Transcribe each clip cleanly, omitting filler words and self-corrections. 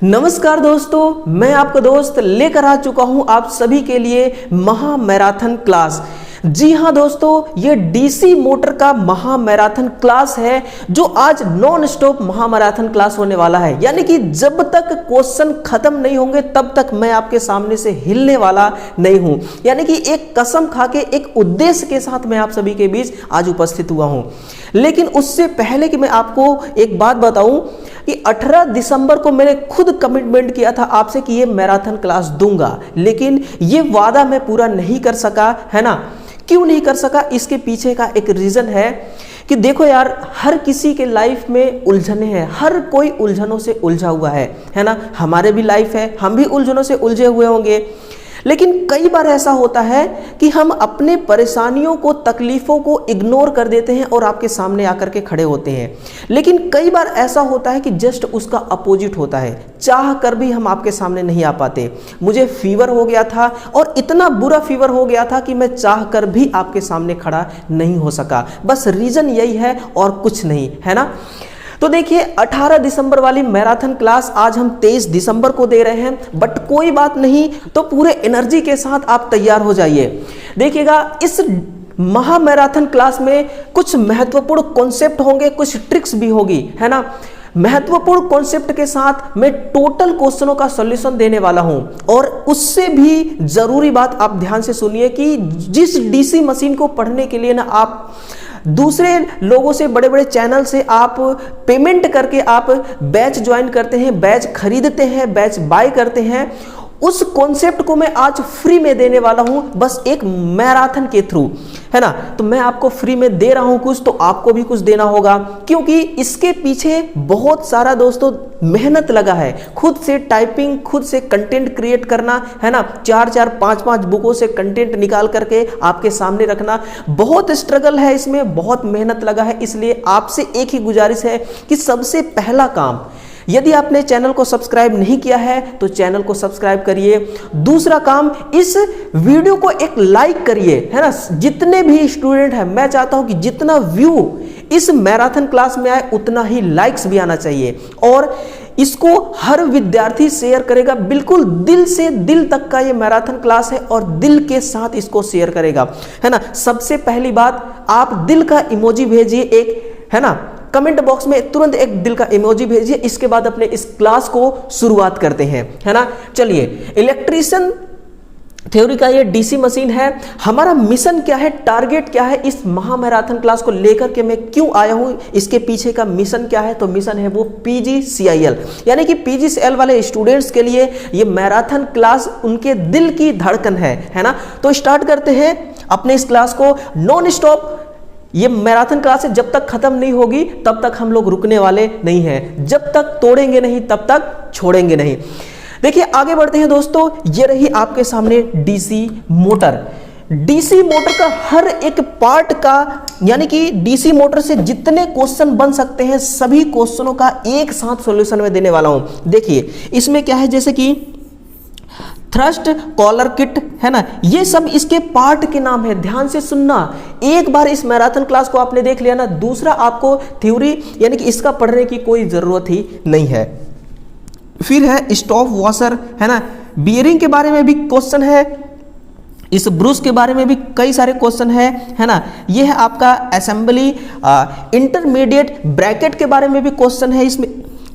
नमस्कार दोस्तों, मैं आपका दोस्त लेकर आ चुका हूं आप सभी के लिए महा मैराथन क्लास। जी हां दोस्तों, ये डीसी मोटर का महा मैराथन क्लास है जो आज नॉन स्टॉप महा मैराथन क्लास होने वाला है। यानी कि जब तक क्वेश्चन खत्म नहीं होंगे तब तक मैं आपके सामने से हिलने वाला नहीं हूं। यानी कि एक कसम खा के, एक उद्देश्य के साथ मैं आप सभी के बीच आज उपस्थित हुआ हूं। लेकिन उससे पहले कि मैं आपको एक बात बताऊं कि 18 दिसंबर को मैंने खुद कमिटमेंट किया था आपसे कि ये मैराथन क्लास दूंगा, लेकिन ये वादा मैं पूरा नहीं कर सका, है ना। क्यों नहीं कर सका? इसके पीछे का एक रीजन है कि देखो यार, हर किसी के लाइफ में उलझने हैं, हर कोई उलझनों से उलझा हुआ है ना। हमारे भी लाइफ है, हम भी उलझनों से उलझे हुए होंगे। लेकिन कई बार ऐसा होता है कि हम अपने परेशानियों को, तकलीफों को इग्नोर कर देते हैं और आपके सामने आकर के खड़े होते हैं। लेकिन कई बार ऐसा होता है कि जस्ट उसका अपोजिट होता है, चाह कर भी हम आपके सामने नहीं आ पाते। मुझे फीवर हो गया था और इतना बुरा फीवर हो गया था कि मैं चाह कर भी आपके सामने खड़ा नहीं हो सका। बस रीजन यही है और कुछ नहीं, है ना। तो देखिए, 18 दिसंबर वाली मैराथन क्लास आज हम 23 दिसंबर को दे रहे हैं, बट कोई बात नहीं, तो पूरे एनर्जी के साथ आप तैयार हो जाइए। देखिएगा, इस महा मैराथन क्लास में कुछ महत्वपूर्ण कॉन्सेप्ट होंगे, कुछ ट्रिक्स भी होगी, है ना। महत्वपूर्ण कॉन्सेप्ट के साथ मैं टोटल क्वेश्चनों का सॉल्यूशन देने वाला हूं। और उससे भी जरूरी बात आप ध्यान से सुनिए कि जिस डीसी मशीन को पढ़ने के लिए ना आप दूसरे लोगों से, बड़े बड़े चैनल से आप पेमेंट करके आप बैच ज्वाइन करते हैं, बैच खरीदते हैं, बैच बाय करते हैं, उस कॉन्सेप्ट को मैं आज फ्री में देने वाला हूं, बस एक मैराथन के थ्रू, है ना। तो मैं आपको फ्री में दे रहा हूं कुछ, तो आपको भी कुछ देना होगा, क्योंकि इसके पीछे बहुत सारा दोस्तों मेहनत लगा है। खुद से टाइपिंग, खुद से कंटेंट क्रिएट करना, है ना, 4-4, 5-5 बुकों से कंटेंट निकाल करके आपके सामने रखना, बहुत स्ट्रगल है इसमें, बहुत मेहनत लगा है। इसलिए आपसे एक ही गुजारिश है कि सबसे पहला काम, यदि आपने चैनल को सब्सक्राइब नहीं किया है तो चैनल को सब्सक्राइब करिए। दूसरा काम, इस वीडियो को एक लाइक करिए, है ना। जितने भी स्टूडेंट हैं, मैं चाहता हूं कि जितना व्यू इस मैराथन क्लास में आए उतना ही लाइक्स भी आना चाहिए। और इसको हर विद्यार्थी शेयर करेगा, बिल्कुल दिल से दिल तक का ये मैराथन क्लास है और दिल के साथ इसको शेयर करेगा, है ना। सबसे पहली बात, आप दिल का इमोजी भेजिए एक, है ना। कमेंट बॉक्स में तुरंत एक दिल का इमोजी भेजिए। इसके बाद अपने इस क्लास को शुरुआत करते हैं, है ना। चलिए, इलेक्ट्रीशियन थ्योरी का ये डीसी मशीन है। हमारा मिशन क्या है, टारगेट क्या है, इस महा मैराथन क्लास को लेकर के मैं क्यों आया हूं, इसके पीछे का मिशन क्या है? तो मिशन है वो PGCIL, यानी कि PGCIL वाले स्टूडेंट्स के लिए ये मैराथन क्लास उनके दिल की धड़कन है ना। तो स्टार्ट करते हैं अपने इस क्लास को नॉन स्टॉप। ये मैराथन क्लास जब तक खत्म नहीं होगी तब तक हम लोग रुकने वाले नहीं हैं। जब तक तोड़ेंगे नहीं तब तक छोड़ेंगे नहीं। देखिए, आगे बढ़ते हैं दोस्तों। ये रही आपके सामने डीसी मोटर। डीसी मोटर का हर एक पार्ट का, यानी कि डीसी मोटर से जितने क्वेश्चन बन सकते हैं सभी क्वेश्चनों का एक साथ सॉल्यूशन में देने वाला हूं। देखिए, इसमें क्या है, जैसे कि थ्रस्ट, कॉलर किट, है ना, ये सब इसके पार्ट के नाम है। ध्यान से सुनना, एक बार इस मैराथन क्लास को आपने देख लिया ना, दूसरा आपको थ्योरी यानी कि इसका पढ़ने की कोई जरूरत ही नहीं है। फिर है स्टॉप वॉशर, है ना, बियरिंग के बारे में भी क्वेश्चन है, इस ब्रूस के बारे में भी कई सारे क्वेश्चन है ना। ये है आपका असेंबली, इंटरमीडिएट ब्रैकेट के बारे में भी क्वेश्चन है इसमें,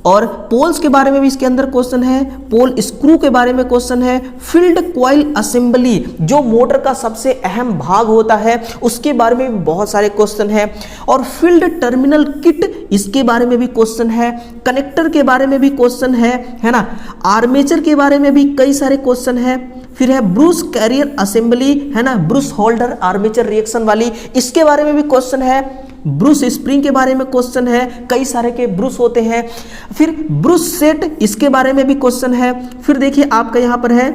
और पोल्स के बारे में भी इसके अंदर क्वेश्चन है, पोल स्क्रू के बारे में क्वेश्चन है, फील्ड कॉइल असेंबली जो मोटर का सबसे अहम भाग होता है उसके बारे में भी बहुत सारे क्वेश्चन है, और फील्ड टर्मिनल किट इसके बारे में भी क्वेश्चन है, कनेक्टर के बारे में भी क्वेश्चन है ना, आर्मेचर के बारे में भी कई सारे क्वेश्चन है। फिर है ब्रूस कैरियर असेंबली, है ना, ब्रूस होल्डर आर्मेचर रिएक्शन वाली, इसके बारे में भी क्वेश्चन है। ब्रूस स्प्रिंग के बारे में क्वेश्चन है, कई सारे के ब्रूस होते हैं। फिर ब्रूस सेट, इसके बारे में भी क्वेश्चन है। फिर देखिए आपका यहाँ पर है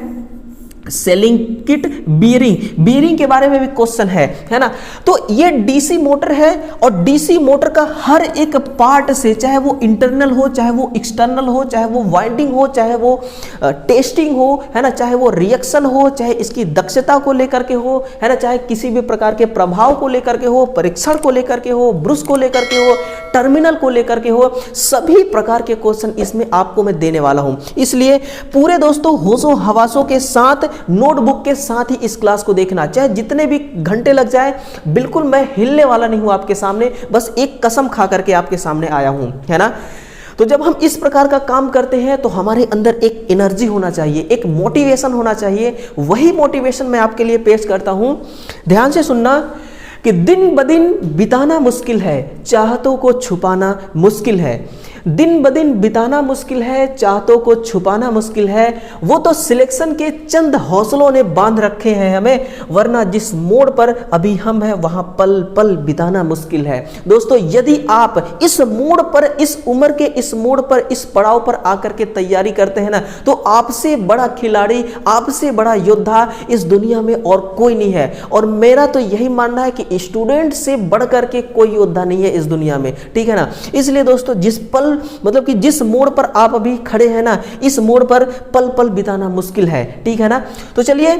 सेलिंग किट बियरिंग के बारे में भी क्वेश्चन है ना। तो ये डीसी मोटर है और डीसी मोटर का हर एक पार्ट से, चाहे वो इंटरनल हो, चाहे वो एक्सटर्नल हो, चाहे वो वाइंडिंग हो, चाहे वो टेस्टिंग हो, है ना, चाहे वो रिएक्शन हो, चाहे इसकी दक्षता को लेकर के हो, है ना, चाहे किसी भी प्रकार के प्रभाव को लेकर के हो, परीक्षण को लेकर के हो, ब्रुश को लेकर के हो, टर्मिनल को लेकर के हो, सभी प्रकार के क्वेश्चन इसमें आपको मैं देने वाला हूं। इसलिए पूरे दोस्तों होशो हवासों के साथ, नोटबुक के साथ ही इस क्लास को देखना, चाहे जितने भी घंटे लग जाए। बिल्कुल मैं हिलने वाला नहीं हूं आपके सामने, बस एक कसम खा करके आपके सामने आया हूं, है ना। तो जब हम इस प्रकार का काम करते हैं तो हमारे अंदर एक एनर्जी होना चाहिए, एक मोटिवेशन होना चाहिए। वही मोटिवेशन मैं आपके लिए पेश करता हूं। ध्यान से सुनना कि दिन ब दिन बिताना मुश्किल है, चाहतों को छुपाना मुश्किल है। दिन ब दिन बिताना मुश्किल है, चाहतों को छुपाना मुश्किल है। वो तो सिलेक्शन के चंद हौसलों ने बांध रखे हैं हमें, वरना जिस मोड़ पर अभी हम हैं वहां पल पल बिताना मुश्किल है। दोस्तों, यदि आप इस मोड़ पर, इस उम्र के इस मोड़ पर, इस पड़ाव पर आकर के तैयारी करते हैं ना, तो आपसे बड़ा खिलाड़ी, आपसे बड़ा योद्धा इस दुनिया में और कोई नहीं है। और मेरा तो यही मानना है कि स्टूडेंट से बढ़कर के कोई योद्धा नहीं है इस दुनिया में, ठीक है ना। इसलिए दोस्तों, जिस पल, मतलब कि जिस मोड़ पर आप अभी खड़े हैं ना, इस मोड़ पर पल पल बिताना मुश्किल है, ठीक है ना। तो चलिए,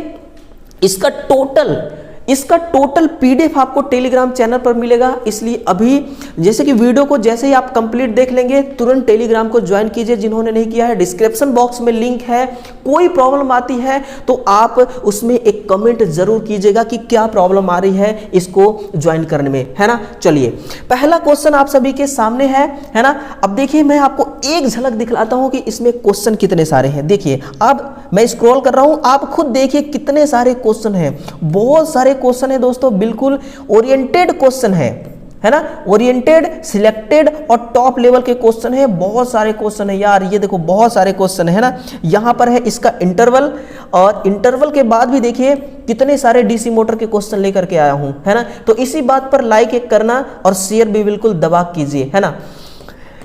इसका टोटल पीडीएफ आपको टेलीग्राम चैनल पर मिलेगा। इसलिए अभी जैसे कि वीडियो को जैसे ही आप कंप्लीट देख लेंगे, तुरंत टेलीग्राम को ज्वाइन कीजिए जिन्होंने नहीं किया है। डिस्क्रिप्शन बॉक्स में लिंक है। कोई प्रॉब्लम आती है तो आप उसमें एक कमेंट जरूर कीजिएगा कि क्या प्रॉब्लम आ रही है इसको ज्वाइन करने में, है ना। चलिए, पहला क्वेश्चन आप सभी के सामने है ना। अब देखिए, मैं आपको एक झलक दिखलाता हूं कि इसमें क्वेश्चन कितने सारे हैं। देखिए, अब मैं स्क्रॉल कर रहा हूं, आप खुद देखिए कितने सारे क्वेश्चन हैं। बहुत सारे क्वेश्चन है दोस्तों, बिल्कुल ओरिएंटेड क्वेश्चन है ना, ओरिएंटेड, सिलेक्टेड और टॉप लेवल के क्वेश्चन है। बहुत सारे क्वेश्चन है यार, ये देखो बहुत सारे क्वेश्चन है ना। यहां पर है इसका इंटरवल, और इंटरवल के बाद भी देखिए कितने सारे डीसी मोटर के क्वेश्चन लेकर के आया हूं, है ना। तो इसी बात पर लाइक एक करना और शेयर भी बिल्कुल दबा कीजिए, है ना।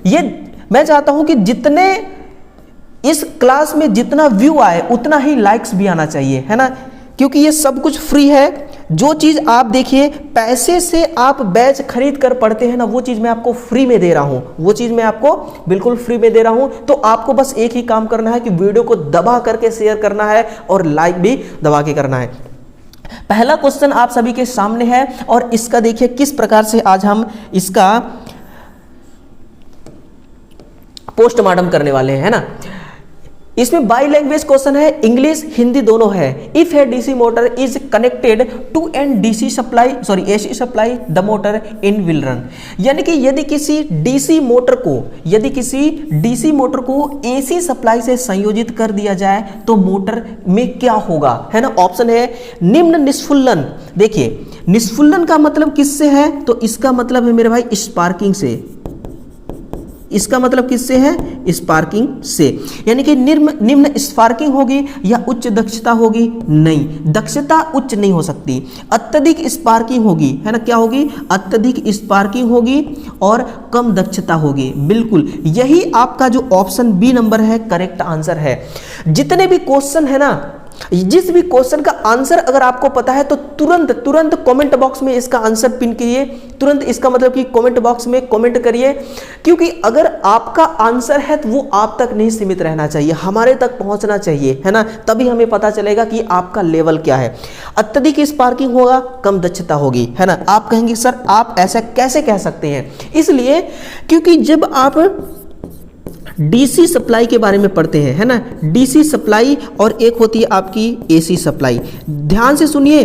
ये मैं चाहता हूं कि जितने इस क्लास में जितना व्यू आए उतना ही लाइक्स भी आना चाहिए, है ना, क्योंकि ये सब कुछ फ्री है। जो चीज आप देखिए पैसे से आप बैच खरीद कर पढ़ते हैं ना, वो चीज मैं आपको फ्री में दे रहा हूं, वो चीज मैं आपको बिल्कुल फ्री में दे रहा हूं। तो आपको बस एक ही काम करना है कि वीडियो को दबा करके शेयर करना है और लाइक भी दबा के करना है। पहला क्वेश्चन आप सभी के सामने है और इसका देखिए किस प्रकार से आज हम इसका पोस्टमार्टम करने वाले हैं, है ना। इसमें बाई लैंग्वेज क्वेश्चन है, इंग्लिश हिंदी दोनों है। If a DC motor is connected to an DC supply, sorry AC supply, the motor in will run. यानी कि यदि किसी डीसी मोटर को एसी सप्लाई से संयोजित कर दिया जाए तो मोटर में क्या होगा, है ना। ऑप्शन है निम्न निष्फुल्लन। देखिए, निष्फुल्लन का मतलब किससे है, तो इसका मतलब है मेरे भाई स्पार्किंग से। इसका मतलब किससे है, स्पार्किंग से। यानी कि निम्न स्पार्किंग होगी या उच्च दक्षता होगी, नहीं, दक्षता उच्च नहीं हो सकती। अत्यधिक स्पार्किंग होगी, है ना, क्या होगी, अत्यधिक स्पार्किंग होगी और कम दक्षता होगी। बिल्कुल यही आपका जो ऑप्शन बी नंबर है करेक्ट आंसर है। जितने भी क्वेश्चन है ना, जिस भी क्वेश्चन का आंसर अगर आपको पता है तो तुरंत कमेंट बॉक्स में इसका आंसर पिन कीजिए। तुरंत इसका मतलब कि कमेंट बॉक्स में कमेंट करिए, क्योंकि अगर आपका आंसर है तो वो आप तक नहीं सीमित रहना चाहिए, हमारे तक पहुंचना चाहिए, है ना। तभी हमें पता चलेगा कि आपका लेवल क्या है। अत्यधिक स्पार्किंग होगा, कम दक्षता होगी, है ना। आप कहेंगे सर आप ऐसा कैसे कह सकते हैं, इसलिए क्योंकि जब आप डीसी सप्लाई के बारे में पढ़ते हैं, है ना, डीसी सप्लाई और एक होती है आपकी एसी सप्लाई। ध्यान से सुनिए,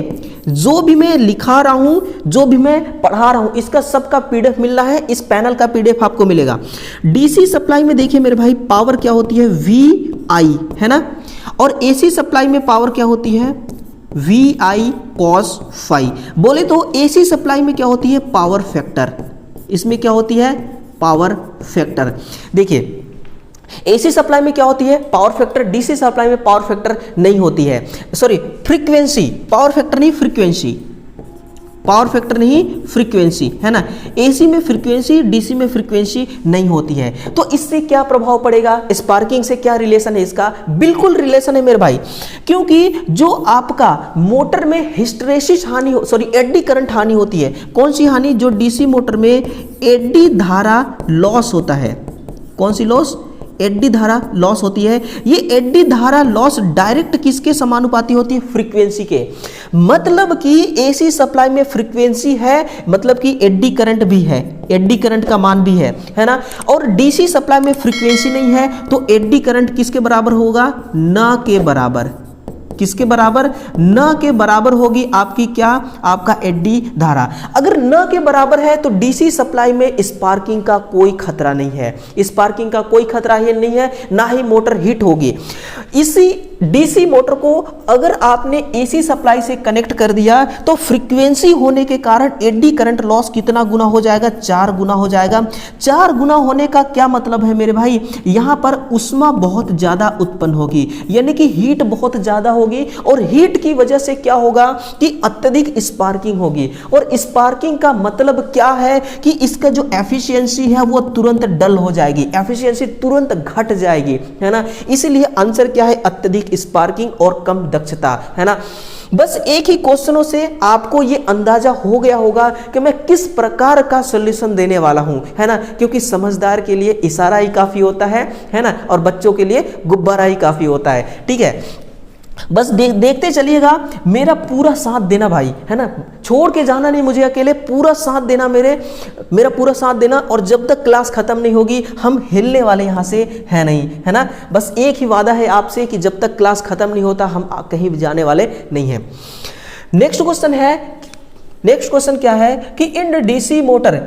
जो भी मैं लिखा रहा हूं, जो भी मैं पढ़ा रहा हूं, इसका सबका पीडीएफ मिल रहा है, इस पैनल का पीडीएफ आपको मिलेगा। डीसी सप्लाई में देखिए मेरे भाई पावर क्या होती है, VI, है ना, और एसी सप्लाई में पावर क्या होती है, VI cos phi। बोले तो एसी सप्लाई में क्या होती है, पावर फैक्टर। इसमें क्या होती है, पावर फैक्टर। देखिए एसी सप्लाई में क्या होती है, पावर फैक्टर। डीसी सप्लाई में पावर फैक्टर नहीं होती है, सॉरी फ्रीक्वेंसी, पावर फैक्टर नहीं फ्रीक्वेंसी। पावर फैक्टर नहीं, फ्रीक्वेंसी, है ना। एसी में फ्रीक्वेंसी, डीसी में फ्रीक्वेंसी नहीं होती है। तो इससे क्या प्रभाव पड़ेगा, स्पार्किंग से क्या रिलेशन है इसका? बिल्कुल रिलेशन है मेरे भाई, क्योंकि जो आपका मोटर में हिस्टैरिसीस हानि, सॉरी एडी करंट हानि होती है। कौन सी हानि? जो डीसी मोटर में एडी धारा लॉस होता है। कौन सी लॉस? एडी धारा लॉस होती है। ये एडी धारा लॉस डायरेक्ट किसके समानुपाती होती है? फ्रीक्वेंसी के। मतलब कि एसी सप्लाई में फ्रीक्वेंसी है, मतलब कि एडी करंट भी है, एडी करंट का मान भी है ना। और डीसी सप्लाई में फ्रीक्वेंसी नहीं है, तो एडी करंट किसके बराबर होगा? न के बराबर। किसके बराबर? न के बराबर होगी आपकी क्या? आपका एडी धारा। अगर न के बराबर है तो डीसी सप्लाई में स्पार्किंग का कोई खतरा नहीं है, स्पार्किंग का कोई खतरा ही नहीं है, ना ही मोटर हीट होगी। इसी डीसी मोटर को अगर आपने एसी सप्लाई से कनेक्ट कर दिया तो फ्रीक्वेंसी होने के कारण एडी करंट लॉस कितना गुना हो जाएगा? 4 गुना हो जाएगा। 4 गुना होने का क्या मतलब है मेरे भाई? यहां पर उष्मा बहुत ज्यादा उत्पन्न होगी, यानी कि हीट बहुत ज्यादा होगी, और हीट की वजह से क्या होगा कि अत्यधिक स्पार्किंग होगी। और स्पार्किंग का मतलब क्या है कि इसका जो एफिशिएंसी है वो तुरंत डल हो जाएगी, एफिशिएंसी तुरंत घट जाएगी, है ना। इसीलिए आंसर क्या है? अत्यधिक स्पार्किंग और कम दक्षता, है ना। बस एक ही क्वेश्चनों से आपको ये अंदाजा हो गया होगा कि मैं किस प्रकार का सॉल्यूशन देने वाला हूं, है ना। क्योंकि समझदार के लिए इशारा ही काफी होता है ना, और बच्चों के लिए गुब्बारा ही काफी होता है, ठीक है। बस देखते चलिएगा, मेरा पूरा साथ देना भाई, है ना। छोड़ के जाना नहीं मुझे अकेले, पूरा साथ देना, मेरा पूरा साथ देना। और जब तक क्लास खत्म नहीं होगी हम हिलने वाले यहां से है नहीं, है ना। बस एक ही वादा है आपसे कि जब तक क्लास खत्म नहीं होता हम कहीं भी जाने वाले नहीं हैं। नेक्स्ट क्वेश्चन क्या है कि इन DC motor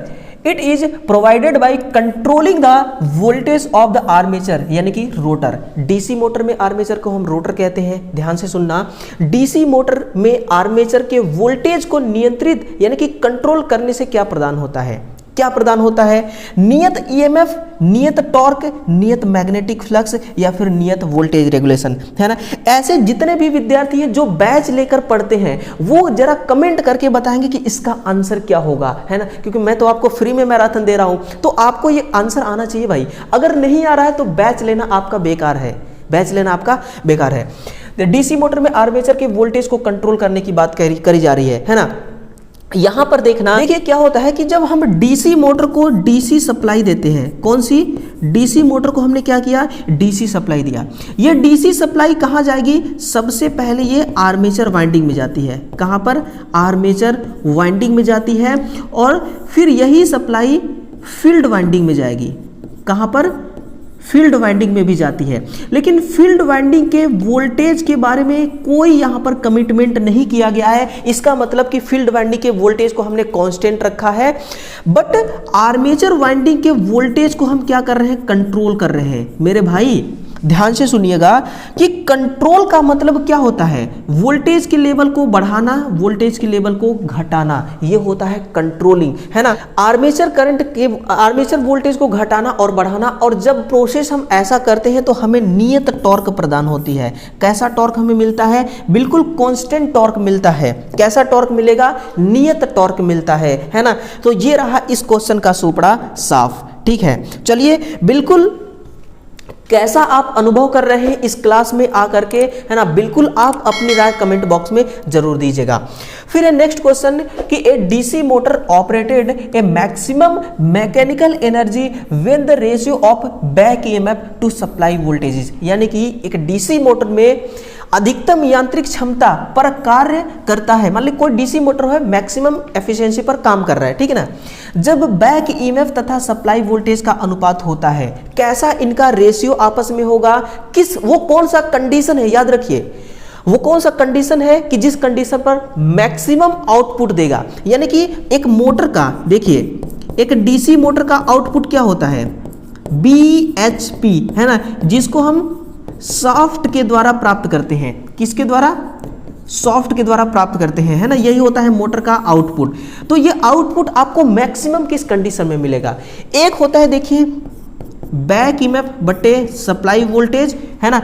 it is provided by controlling the voltage of the armature, यानी कि रोटर। डीसी मोटर में आर्मेचर को हम रोटर कहते हैं। ध्यान से सुनना, डीसी मोटर में आर्मेचर के वोल्टेज को नियंत्रित यानी कि कंट्रोल करने से क्या प्रदान होता है? क्या प्रदान होता है? नियत ईएमएफ, नियत टॉर्क, नियत मैग्नेटिक फ्लक्स, या फिर नियत वोल्टेज रेगुलेशन, है ना। ऐसे जितने भी विद्यार्थी हैं जो बैच लेकर पढ़ते हैं वो जरा कमेंट करके बताएंगे कि इसका आंसर क्या होगा, है ना। क्योंकि मैं तो आपको फ्री में मैराथन दे रहा हूं, तो आपको ये आंसर आना चाहिए भाई। अगर नहीं आ रहा है तो बैच लेना आपका बेकार है, बैच लेना आपका बेकार है। डीसी मोटर में आर्मेचर के वोल्टेज को कंट्रोल करने की बात करी जा रही है ना। यहां पर देखना, देखिए क्या होता है कि जब हम डीसी मोटर को डीसी सप्लाई देते हैं, कौन सी? डीसी मोटर को हमने क्या किया? डीसी सप्लाई दिया। ये डीसी सप्लाई कहां जाएगी? सबसे पहले ये आर्मेचर वाइंडिंग में जाती है। कहां पर? आर्मेचर वाइंडिंग में जाती है, और फिर यही सप्लाई फील्ड वाइंडिंग में जाएगी। कहां पर? फील्ड वाइंडिंग में भी जाती है। लेकिन फील्ड वाइंडिंग के वोल्टेज के बारे में कोई यहां पर कमिटमेंट नहीं किया गया है। इसका मतलब कि फील्ड वाइंडिंग के वोल्टेज को हमने कांस्टेंट रखा है, बट आर्मेचर वाइंडिंग के वोल्टेज को हम क्या कर रहे हैं? कंट्रोल कर रहे हैं। मेरे भाई ध्यान से सुनिएगा कि कंट्रोल का मतलब क्या होता है? वोल्टेज के लेवल को बढ़ाना, वोल्टेज के लेवल को घटाना, ये होता है कंट्रोलिंग, है ना। आर्मेचर वोल्टेज को घटाना और बढ़ाना। और जब प्रोसेस हम ऐसा करते हैं तो हमें नियत टॉर्क प्रदान होती है। कैसा टॉर्क हमें मिलता है? बिल्कुल कांस्टेंट टॉर्क मिलता है। कैसा टॉर्क मिलेगा? नियत टॉर्क मिलता है ना। तो ये रहा इस क्वेश्चन का सुपड़ा साफ, ठीक है। चलिए, बिल्कुल कैसा आप अनुभव कर रहे हैं इस क्लास में आकर के, है ना। बिल्कुल आप अपनी राय कमेंट बॉक्स में जरूर दीजिएगा। फिर है नेक्स्ट क्वेश्चन कि a DC motor operated a maximum mechanical energy when the ratio of back EMF to supply voltages, यानी कि एक डीसी मोटर में अधिकतम यांत्रिक क्षमता पर कार्य करता है। मान ली कोई डीसी मोटर है, मैक्सिमम एफिशिएंसी पर काम कर रहा है, ठीक है ना। जब बैक ईएमएफ तथा सप्लाई वोल्टेज का अनुपात होता है, कैसा इनका रेशियो आपस में होगा? वो कौन सा कंडीशन है? याद रखिए, वो कौन सा कंडीशन है कि जिस कंडीशन पर मैक्सिमम आउटपुट देगा। यानी कि एक मोटर का, देखिए एक डीसी मोटर का आउटपुट क्या होता है? BHP, है ना, जिसको हम सॉफ्ट के द्वारा प्राप्त करते हैं। किसके द्वारा? सॉफ्ट के द्वारा प्राप्त करते हैं, है ना। यही होता है मोटर का आउटपुट। तो ये आउटपुट आपको मैक्सिमम किस कंडीशन में मिलेगा? एक होता है देखिए बैक ईएमएफ बटे सप्लाई वोल्टेज, है ना,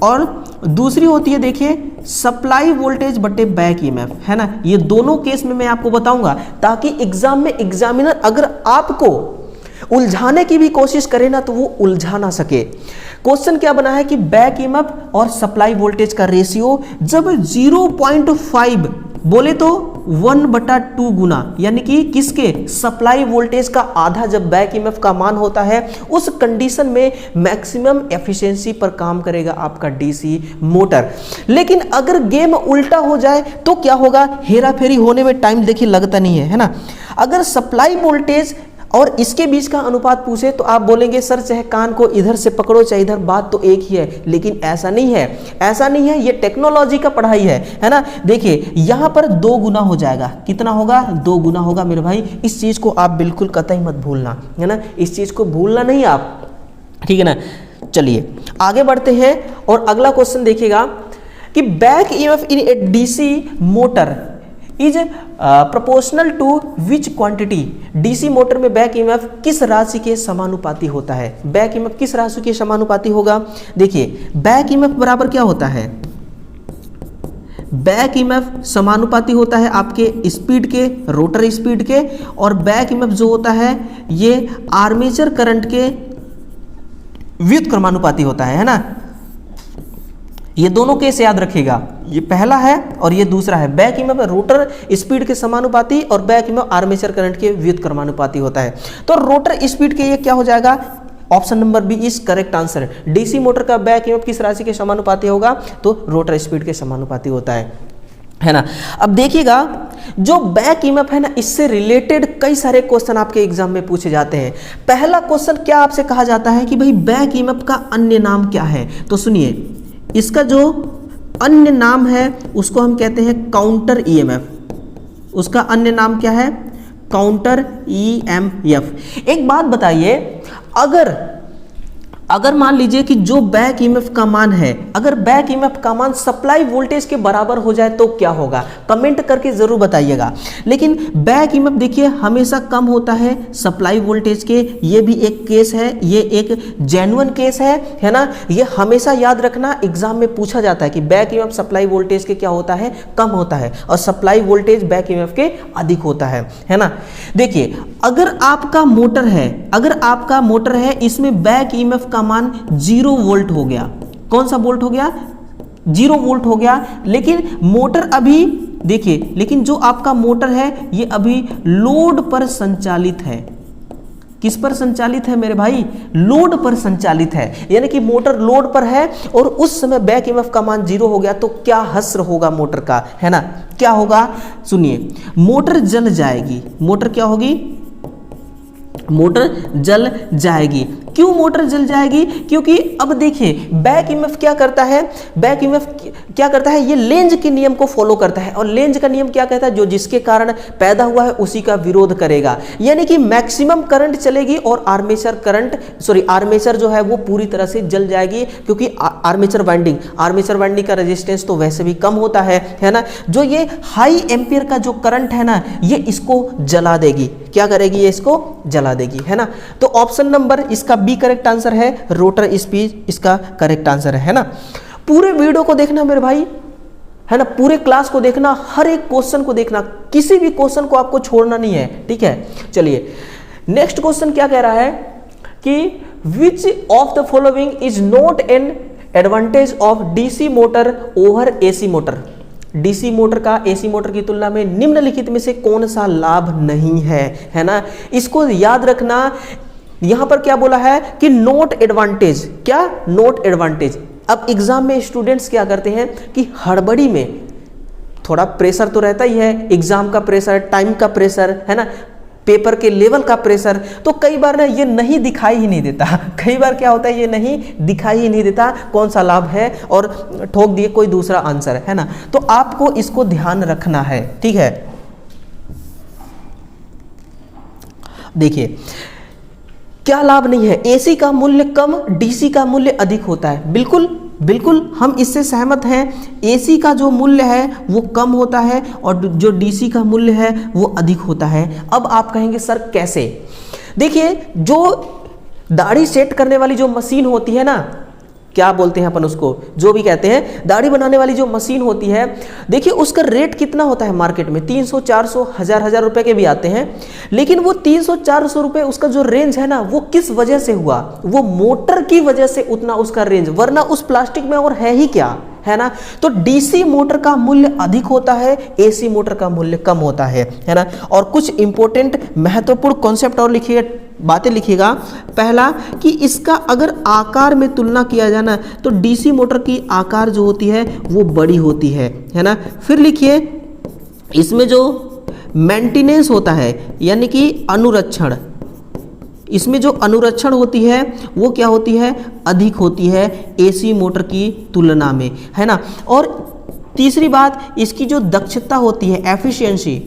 और दूसरी होती है देखिए सप्लाई वोल्टेज बटे बैक ईएमएफ, है ना। ये दोनों केस में मैं आपको बताऊंगा, ताकि एग्जाम में एग्जामिनर अगर आपको उलझाने की भी कोशिश करे ना तो वो उलझा ना सके। क्वेश्चन क्या बना है कि बैक ईएमएफ और सप्लाई वोल्टेज का रेशियो जब 0.5 बोले तो 1/2 गुना, यानी कि किसके, सप्लाई वोल्टेज का आधा जब बैक ईएमएफ का मान होता है, उस कंडीशन में मैक्सिमम एफिशिएंसी पर काम करेगा आपका डीसी मोटर। लेकिन अगर गेम उल्टा हो जाए तो क्या होगा, हेरा फेरी होने में टाइम देखिए लगता नहीं है ना। अगर सप्लाई वोल्टेज और इसके बीच का अनुपात पूछे तो आप बोलेंगे सर चाहे कान को इधर से पकड़ो चाहे इधर, बात तो एक ही है। लेकिन ऐसा नहीं है, ऐसा नहीं है, ये टेक्नोलॉजी का पढ़ाई है ना। देखिए यहां पर 2 गुना हो जाएगा, कितना होगा, 2 गुना होगा मेरे भाई। इस चीज को आप बिल्कुल कतई मत भूलना, है ना, इस चीज को भूलना नहीं आप, ठीक है ना। चलिए आगे बढ़ते हैं और अगला क्वेश्चन देखिएगा कि back EMF in a DC motor is proportional to which quantity. DC motor में बैक ईएमएफ किस राशि के समानुपाती होता है। बैक ईएमएफ किस राशि के समानुपाती होगा। देखिए बैक ईएमएफ बराबर क्या होता है, बैक ईएमएफ समानुपाती होता है आपके स्पीड के, रोटर स्पीड के, और बैक ईएमएफ जो होता है ये आर्मेचर करंट के व्युत्क्रमानुपाती होता है ना। ये दोनों केस याद रखिएगा, ये पहला है और ये दूसरा है। बैक ईएमएफ रोटर स्पीड के समानुपाती और बैक ईएमएफ आर्मेचर करंट के व्युत्क्रमानुपाती होता है। तो रोटर स्पीड के ये क्या हो जाएगा, option number B is correct answer. DC motor का बैक ईएमएफ किस राशि के समानुपाती होगा, तो रोटर स्पीड के समानुपाती होता है ना। अब देखिएगा जो बैक ईएमएफ है ना, इससे रिलेटेड कई सारे क्वेश्चन आपके एग्जाम में पूछे जाते हैं। पहला क्वेश्चन क्या आपसे कहा जाता है कि भाई बैक ईएमएफ का अन्य नाम क्या है। तो सुनिए, इसका जो अन्य नाम है उसको हम कहते हैं काउंटर ईएमएफ। उसका अन्य नाम क्या है, काउंटर ईएमएफ। एक बात बताइए, अगर मान लीजिए कि जो बैक ईएमएफ का मान है, अगर बैक ईएमएफ का मान सप्लाई वोल्टेज के बराबर हो जाए तो क्या होगा, कमेंट करके जरूर बताइएगा। लेकिन बैक ईएमएफ देखिए हमेशा कम होता है सप्लाई वोल्टेज के, ये भी एक केस है, ये एक जेन्युइन केस है ना। ये हमेशा याद रखना, एग्जाम में पूछा जाता है कि बैक ईएमएफ सप्लाई वोल्टेज के क्या होता है, कम होता है, और सप्लाई वोल्टेज बैक ईएमएफ के अधिक होता है ना। देखिए अगर आपका मोटर है, इसमें बैक ईएमएफ का मान 0 वोल्ट हो गया। कौन सा वोल्ट हो गया, 0 वोल्ट हो गया। लेकिन मोटर अभी देखिए, लेकिन जो आपका मोटर है ये अभी लोड पर संचालित है। किस पर संचालित है मेरे भाई, लोड पर संचालित है। यानी कि मोटर लोड पर है और उस समय बैक ईएमएफ का मान 0 हो गया तो क्या हश्र होगा मोटर का, है ना। क्या होगा, सुनिए, मोटर जल जाएगी। मोटर क्या होगी, मोटर जल जाएगी। क्यों मोटर जल जाएगी, क्योंकि अब देखिए बैक ईएमएफ क्या करता है, बैक ईएमएफ क्या करता है, ये लेंज के नियम को फॉलो करता है। और लेंज का नियम क्या कहता है, जो जिसके कारण पैदा हुआ है उसी का विरोध करेगा। यानी कि मैक्सिमम करंट चलेगी और आर्मेचर जो है वो पूरी तरह से जल जाएगी, क्योंकि आर्मेचर वाइंडिंग का रेजिस्टेंस तो वैसे भी कम होता है ना। जो ये हाई एम्पियर का जो करंट है ना, ये इसको जला देगी। क्या करेगी, ये इसको जला देगी, है ना। तो ऑप्शन नंबर इसका बी करेक्ट आंसर है, रोटर स्पीड इसका करेक्ट आंसर है ना। पूरे वीडियो को देखना मेरे भाई, है ना, पूरे क्लास को देखना, हर एक क्वेश्चन को देखना, किसी भी क्वेश्चन को आपको छोड़ना नहीं है, ठीक है। चलिए नेक्स्ट क्वेश्चन क्या कह रहा है कि विच of the following is not an advantage of DC motor over AC motor. DC motor का एसी मोटर की तुलना में निम्नलिखित में से कौन सा लाभ नहीं है ना। इसको याद रखना, यहां पर क्या बोला है कि नोट एडवांटेज, क्या नोट एडवांटेज। अब एग्जाम में स्टूडेंट्स क्या करते हैं कि हड़बड़ी में, थोड़ा प्रेशर तो रहता ही है, एग्जाम का प्रेशर, टाइम का प्रेशर, है ना, पेपर के लेवल का प्रेशर, तो कई बार ना ये नहीं दिखाई ही नहीं देता। कई बार क्या होता है, ये नहीं दिखाई ही नहीं देता कौन सा लाभ है और ठोक दिए कोई दूसरा आंसर, है ना। तो आपको इसको ध्यान रखना है, ठीक है। देखिए क्या लाभ नहीं है, एसी का मूल्य कम, डीसी का मूल्य अधिक होता है। बिल्कुल हम इससे सहमत हैं। एसी का जो मूल्य है वो कम होता है और जो डीसी का मूल्य है वो अधिक होता है। अब आप कहेंगे सर कैसे। देखिए जो दाढ़ी सेट करने वाली जो मशीन होती है ना, क्या बोलते हैं अपन उसको, जो भी कहते हैं, दाढ़ी बनाने वाली जो मशीन होती है, देखिए उसका रेट कितना होता है मार्केट में, 300, 400, हजार रुपए के भी आते हैं। लेकिन वो 300, 400 रुपए उसका जो रेंज है ना, वो किस वजह से हुआ, वो मोटर की वजह से उतना उसका रेंज, वरना उस प्लास्टिक में और है ही क्या, है ना। तो डीसी मोटर का मूल्य अधिक होता है, एसी मोटर का मूल्य कम होता है ना। और कुछ इंपॉर्टेंट महत्वपूर्ण कॉन्सेप्ट और लिखिए, बातें लिखिएगा। पहला कि इसका अगर आकार में तुलना किया जाए ना, तो डीसी मोटर की आकार जो होती है वो बड़ी होती है ना। फिर लिखिए, इसमें जो मेंटेनेंस होता है यानी कि अनुरक्षण, इसमें जो अनुरक्षण होती है वो क्या होती है, अधिक होती है एसी मोटर की तुलना में, है ना। और तीसरी बात, इसकी जो दक्षता होती है, एफिशिएंसी,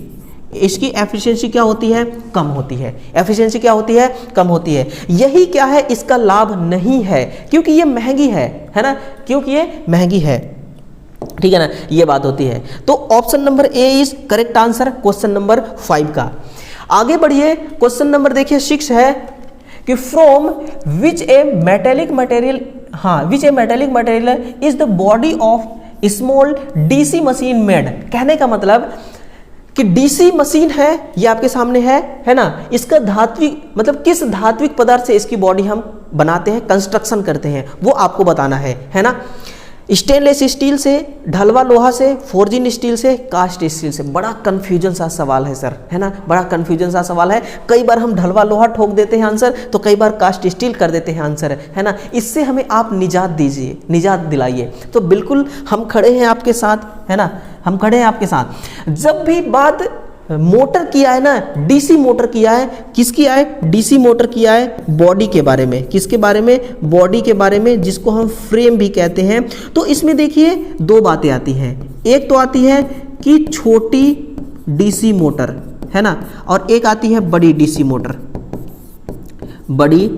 इसकी एफिशिएंसी क्या होती है, कम होती है। एफिशिएंसी क्या होती है, कम होती है। यही क्या है, इसका लाभ नहीं है, क्योंकि ये महंगी है ना, क्योंकि ये महंगी है, ठीक है ना, ये बात होती है। तो option number A is correct answer question number 5 का। आगे बढ़िए, क्वेश्चन नंबर देखिए 6 है कि from which A metallic material, which A metallic material is the body of small DC machine made. कहने का मतलब कि डीसी मशीन है, ये आपके सामने है ना, इसका धात्विक मतलब किस धात्विक पदार्थ से इसकी बॉडी हम बनाते हैं, कंस्ट्रक्शन करते हैं, वो आपको बताना है ना। स्टेनलेस स्टील से, ढलवा लोहा से, फोर्जिन स्टील से, कास्ट स्टील से। बड़ा कंफ्यूजन सा सवाल है सर, है ना, बड़ा कंफ्यूजन सा सवाल है। कई बार हम ढलवा लोहा ठोक देते हैं आंसर, तो कई बार कास्ट स्टील कर देते हैं आंसर, है ना। इससे हमें आप निजात दीजिए, निजात दिलाइए। तो बिल्कुल हम खड़े हैं आपके साथ, है ना, हम खड़े हैं आपके साथ। जब भी बात मोटर किया है ना, डीसी मोटर किया है, किसकी आए, डीसी मोटर किया है बॉडी के बारे में, किसके बारे में, बॉडी के बारे में, जिसको हम फ्रेम भी कहते हैं। तो इसमें देखिए 2 बातें आती हैं। एक तो आती है कि छोटी डीसी मोटर, है ना, और एक आती है बड़ी डीसी मोटर, बड़ी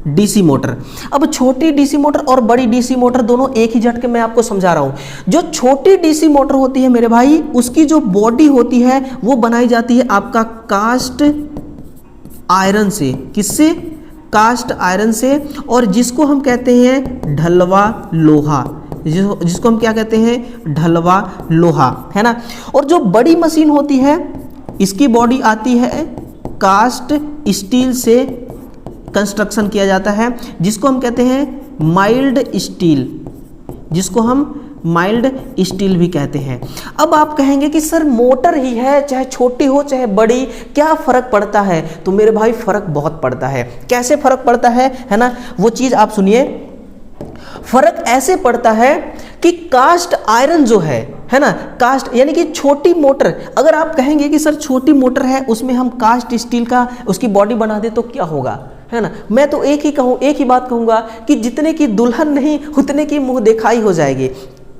डीसी मोटर। अब छोटी डीसी मोटर और बड़ी डीसी मोटर दोनों एक ही झटके में आपको समझा रहा हूं। जो छोटी डीसी मोटर होती है मेरे भाई, उसकी जो बॉडी होती है वो बनाई जाती है आपका कास्ट आयरन से। किससे, कास्ट आयरन से, और जिसको हम कहते हैं ढलवा लोहा, जिसको हम क्या कहते हैं, ढलवा लोहा, है ना। और जो बड़ी मशीन होती है, इसकी बॉडी आती है कास्ट स्टील से कंस्ट्रक्शन किया जाता है, जिसको हम कहते हैं माइल्ड स्टील, जिसको हम माइल्ड स्टील भी कहते हैं। अब आप कहेंगे कि सर मोटर ही है, चाहे छोटी हो चाहे बड़ी, क्या फर्क पड़ता है? तो मेरे भाई फर्क बहुत पड़ता है। कैसे फर्क पड़ता है ना, वो चीज आप सुनिए। फर्क ऐसे पड़ता है कि कास्ट आयरन जो है ना, कास्ट यानी कि छोटी मोटर, अगर आप कहेंगे कि सर छोटी मोटर है उसमें हम कास्ट स्टील का उसकी बॉडी बना दे तो क्या होगा, है ना। मैं तो एक ही बात कहूंगा कि जितने की दुल्हन नहीं उतने की मुंह दिखाई हो जाएगी।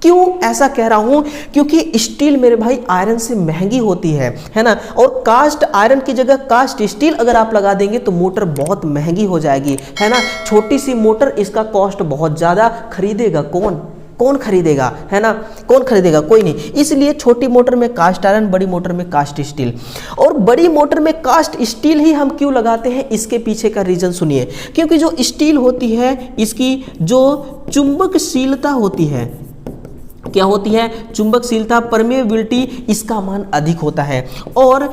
क्यों ऐसा कह रहा हूं, क्योंकि स्टील मेरे भाई आयरन से महंगी होती है ना। और कास्ट आयरन की जगह कास्ट स्टील अगर आप लगा देंगे तो मोटर बहुत महंगी हो जाएगी, है ना। छोटी सी मोटर, इसका कॉस्ट बहुत ज्यादा, खरीदेगा कौन खरीदेगा, है ना, कौन खरीदेगा, कोई नहीं। इसलिए छोटी मोटर में कास्ट आयरन, बड़ी मोटर में कास्ट स्टील। और बड़ी मोटर में कास्ट स्टील ही हम क्यों लगाते हैं, इसके पीछे का रीजन सुनिए। क्योंकि जो स्टील होती है, इसकी जो चुंबकशीलता होती है, क्या होती है, चुंबकशीलता, परमेबिलिटी, इसका मान अधिक होता है। और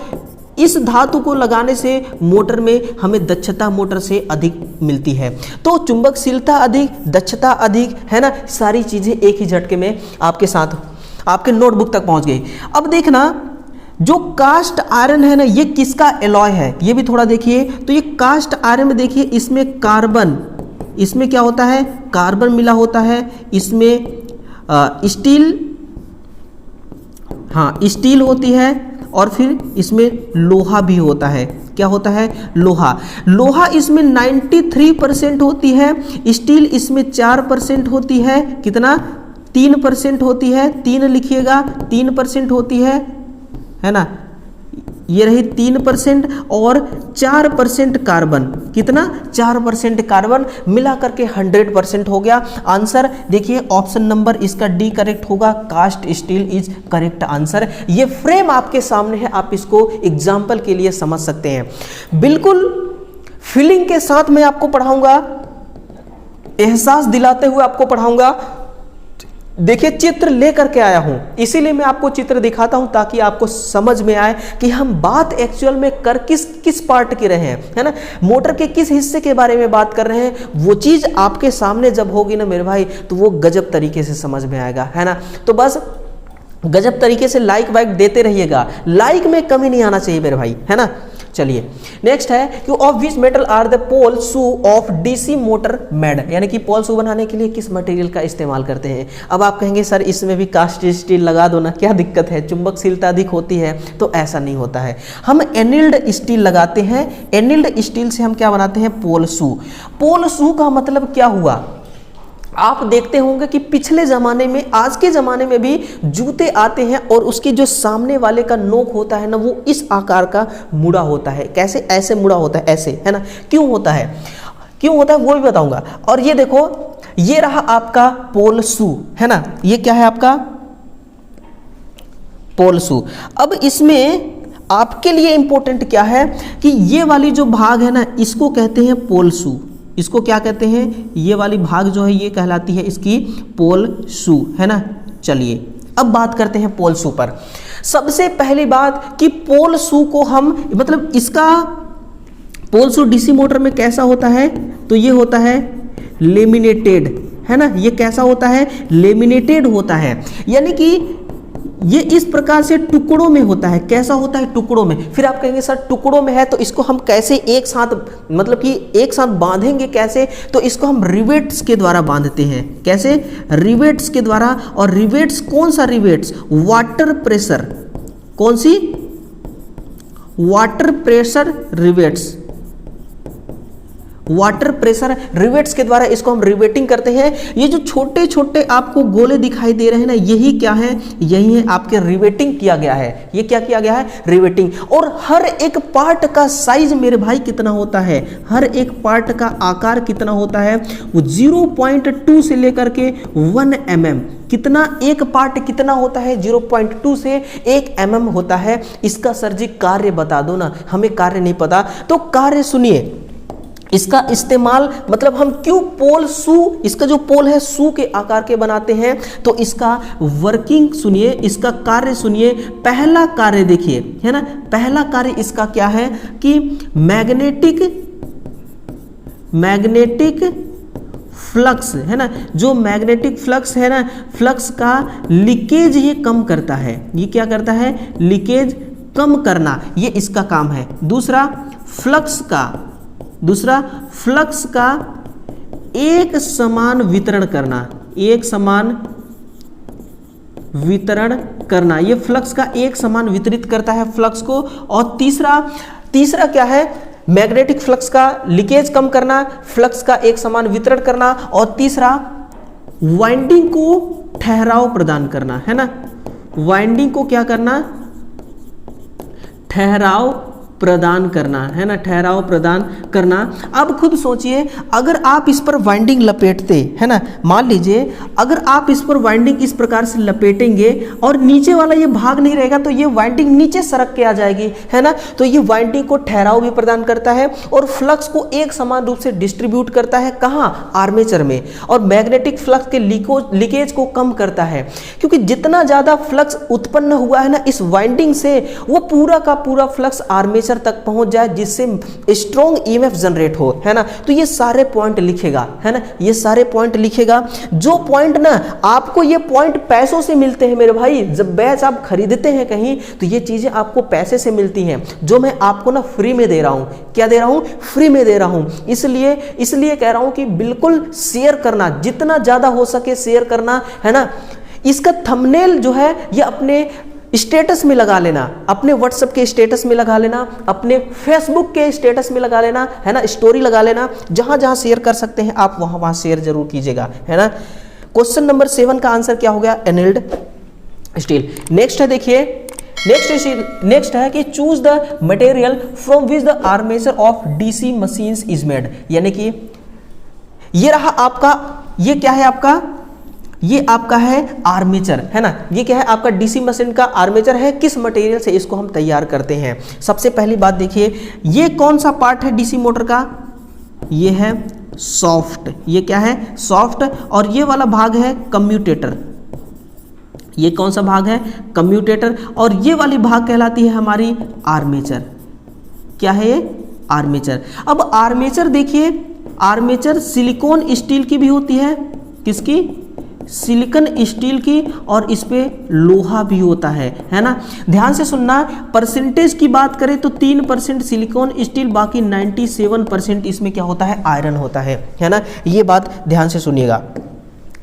इस धातु को लगाने से मोटर में हमें दक्षता मोटर से अधिक मिलती है। तो चुंबकशीलता अधिक, दक्षता अधिक, है ना, सारी चीजें एक ही झटके में आपके साथ आपके नोटबुक तक पहुंच गई। अब देखना, जो कास्ट आयरन है ना, ये किसका एलॉय है, ये भी थोड़ा देखिए। तो ये कास्ट आयरन में देखिए, इसमें कार्बन, इसमें क्या होता है, कार्बन मिला होता है, इसमें स्टील, स्टील होती है, और फिर इसमें लोहा भी होता है। क्या होता है, लोहा इसमें 93% होती है, स्टील इसमें 4% होती है। कितना, 3% होती है, 3 लिखिएगा, 3% होती है ना, ये रही 3%, और 4% कार्बन। कितना, 4% कार्बन, मिला करके 100% हो गया। आंसर देखिए ऑप्शन नंबर इसका डी करेक्ट होगा, cast steel is correct answer. ये फ्रेम आपके सामने है, आप इसको एग्जाम्पल के लिए समझ सकते हैं। बिल्कुल फीलिंग के साथ मैं आपको पढ़ाऊंगा, एहसास दिलाते हुए आपको पढ़ाऊंगा। देखिए चित्र लेकर के आया हूं, इसीलिए मैं आपको चित्र दिखाता हूं ताकि आपको समझ में आए कि हम बात एक्चुअल में कर किस पार्ट के रहे हैं, है ना, मोटर के किस हिस्से के बारे में बात कर रहे हैं। वो चीज आपके सामने जब होगी ना मेरे भाई, तो वो गजब तरीके से समझ में आएगा, है ना। तो बस गजब तरीके से लाइक वाइक देते रहिएगा, लाइक में कमी नहीं आना चाहिए मेरे भाई, है ना। चलिए नेक्स्ट है कि of which metal are the pole shoe of DC motor made, यानी कि पोल शू बनाने के लिए किस मटेरियल का इस्तेमाल करते हैं। अब आप कहेंगे सर इसमें भी कास्ट स्टील लगा दो ना, क्या दिक्कत है, चुंबकशीलता अधिक होती है। तो ऐसा नहीं होता है, हम एनिल्ड स्टील लगाते हैं। एनिल्ड स्टील से हम क्या बनाते हैं, पोल शू। पोल शू का मतलब क्या हुआ, आप देखते होंगे कि पिछले ज़माने में, आज के ज़माने में भी जूते आते हैं और उसकी जो सामने वाले का नोक होता है ना, वो इस आकार का मुड़ा होता है। कैसे, ऐसे मुड़ा होता है, ऐसे, है ना। क्यों होता है, क्यों होता है वो भी बताऊंगा। और ये देखो, ये रहा आपका पोल शू, है ना, ये क्या है आपका पोल शू। अब इसमें आपके लिए इंपॉर्टेंट क्या है कि ये वाली जो भाग है ना, इसको कहते हैं पोल शू। इसको क्या कहते हैं, ये वाली भाग जो है ये कहलाती है इसकी पोल शू, है ना। चलिए अब बात करते हैं पोल शू पर। सबसे पहली बात कि पोल शू को हम, मतलब इसका पोल शू डीसी मोटर में कैसा होता है, तो ये होता है लेमिनेटेड, है ना। ये कैसा होता है, लेमिनेटेड होता है, यानी कि ये इस प्रकार से टुकड़ों में होता है। कैसा होता है, टुकड़ों में। फिर आप कहेंगे सर टुकड़ों में है तो इसको हम कैसे एक साथ, मतलब कि एक साथ बांधेंगे कैसे, तो इसको हम रिवेट्स के द्वारा बांधते हैं। कैसे, रिवेट्स के द्वारा। और रिवेट्स, कौन सा रिवेट्स, वाटर प्रेशर, कौन सी, water pressure rivets, water pressure rivets के द्वारा इसको हम रिवेटिंग करते हैं। ये जो छोटे छोटे आपको गोले दिखाई दे रहे हैं ना, यही क्या है, यही है आपके रिवेटिंग किया गया है। ये क्या किया गया है, रिवेटिंग। और हर एक पार्ट का साइज मेरे भाई कितना होता है, हर एक पार्ट का आकार कितना होता है, वो 0.2 से लेकर के 1 mm, कितना, एक पार्ट कितना होता है, 0.2 से 1 mm होता है। इसका सर जी कार्य बता दो ना, हमें कार्य नहीं पता। तो कार्य सुनिए, इसका इस्तेमाल, मतलब हम क्यों पोल शू, इसका जो पोल है शू के आकार के बनाते हैं, तो इसका वर्किंग सुनिए, इसका कार्य सुनिए। पहला कार्य देखिए, है ना, पहला कार्य इसका क्या है कि मैग्नेटिक फ्लक्स, है ना, जो मैग्नेटिक फ्लक्स है ना, फ्लक्स का लीकेज ये कम करता है। ये क्या करता है, लीकेज कम करना, ये इसका काम है। दूसरा फ्लक्स का एक समान वितरण करना, एक समान वितरण करना, ये फ्लक्स का एक समान वितरित करता है फ्लक्स को। और तीसरा क्या है, मैग्नेटिक फ्लक्स का लीकेज कम करना, फ्लक्स का एक समान वितरण करना। और तीसरा वाइंडिंग को ठहराव प्रदान करना, है ना, वाइंडिंग को क्या करना, ठहराव प्रदान करना, है ना, ठहराव प्रदान करना। अब खुद सोचिए, अगर आप इस पर वाइंडिंग लपेटते, है ना, मान लीजिए अगर आप इस पर वाइंडिंग इस प्रकार से लपेटेंगे और नीचे वाला ये भाग नहीं रहेगा, तो ये वाइंडिंग नीचे सरक के आ जाएगी, है ना। तो ये वाइंडिंग को ठहराव भी प्रदान करता है और फ्लक्स को एक समान रूप से डिस्ट्रीब्यूट करता है। कहाँ, आर्मेचर में। और मैग्नेटिक फ्लक्स के लीकेज को कम करता है, क्योंकि जितना ज्यादा फ्लक्स उत्पन्न हुआ है ना इस वाइंडिंग से, वो पूरा का पूरा फ्लक्स आर्मेचर तक पहुंच जाए, जिससे स्ट्रॉन्ग ईएमएफ जनरेट हो, है ना। तो ये सारे पॉइंट लिखेगा, है ना, ये सारे पॉइंट लिखेगा। जो पॉइंट ना आपको, ये पॉइंट पैसों से मिलते हैं मेरे भाई। जब बैच आप खरीदते हैं कहीं, तो ये चीजें आपको पैसे से मिलती हैं, जो मैं आपको ना फ्री में दे रहा हूं। क्या दे रहा हूं, फ्री में दे रहा हूं। इसलिए कह रहा हूं कि बिल्कुल शेयर करना, जितना ज्यादा हो सके शेयर करना, है ना। इसका थंबनेल जो है ये अपने स्टेटस में लगा लेना, अपने व्हाट्सएप के स्टेटस में लगा लेना, अपने फेसबुक के स्टेटस में लगा लेना, है ना, स्टोरी लगा लेना। जहां जहां शेयर कर सकते हैं आप वहां शेयर जरूर कीजिएगा, है ना। क्वेश्चन नंबर 7 का आंसर क्या हो गया, एनिल्ड स्टील। नेक्स्ट है, देखिए नेक्स्ट है कि choose the material from which the armature of DC machines is made, यानी कि ये रहा आपका, ये क्या है आपका, ये आपका है आर्मेचर, है ना। ये क्या है आपका, डीसी मशीन का आर्मेचर है। किस मटेरियल से इसको हम तैयार करते हैं। सबसे पहली बात देखिए, ये कौन सा पार्ट है डीसी मोटर का, ये है सॉफ्ट, ये क्या है सॉफ्ट, और ये वाला भाग है कम्यूटेटर, ये कौन सा भाग है कम्यूटेटर, और ये वाली भाग कहलाती है हमारी आर्मेचर। क्या है ये आर्मेचर। अब आर्मेचर देखिए, आर्मेचर सिलिकॉन स्टील की भी होती है, किसकी सिलिकॉन स्टील की, और इस पे लोहा भी होता है ना। ध्यान से सुनना, परसेंटेज की बात करें तो 3% सिलिकॉन स्टील, बाकी 97% इसमें क्या होता है आयरन होता है ना। ये बात ध्यान से सुनिएगा,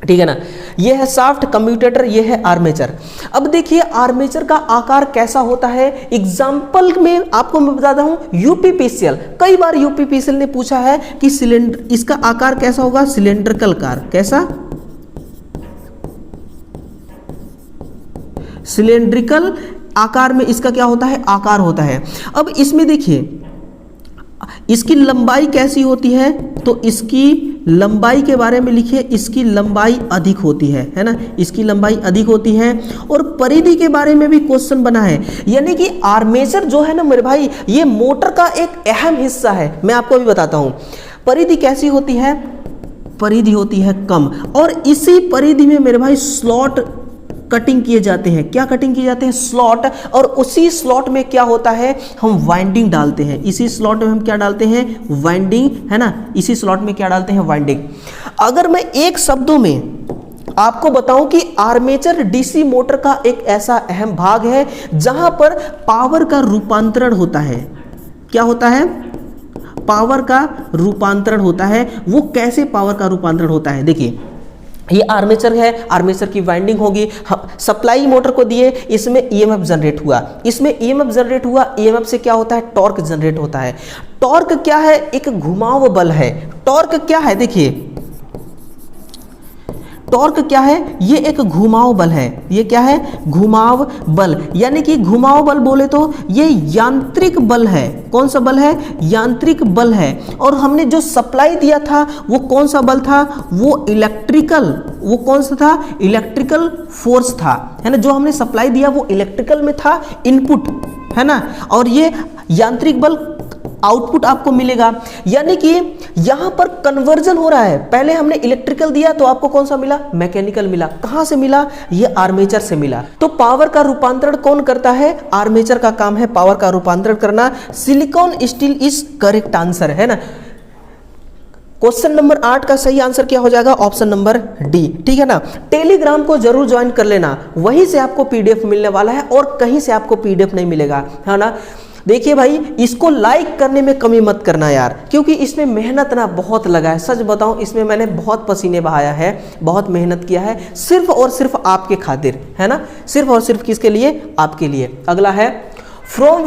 ठीक है ना। ये है सॉफ्ट कम्यूटेटर, ये है आर्मेचर। अब देखिए आर्मेचर का आकार कैसा होता है, एग्जाम्पल में आपको मैं बताता हूं, यूपीपीसीएल, कई बार यूपीपीसीएल ने पूछा है कि सिलेंडर, इसका आकार कैसा होगा, सिलेंड्रिकल कार, कैसा सिलेंड्रिकल आकार में इसका क्या होता है आकार होता है। अब इसमें देखिए इसकी लंबाई कैसी होती है, तो इसकी लंबाई के बारे में लिखिए, इसकी लंबाई अधिक होती है ना, इसकी लंबाई अधिक होती है। और परिधि के बारे में भी क्वेश्चन बना है, यानी कि आर्मेचर जो है ना मेरे भाई, ये मोटर का एक अहम हिस्सा है। मैं आपको अभी बताता हूं परिधि कैसी होती है, परिधि होती है कम, और इसी परिधि में मेरे भाई स्लॉट कटिंग किए जाते हैं। क्या कटिंग किए जाते हैं, स्लॉट, और उसी स्लॉट में क्या होता है हम वाइंडिंग डालते हैं, इसी स्लॉट में हम क्या डालते हैं वाइंडिंग, है ना, इसी स्लॉट में क्या डालते हैं वाइंडिंग। अगर मैं एक शब्दों में आपको बताऊं कि आर्मेचर डीसी मोटर का एक ऐसा अहम भाग है जहां पर पावर का रूपांतरण होता है। क्या होता है, पावर का रूपांतरण होता है। वो कैसे पावर का रूपांतरण होता है, देखिए ये आर्मेचर है, आर्मेचर की वाइंडिंग होगी, सप्लाई मोटर को दिए, इसमें ईएमएफ जनरेट हुआ, इसमें ईएमएफ जनरेट हुआ, ईएमएफ से क्या होता है टॉर्क जनरेट होता है। टॉर्क क्या है, एक घुमाव बल है। टॉर्क क्या है, देखिए टॉर्क क्या है, ये एक घुमाव बल है। ये क्या है, घुमाव बल, यानी कि घुमाव बल बोले तो ये यांत्रिक बल है। कौन सा बल है, यांत्रिक बल है। और हमने जो सप्लाई दिया था वो कौन सा बल था, वो इलेक्ट्रिकल, वो कौन सा था, इलेक्ट्रिकल फोर्स था, है ना। जो हमने सप्लाई दिया वो इलेक्ट्रिकल में था, इनपुट, है ना, और ये यांत्रिक बल आउटपुट आपको मिलेगा। यानी कि यहां पर कन्वर्जन हो रहा है, पहले हमने इलेक्ट्रिकल दिया तो आपको कौन सा मिला, मैकेनिकल मिला। कहां से मिला, ये आर्मेचर से मिला। तो पावर का रूपांतरण कौन करता है, आर्मेचर का काम है पावर का रूपांतरण करना। Silicon steel is correct answer, है ना। क्वेश्चन नंबर 8 का सही आंसर क्या हो जाएगा, ऑप्शन नंबर डी, ठीक है ना। टेलीग्राम को जरूर ज्वाइन कर लेना, वहीं से आपको पीडीएफ मिलने वाला है और कहीं से आपको पीडीएफ नहीं मिलेगा, है ना। देखिए भाई, इसको लाइक करने में कमी मत करना यार, क्योंकि इसमें मेहनत ना बहुत लगा है। सच बताऊं, इसमें मैंने बहुत पसीने बहाया है, बहुत मेहनत किया है, सिर्फ और सिर्फ आपके खातिर, है ना, सिर्फ और सिर्फ किसके लिए, आपके लिए। अगला है from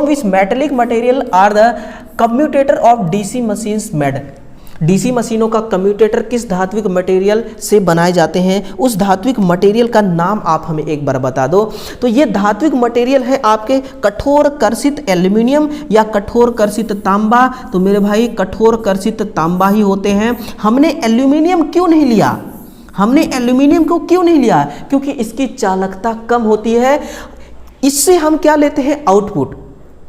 which metallic material are the commutator of DC machines made. DC मशीनों का कम्यूटेटर किस धात्विक मटेरियल से बनाए जाते हैं, उस धात्विक मटेरियल का नाम आप हमें एक बार बता दो। तो ये धात्विक मटेरियल है आपके कठोर कर्षित एल्यूमिनियम या कठोर कर्षित तांबा। तो मेरे भाई कठोर कर्षित तांबा ही होते हैं। हमने एल्यूमिनियम क्यों नहीं लिया, हमने एल्यूमिनियम को क्यों नहीं लिया, क्योंकि इसकी चालकता कम होती है। इससे हम क्या लेते हैं, आउटपुट,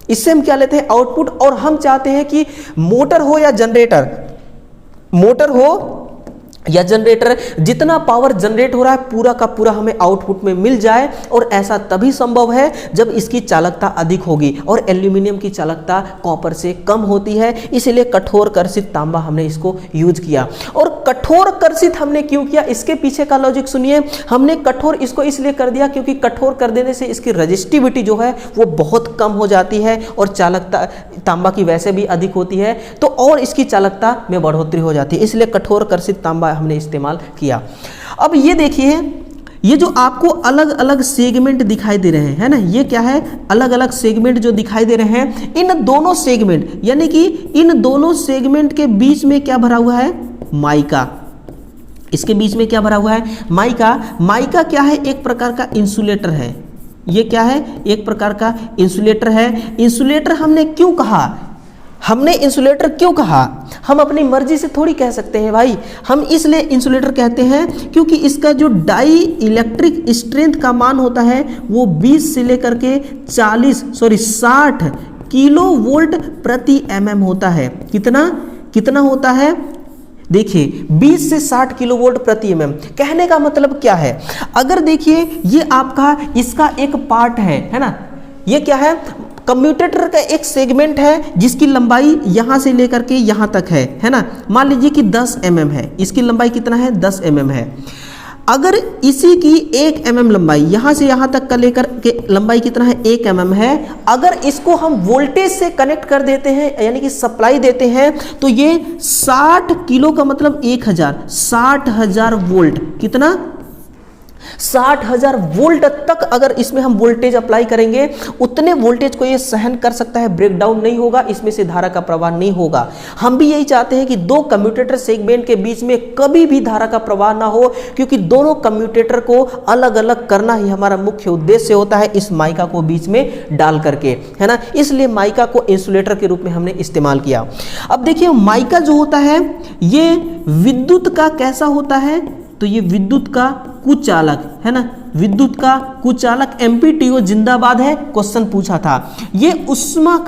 इससे हम क्या लेते हैं, आउटपुट। और हम चाहते हैं कि मोटर हो या जनरेटर, मोटर हो या जनरेटर, जितना पावर जनरेट हो रहा है पूरा का पूरा हमें आउटपुट में मिल जाए। और ऐसा तभी संभव है जब इसकी चालकता अधिक होगी, और एल्यूमिनियम की चालकता कॉपर से कम होती है। इसलिए कठोर कर्षित तांबा हमने इसको यूज किया। और कठोर कर्षित हमने क्यों किया, इसके पीछे का लॉजिक सुनिए। हमने कठोर इसको इसलिए कर दिया क्योंकि कठोर कर देने से इसकी रजिस्टिविटी जो है वो बहुत कम हो जाती है, और चालकता तांबा की वैसे भी अधिक होती है, तो और इसकी चालकता में बढ़ोतरी हो जाती है। इसलिए कठोर कर्षित तांबा हमने इस्तेमाल किया। अब ये देखिए, ये जो आपको अलग अलग सेगमेंट दिखाई दे रहे हैं, है ना, ये क्या है, अलग अलग सेगमेंट जो दिखाई दे रहे हैं, इन दोनों सेगमेंट, यानी कि इन दोनों सेगमेंट के बीच में क्या भरा हुआ है, माइका। इसके बीच में क्या भरा हुआ है, माइका। माइका क्या है, एक प्रकार का इंसुलेटर है। ये क्या है, एक प्रकार का इंसुलेटर है। इंसुलेटर हमने क्यों कहा, हमने इंसुलेटर क्यों कहा, हम अपनी मर्जी से थोड़ी कह सकते हैं भाई। हम इसलिए इंसुलेटर कहते हैं क्योंकि इसका जो डाई इलेक्ट्रिक स्ट्रेंथ का मान होता है वो 20 से लेकर के 60 किलो वोल्ट प्रति mm होता है। कितना, कितना होता है, देखिए 20 से 60 किलोवोल्ट प्रति एमएम। कहने का मतलब क्या है, अगर देखिए ये आपका इसका एक पार्ट है ना, ये क्या है, कम्यूटेटर का एक सेगमेंट है जिसकी लंबाई यहां से लेकर के यहां तक है ना। मान लीजिए कि 10 mm है, इसकी लंबाई कितना है, 10 mm है। अगर इसी की 1 mm लंबाई यहां से यहां तक का लेकर के लंबाई कितना है, 1 mm है। अगर इसको हम वोल्टेज से कनेक्ट कर देते हैं यानी कि सप्लाई देते हैं तो ये 60 किलो का मतलब 1000, 60,000 वोल्ट, कितना, 60,000 वोल्ट तक अगर इसमें हम वोल्टेज अप्लाई करेंगे, उतने वोल्टेज को ये सहन कर सकता है, ब्रेकडाउन नहीं होगा, इसमें से धारा का प्रवाह नहीं होगा। हम भी यही चाहते हैं कि दो कम्यूटेटर सेगमेंट के बीच में कभी भी धारा का प्रवाह ना हो, क्योंकि दोनों कम्यूटेटर को अलग अलग करना ही हमारा मुख्य उद्देश्य होता है इस माइका को बीच में डाल करके, है ना। इसलिए माइका को इंसुलेटर के रूप में हमने इस्तेमाल किया। अब देखिए माइका जो होता है ये विद्युत का कैसा होता है, तो ये विद्युत का कुचालक है ना, विद्युत का कुचालक, एमपीटीओ जिंदाबाद है, क्वेश्चन पूछा था। ये उष्मा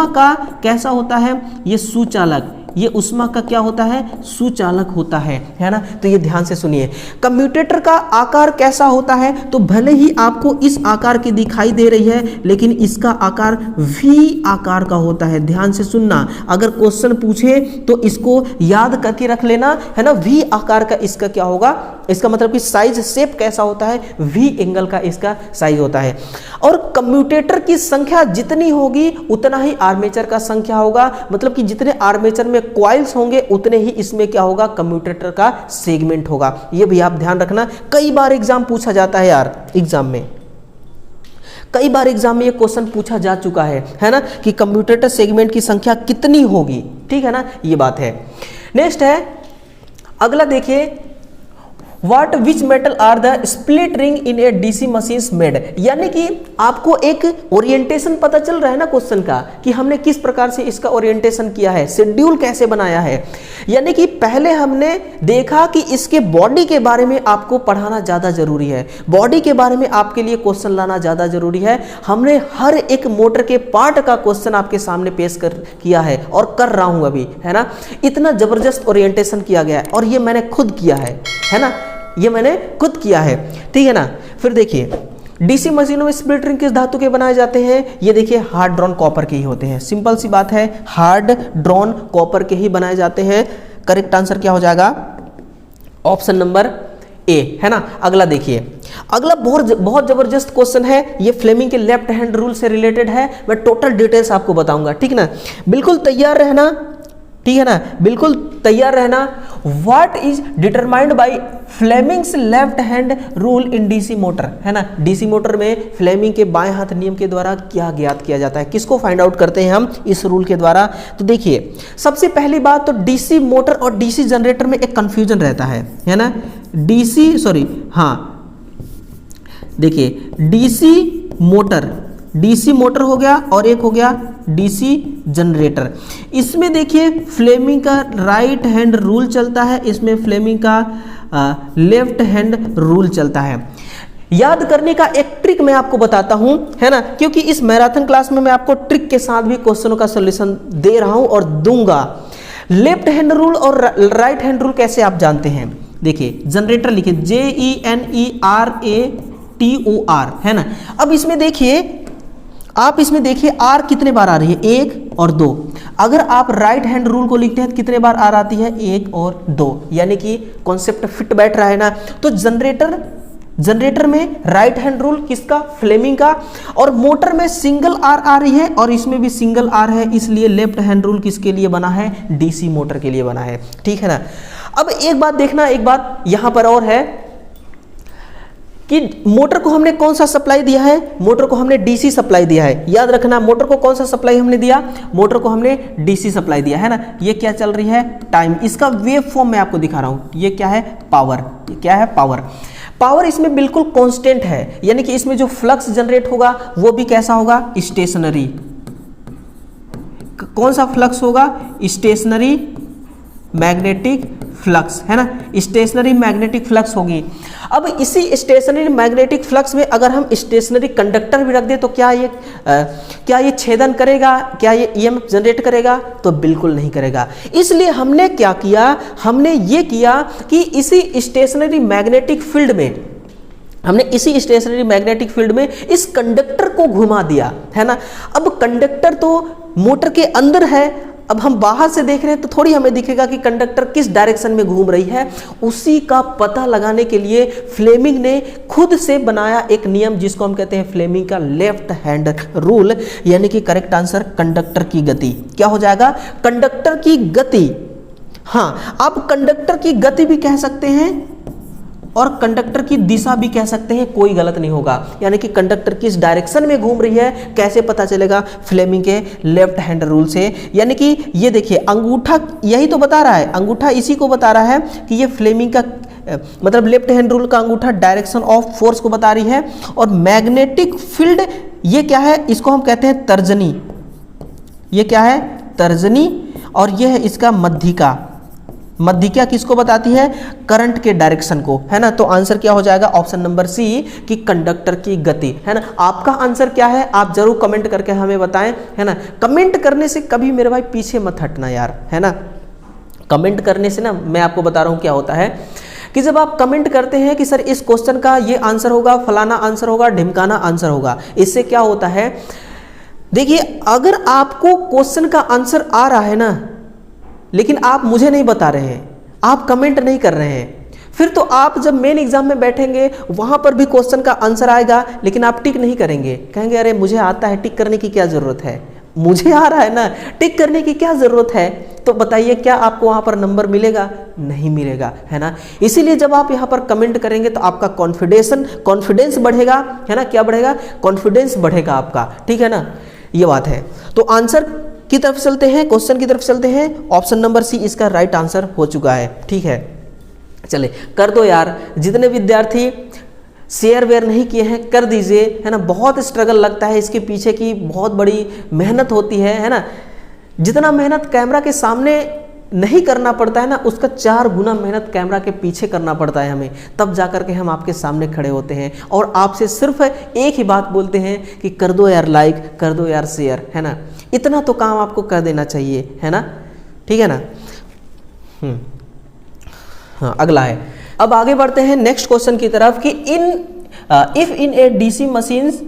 का कैसा होता है, ये सुचालक, ये उष्मा का क्या होता है, सुचालक होता है ना। तो ये ध्यान से सुनिए, कम्यूटेटर का आकार कैसा होता है, तो भले ही आपको इस आकार की दिखाई दे रही है लेकिन इसका आकार वी आकार का होता है। ध्यान से सुनना, अगर क्वेश्चन पूछे तो इसको याद करके रख लेना, है ना। वी आकार का इसका क्या होगा, इसका मतलब कि साइज शेप कैसा होता है, वी एंगल का इसका साइज होता है। और कम्यूटेटर की संख्या जितनी होगी उतना ही आर्मेचर का संख्या होगा, मतलब कि जितने आर्मेचर में कॉइल्स होंगे उतने ही इसमें क्या होगा, कम्यूटेटर का सेगमेंट होगा। ये भी आप ध्यान रखना, कई बार एग्जाम पूछा जाता है यार, एग्जाम में कई बार एग्जाम में ये क्वेश्चन पूछा जा चुका है ना, कि कम्यूटेटर सेगमेंट की संख्या कितनी होगी, ठीक है ना, ये बात है। नेक्स्ट है, अगला देखिए, What which metal are the split ring in a DC machines made, यानी कि आपको एक ओरिएंटेशन पता चल रहा है ना क्वेश्चन का, कि हमने किस प्रकार से इसका ओरिएंटेशन किया है, शेड्यूल कैसे बनाया है। यानी कि पहले हमने देखा कि इसके बॉडी के बारे में आपको पढ़ाना ज़्यादा जरूरी है, बॉडी के बारे में आपके लिए क्वेश्चन लाना ज़्यादा जरूरी है। हमने हर एक मोटर के पार्ट का क्वेश्चन आपके सामने पेश किया है और कर रहा हूँ अभी, है ना। इतना ज़बरदस्त ओरिएंटेशन किया गया है और ये मैंने खुद किया है ना, ये मैंने खुद किया है, ठीक है ना। फिर देखिए, डीसी मशीनों में स्प्लिट रिंग किस धातु के बनाए जाते हैं, ये देखिए हार्ड ड्रॉन कॉपर के ही होते हैं। सिंपल सी बात है, हार्ड ड्रॉन कॉपर के ही बनाए जाते हैं। करेक्ट आंसर क्या हो जाएगा, ऑप्शन नंबर ए, है ना। अगला देखिए, अगला बहुत जबरदस्त क्वेश्चन है, ये फ्लेमिंग के लेफ्ट हैंड रूल से रिलेटेड है। मैं टोटल डिटेल्स आपको बताऊंगा, ठीक ना, बिल्कुल तैयार रहना, ठीक है ना, बिल्कुल तैयार रहना। What is determined by Fleming's left hand rule in DC motor, है ना। डीसी मोटर में फ्लेमिंग के बाएं हाथ नियम के द्वारा क्या ज्ञात किया जाता है, किसको फाइंड आउट करते हैं हम इस रूल के द्वारा। तो देखिए, सबसे पहली बात तो डीसी मोटर और डीसी जनरेटर में एक कंफ्यूजन रहता है ना। देखिए डीसी मोटर हो गया और एक हो गया डीसी जनरेटर। इसमें देखिए फ्लेमिंग का राइट हैंड रूल चलता है, इसमें फ्लेमिंग का लेफ्ट हैंड रूल चलता है। याद करने का एक ट्रिक मैं आपको बताता हूं, है ना, क्योंकि इस मैराथन क्लास में मैं आपको ट्रिक के साथ भी क्वेश्चनों का सॉल्यूशन दे रहा हूं और दूंगा। लेफ्ट हैंड रूल और राइट हैंड रूल कैसे आप जानते हैं, देखिए जनरेटर लिखिए JENERATOR, है ना। अब इसमें देखिए, आप इसमें देखिए आर कितने बार आ रही है, 1 और 2। अगर आप राइट हैंड रूल को लिखते हैं तो कितने बार आर आती है, 1 और 2, यानी कि कॉन्सेप्ट फिट बैठ रहा है ना। तो जनरेटर में राइट हैंड रूल किसका, फ्लेमिंग का, और मोटर में सिंगल आर आ रही है और इसमें भी सिंगल आर है, इसलिए लेफ्ट हैंड रूल किसके लिए बना है, डीसी मोटर के लिए बना है, ठीक है ना। अब एक बात देखना, एक बात यहां पर और है कि मोटर को हमने कौन सा सप्लाई दिया है, मोटर को हमने डीसी सप्लाई दिया है। याद रखना, मोटर को कौन सा सप्लाई हमने दिया, मोटर को हमने डीसी सप्लाई दिया, है ना। ये क्या चल रही है, टाइम। इसका वेव फॉर्म मैं आपको दिखा रहा हूं, ये क्या है, पावर। ये क्या है, पावर। पावर इसमें बिल्कुल कांस्टेंट है, यानी कि इसमें जो फ्लक्स जनरेट होगा वो भी कैसा होगा, स्टेशनरी। कौन सा फ्लक्स होगा, स्टेशनरी मैग्नेटिक फ्लक्स, है ना, स्टेशनरी मैग्नेटिक फ्लक्स होगी। अब इसी स्टेशनरी मैग्नेटिक फ्लक्स में अगर हम स्टेशनरी कंडक्टर भी रख दें तो क्या ये छेदन करेगा, क्या ये ईएमएफ जनरेट करेगा? तो बिल्कुल नहीं करेगा। इसलिए हमने क्या किया, हमने ये किया कि इसी स्टेशनरी मैग्नेटिक फील्ड में इस कंडक्टर को घुमा दिया, है ना। अब कंडक्टर तो मोटर के अंदर है, अब हम बाहर से देख रहे हैं तो थोड़ी हमें दिखेगा कि कंडक्टर किस डायरेक्शन में घूम रही है। उसी का पता लगाने के लिए फ्लेमिंग ने खुद से बनाया एक नियम जिसको हम कहते हैं फ्लेमिंग का लेफ्ट हैंड रूल, यानी कि करेक्ट आंसर कंडक्टर की गति। क्या हो जाएगा? कंडक्टर की गति। हाँ, आप कंडक्टर की गति भी कह सकते हैं और कंडक्टर की दिशा भी कह सकते हैं, कोई गलत नहीं होगा। यानी कि कंडक्टर किस डायरेक्शन में घूम रही है कैसे पता चलेगा? फ्लेमिंग के लेफ्ट हैंड रूल से। यानी कि ये देखिए अंगूठा यही तो बता रहा है, अंगूठा इसी को बता रहा है कि ये फ्लेमिंग का मतलब लेफ्ट हैंड रूल का अंगूठा डायरेक्शन ऑफ फोर्स को बता रही है। और मैग्नेटिक फील्ड ये क्या है? इसको हम कहते हैं तर्जनी। ये क्या है? तर्जनी। और यह है इसका मध्यिका। मध्यिका किसको बताती है? करंट के डायरेक्शन को, है ना। तो आंसर क्या हो जाएगा? ऑप्शन नंबर सी कि कंडक्टर की गति, है ना। आपका आंसर क्या है आप जरूर कमेंट करके हमें बताएं, है ना। कमेंट करने से कभी मेरे भाई पीछे मत हटना यार, है ना। कमेंट करने से ना मैं आपको बता रहा हूं क्या होता है कि जब आप कमेंट करते हैं कि सर इस क्वेश्चन का ये आंसर होगा, फलाना आंसर होगा, ढिमकाना आंसर होगा, इससे क्या होता है, देखिए अगर आपको क्वेश्चन का आंसर आ रहा है ना लेकिन आप मुझे नहीं बता रहे हैं, आप कमेंट नहीं कर रहे हैं, फिर तो आप जब मेन एग्जाम में बैठेंगे वहां पर भी क्वेश्चन का आंसर आएगा लेकिन आप टिक नहीं करेंगे, कहेंगे अरे मुझे आता है, टिक करने की क्या जरूरत है, मुझे आ रहा है ना, टिक करने की क्या जरूरत है। तो बताइए क्या आपको वहां पर नंबर मिलेगा? नहीं मिलेगा, है ना। इसीलिए जब आप यहाँ पर कमेंट करेंगे तो आपका कॉन्फिडेंस बढ़ेगा, है ना। क्या बढ़ेगा? कॉन्फिडेंस बढ़ेगा आपका, ठीक है ना। ये बात है। तो आंसर की तरफ चलते हैं, क्वेश्चन की तरफ चलते हैं। ऑप्शन नंबर सी इसका राइट आंसर हो चुका है, ठीक है। चले कर दो यार, जितने विद्यार्थी शेयर वेयर नहीं किए हैं कर दीजिए, है ना। बहुत स्ट्रगल लगता है, इसके पीछे की बहुत बड़ी मेहनत होती है ना। जितना मेहनत कैमरा के सामने नहीं करना पड़ता है ना, उसका 4 गुना मेहनत कैमरा के पीछे करना पड़ता है हमें, तब जाकर के हम आपके सामने खड़े होते हैं और आपसे सिर्फ एक ही बात बोलते हैं कि कर दो यार लाइक, कर दो यार शेयर, है ना। इतना तो काम आपको कर देना चाहिए, है ना, ठीक है ना। हाँ, अगला है। अब आगे बढ़ते हैं नेक्स्ट क्वेश्चन की तरफ कि if in a DC machines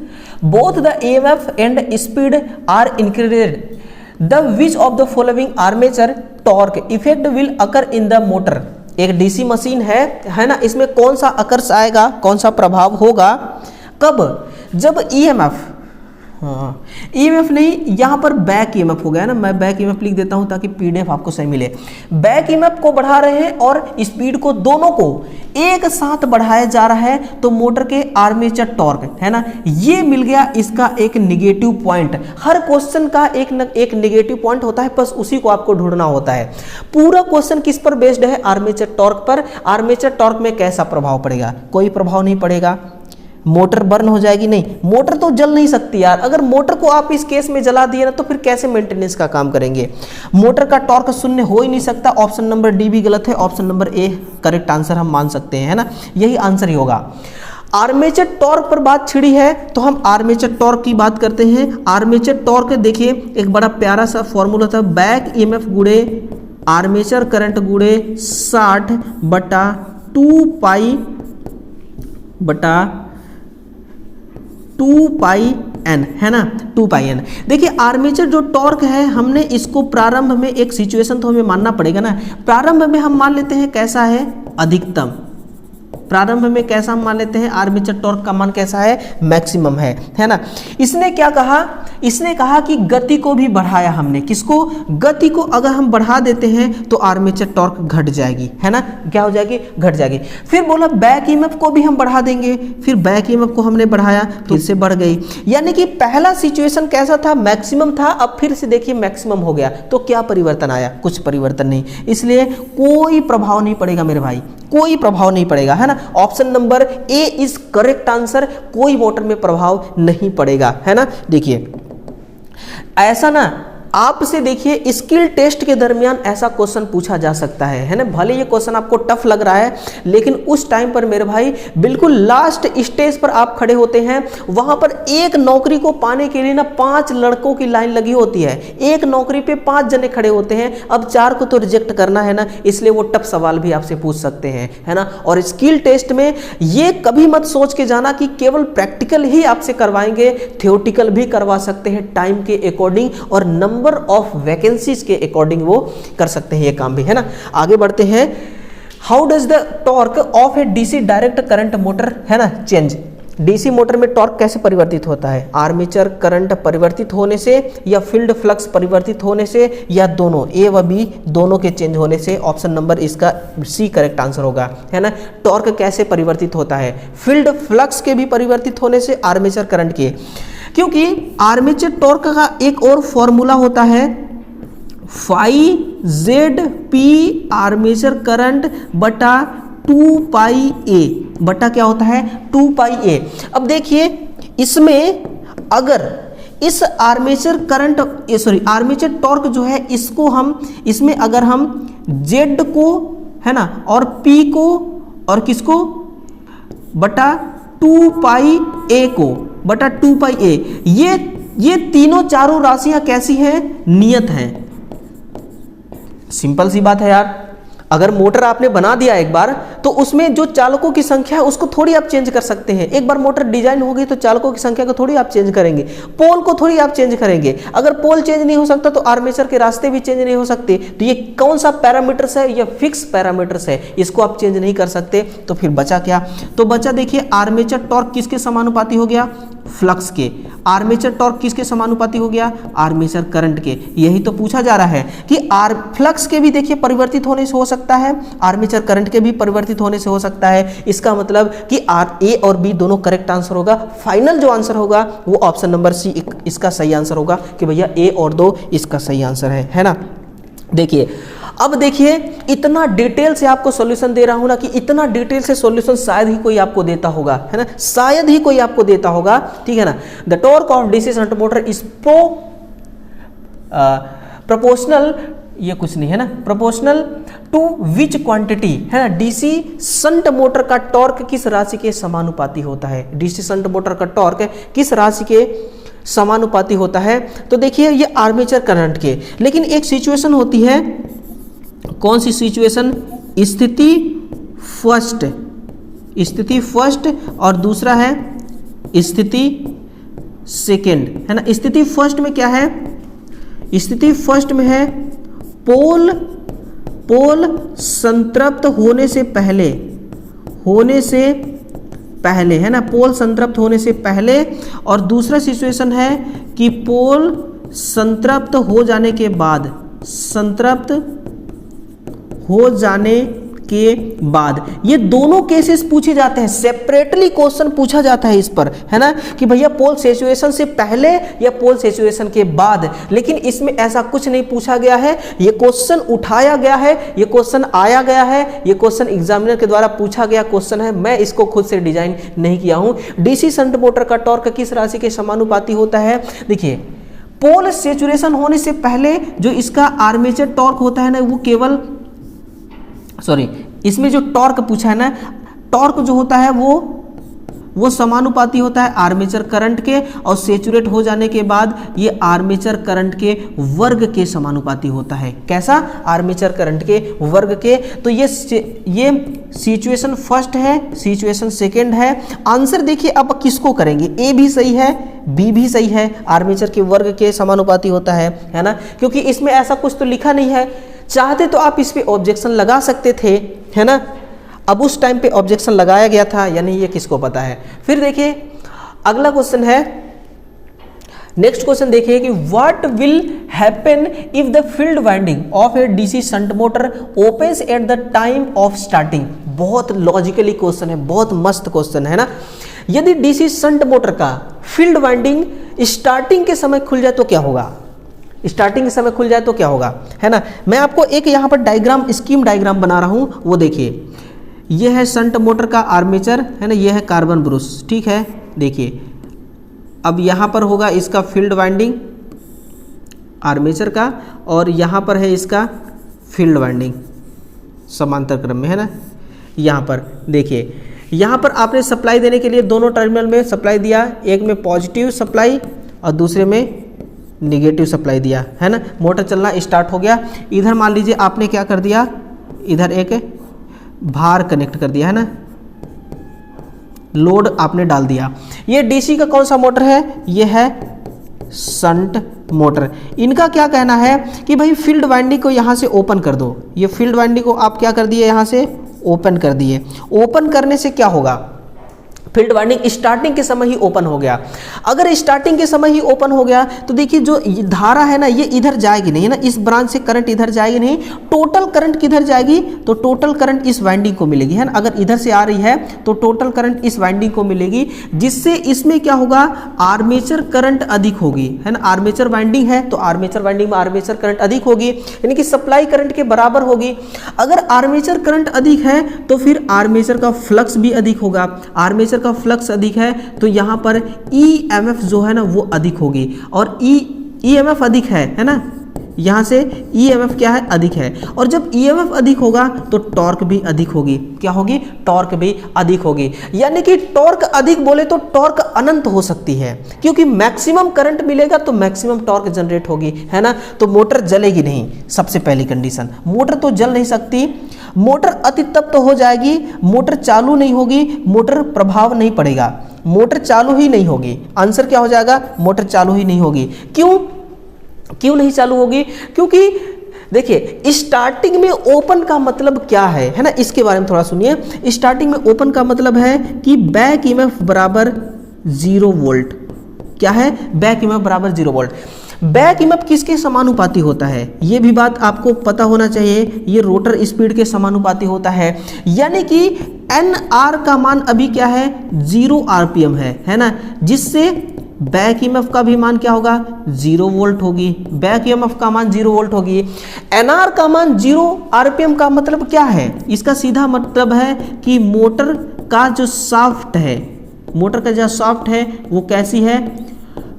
both the EMF and speed are increased, the which of the following armature torque effect will occur in the motor. एक डीसी मशीन है ना, इसमें कौन सा अकर्स आएगा, कौन सा प्रभाव होगा, कब? जब ईएमएफ, हाँ ईएमएफ नहीं, यहाँ पर बैक ईएमएफ हो गया ना, मैं बैक ईएमएफ लिख देता हूँ ताकि पीडीएफ आपको सही मिले। बैक ईएमएफ को बढ़ा रहे हैं और स्पीड को, दोनों को एक साथ बढ़ाया जा रहा है, तो मोटर के आर्मेचर टॉर्क, है ना, ये मिल गया इसका एक निगेटिव पॉइंट। हर क्वेश्चन का एक निगेटिव पॉइंट होता है, बस उसी को आपको ढूंढना होता है। पूरा क्वेश्चन किस पर बेस्ड है? आर्मेचर टॉर्क पर। आर्मेचर टॉर्क में कैसा प्रभाव पड़ेगा? कोई प्रभाव नहीं पड़ेगा। मोटर बर्न हो जाएगी? नहीं, मोटर तो जल नहीं सकती यार। अगर मोटर को आप इस केस में जला दिए ना तो फिर कैसे मेंटेनेंस का काम करेंगे? मोटर का टॉर्क शून्य हो ही नहीं सकता। ऑप्शन नंबर डी भी गलत है, option number A correct answer हम मान सकते हैं, है ना, यही आंसर ही होगा। आर्मेचर टॉर्क पर बात छिड़ी है तो हम आर्मेचर टॉर्क की बात करते हैं। आर्मेचर टॉर्क देखिए एक बड़ा प्यारा सा फॉर्मूला था, बैक ईएमएफ गुणे आर्मेचर करंट गुणे 60/2 पाई एन, है ना, 2 पाई एन। देखिए आर्मेचर जो टॉर्क है, हमने इसको प्रारंभ में एक सिचुएशन तो हमें मानना पड़ेगा ना। प्रारंभ में हम मान लेते हैं कैसा है? अधिकतम। प्रारंभ में कैसा हम मान लेते हैं? आर्मेचर टॉर्क का मान कैसा है? मैक्सिमम है ना। इसने क्या कहा? इसने कहा कि गति को भी बढ़ाया हमने। किसको? गति को अगर हम बढ़ा देते हैं तो आर्मेचर टॉर्क घट जाएगी, है ना, क्या हो जाएगी? घट जाएगी। फिर बोला बैक ईएमएफ को भी हम बढ़ा देंगे, फिर बैक ईएमएफ को हमने बढ़ाया तो इससे बढ़ गई। यानी कि पहला सिचुएशन कैसा था? मैक्सिमम था, अब फिर से देखिए मैक्सिमम हो गया, तो क्या परिवर्तन आया? कुछ परिवर्तन नहीं। इसलिए कोई प्रभाव नहीं पड़ेगा मेरे भाई, कोई प्रभाव नहीं पड़ेगा, है ना। Option number A is correct answer, कोई मोटर में प्रभाव नहीं पड़ेगा, है ना। देखिए ऐसा ना आपसे देखिए स्किल टेस्ट के दरमियान ऐसा क्वेश्चन पूछा जा सकता है ना। भले ये क्वेश्चन आपको टफ लग रहा है, लेकिन उस टाइम पर मेरे भाई बिल्कुल लास्ट स्टेज पर आप खड़े होते हैं, वहां पर एक नौकरी को पाने के लिए ना 5 लड़कों की लाइन लगी होती है, एक नौकरी पे 5 जने खड़े होते हैं। अब 4 को तो रिजेक्ट करना है ना, इसलिए वो टफ सवाल भी आपसे पूछ सकते हैं, है ना। और स्किल टेस्ट में ये कभी मत सोच के जाना कि केवल प्रैक्टिकल ही आपसे करवाएंगे, थियोरटिकल भी करवा सकते हैं टाइम के अकॉर्डिंग और नंबर ऑफ वैकेंसीज के अकॉर्डिंग वो कर सकते हैं ये काम भी, है ना। आगे बढ़ते हैं। How does the torque of a DC direct current motor, है ना, चेंज। डीसी मोटर में टॉर्क कैसे परिवर्तित होता है? आर्मेचर करंट परिवर्तित होने से, या फील्ड फ्लक्स परिवर्तित होने से, या दोनों, ए व बी दोनों के चेंज होने से। ऑप्शन नंबर इसका सी करेक्ट आंसर होगा, है ना। टॉर्क कैसे परिवर्तित होता है? फील्ड फ्लक्स के भी परिवर्तित होने से, आर्मेचर करंट के। क्योंकि आर्मेचर टॉर्क का एक और फॉर्मूला होता है, phi Z P armature current बटा 2 पाई ए, बटा क्या होता है 2 पाई ए। अब देखिए इसमें अगर इस आर्मेचर करंट आर्मेचर टॉर्क जो है इसको हम, इसमें अगर हम जेड को, है ना, और पी को और किसको बटा 2 पाई ए को बटा 2 पाई ए, ये तीनों चारों राशियां कैसी हैं? नियत हैं। सिंपल सी बात है यार। अगर मोटर आपने बना दिया एक बार, तो उसमें जो चालकों की संख्या है उसको थोड़ी आप चेंज कर सकते हैं। एक बार मोटर डिजाइन हो गई तो चालकों की संख्या को थोड़ी आप चेंज करेंगे, पोल को थोड़ी आप चेंज करेंगे। अगर पोल चेंज नहीं हो सकता तो आर्मेचर के रास्ते भी चेंज नहीं हो सकते। तो ये कौन सा पैरामीटर्स है? ये फिक्स पैरामीटर्स है, इसको आप चेंज नहीं कर सकते। तो फिर बचा क्या? तो बचा देखिए आर्मेचर टॉर्क किसके समानुपाती हो गया? फ्लक्स के। आर्मेचर टॉर्क किसके समानुपाती हो गया? आर्मेचर करंट के। यही तो पूछा जा रहा है कि फ्लक्स के भी देखिए परिवर्तित होने से हो सकता है, आर्मेचर करंट के भी परिवर्तित होने से हो सकता है। इसका मतलब कि ए और बी दोनों करेक्ट आंसर होगा। फाइनल जो आंसर होगा वो ऑप्शन नंबर सी इसका सही आंसर होगा कि भैया ए और 2 इसका सही आंसर है ना। देखिए अब देखिए इतना डिटेल से आपको सॉल्यूशन दे रहा हूं ना, कि इतना डिटेल से सॉल्यूशन शायद ही कोई आपको देता होगा, है ना, शायद ही कोई आपको देता होगा, ठीक है ना। The torque of DC shunt motor is proportional, ये कुछ नहीं है ना, प्रोपोर्शनल टू विच क्वांटिटी, है ना। डीसी शंट मोटर का टॉर्क किस राशि के समानुपाती होता है? डीसी शंट मोटर का टॉर्क किस राशि के समानुपाती होता है? तो देखिए ये आर्मेचर करंट के, लेकिन एक सिचुएशन होती है, कौन सी सिचुएशन? स्थिति फर्स्ट और दूसरा है स्थिति सेकेंड, है ना। स्थिति फर्स्ट में क्या है? स्थिति फर्स्ट में है पोल संतृप्त होने से पहले, है ना, पोल संतृप्त होने से पहले। और दूसरा सिचुएशन है कि पोल संतृप्त हो जाने के बाद, ये दोनों केसेस पूछे जाते हैं। सेपरेटली क्वेश्चन पूछा जाता है इस पर, है ना, कि भैया पोल सैचुरेशन से पहले या पोल सैचुरेशन के बाद। लेकिन इसमें ऐसा कुछ नहीं पूछा गया है। ये क्वेश्चन उठाया गया है, ये क्वेश्चन आया गया है, ये क्वेश्चन एग्जामिनर के द्वारा पूछा गया क्वेश्चन है। मैं इसको खुद से डिजाइन नहीं किया हूं। डीसी शंट मोटर का टॉर्क किस राशि के समानुपाती होता है? देखिए पोल सैचुरेशन होने से पहले जो इसका आर्मेचर टॉर्क होता है ना, वो केवल इसमें जो टॉर्क पूछा है ना, टॉर्क जो होता है वो समानुपाती होता है आर्मेचर करंट के, और सैचुरेट हो जाने के बाद ये आर्मेचर करंट के वर्ग के समानुपाती होता है। कैसा? आर्मेचर करंट के वर्ग के। तो ये सिचुएशन फर्स्ट है, सिचुएशन सेकेंड है। आंसर देखिए अब किसको करेंगे? ए भी सही है, बी भी सही है, आर्मेचर के वर्ग के समानुपाती होता है ना। क्योंकि इसमें ऐसा कुछ तो लिखा नहीं है। चाहते तो आप इस पे ऑब्जेक्शन लगा सकते थे, है ना। अब उस टाइम पे ऑब्जेक्शन लगाया गया था या नहीं, ये किसको पता है। फिर देखिए अगला क्वेश्चन है, नेक्स्ट क्वेश्चन देखिए कि what will happen if the field winding of a DC shunt motor opens eight the time of starting. बहुत लॉजिकली क्वेश्चन है, बहुत मस्त क्वेश्चन है ना। यदि डीसी शंट मोटर का फील्ड वाइंडिंग स्टार्टिंग के समय खुल जाए तो क्या होगा? स्टार्टिंग के समय खुल जाए तो क्या होगा, है ना। मैं आपको एक यहाँ पर डायग्राम, स्कीम डायग्राम बना रहा हूँ, वो देखिए। ये है शंट मोटर का आर्मेचर, है ना, ये है कार्बन ब्रश, ठीक है। देखिए अब यहाँ पर होगा इसका फील्ड वाइंडिंग, आर्मेचर का, और यहाँ पर है इसका फील्ड वाइंडिंग समांतर क्रम में, है ना। यहाँ पर देखिए, यहाँ पर आपने सप्लाई देने के लिए दोनों टर्मिनल में सप्लाई दिया, एक में पॉजिटिव सप्लाई और दूसरे में निगेटिव सप्लाई दिया, है ना। मोटर चलना स्टार्ट हो गया। इधर मान लीजिए आपने क्या कर दिया, इधर एक भार कनेक्ट कर दिया, है ना, लोड आपने डाल दिया। ये डीसी का कौन सा मोटर है, ये है शंट मोटर। इनका क्या कहना है कि भाई फील्ड वाइंडिंग को यहाँ से ओपन कर दो। ये फील्ड वाइंडिंग को आप क्या कर दिए, यहाँ से ओपन कर दिए। ओपन करने से क्या होगा, फील्ड वाइंडिंग स्टार्टिंग के समय ही ओपन हो गया। अगर स्टार्टिंग के समय ही ओपन हो गया तो देखिए जो धारा है ना, ये इधर जाएगी नहीं, है ना, इस ब्रांच से करंट इधर जाएगी नहीं। टोटल करंट किधर जाएगी, तो टोटल करंट इस वाइंडिंग को मिलेगी, है ना। अगर इधर से आ रही है तो टोटल करंट इस वाइंडिंग को मिलेगी, जिससे इसमें क्या होगा, आर्मेचर करंट अधिक होगी, है ना। आर्मेचर वाइंडिंग है तो आर्मेचर वाइंडिंग में आर्मेचर करंट अधिक होगी, यानी कि सप्लाई करंट के बराबर होगी। अगर आर्मेचर करंट अधिक है तो फिर आर्मेचर का फ्लक्स भी अधिक होगा। आर्मेचर का फ्लक्स अधिक है तो यहाँ पर ईएमएफ जो है ना वो अधिक होगी, और ईएमएफ अधिक है ना, यहाँ से ईएमएफ क्या है, अधिक है। और जब ईएमएफ अधिक होगा तो टॉर्क भी अधिक होगी। क्या होगी, टॉर्क भी अधिक होगी। यानी कि टॉर्क अधिक बोले तो टॉर्क अनंत हो सकती है, क्योंकि मैक्सिमम करंट मिलेगा तो मैक्सिमम टॉर्क जनरेट होगी, है ना। तो मोटर जलेगी नहीं, सबसे पहली कंडीशन, मोटर तो जल नहीं सकती। मोटर अति तप्त हो जाएगी, मोटर चालू नहीं होगी, मोटर प्रभाव नहीं पड़ेगा, मोटर चालू ही नहीं होगी। आंसर क्या हो जाएगा, मोटर चालू ही नहीं होगी। क्यों नहीं चालू होगी, क्योंकि देखिए स्टार्टिंग में ओपन का मतलब क्या है ना, इसके बारे में थोड़ा सुनिए। स्टार्टिंग में ओपन का मतलब है कि बैक ईएमएफ बराबर 0 वोल्ट। क्या है, बैक ईएमएफ बराबर 0 वोल्ट। बैक ईएमएफ किसके समानुपाती होता है, ये भी बात आपको पता होना चाहिए। ये रोटर स्पीड के समानुपाती होता है, यानी कि एन आर का मान अभी क्या है, 0 आरपीएम है ना, जिससे बैक ईएमएफ का भी मान क्या होगा, 0 वोल्ट होगी। बैक ईएमएफ का मान 0 वोल्ट होगी। एनआर का मान 0 आरपीएम का मतलब क्या है, इसका सीधा मतलब है कि मोटर का जो शाफ्ट है, मोटर का जो शाफ्ट है वो कैसी है,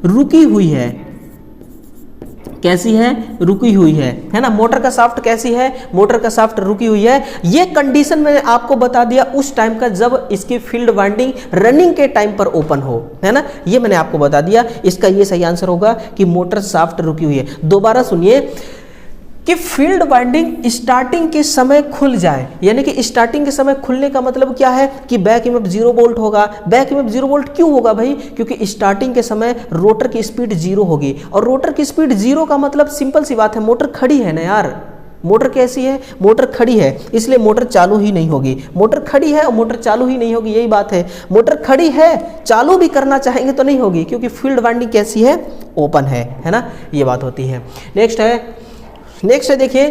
रुकी हुई है। कैसी है, रुकी हुई है ना। मोटर का शाफ्ट कैसी है, मोटर का शाफ्ट रुकी हुई है। ये कंडीशन मैंने आपको बता दिया उस टाइम का जब इसकी फील्ड वाइंडिंग रनिंग के टाइम पर ओपन हो, है ना। ये मैंने आपको बता दिया। इसका ये सही आंसर होगा कि मोटर शाफ्ट रुकी हुई है। दोबारा सुनिए कि फील्ड वाइंडिंग स्टार्टिंग के समय खुल जाए, यानी कि स्टार्टिंग के समय खुलने का मतलब क्या है कि बैक ईएमएफ 0 वोल्ट होगा। बैक ईएमएफ 0 वोल्ट क्यों होगा भाई, क्योंकि स्टार्टिंग के समय रोटर की स्पीड 0 होगी, और रोटर की स्पीड 0 का मतलब सिंपल सी बात है, मोटर खड़ी है ना यार। मोटर कैसी है, मोटर खड़ी है, इसलिए मोटर चालू ही नहीं होगी। मोटर खड़ी है और मोटर चालू ही नहीं होगी, यही बात है। मोटर खड़ी है, चालू भी करना चाहेंगे तो नहीं होगी, क्योंकि फील्ड वाइंडिंग कैसी है, ओपन है ना, ये बात होती है। नेक्स्ट है देखिए,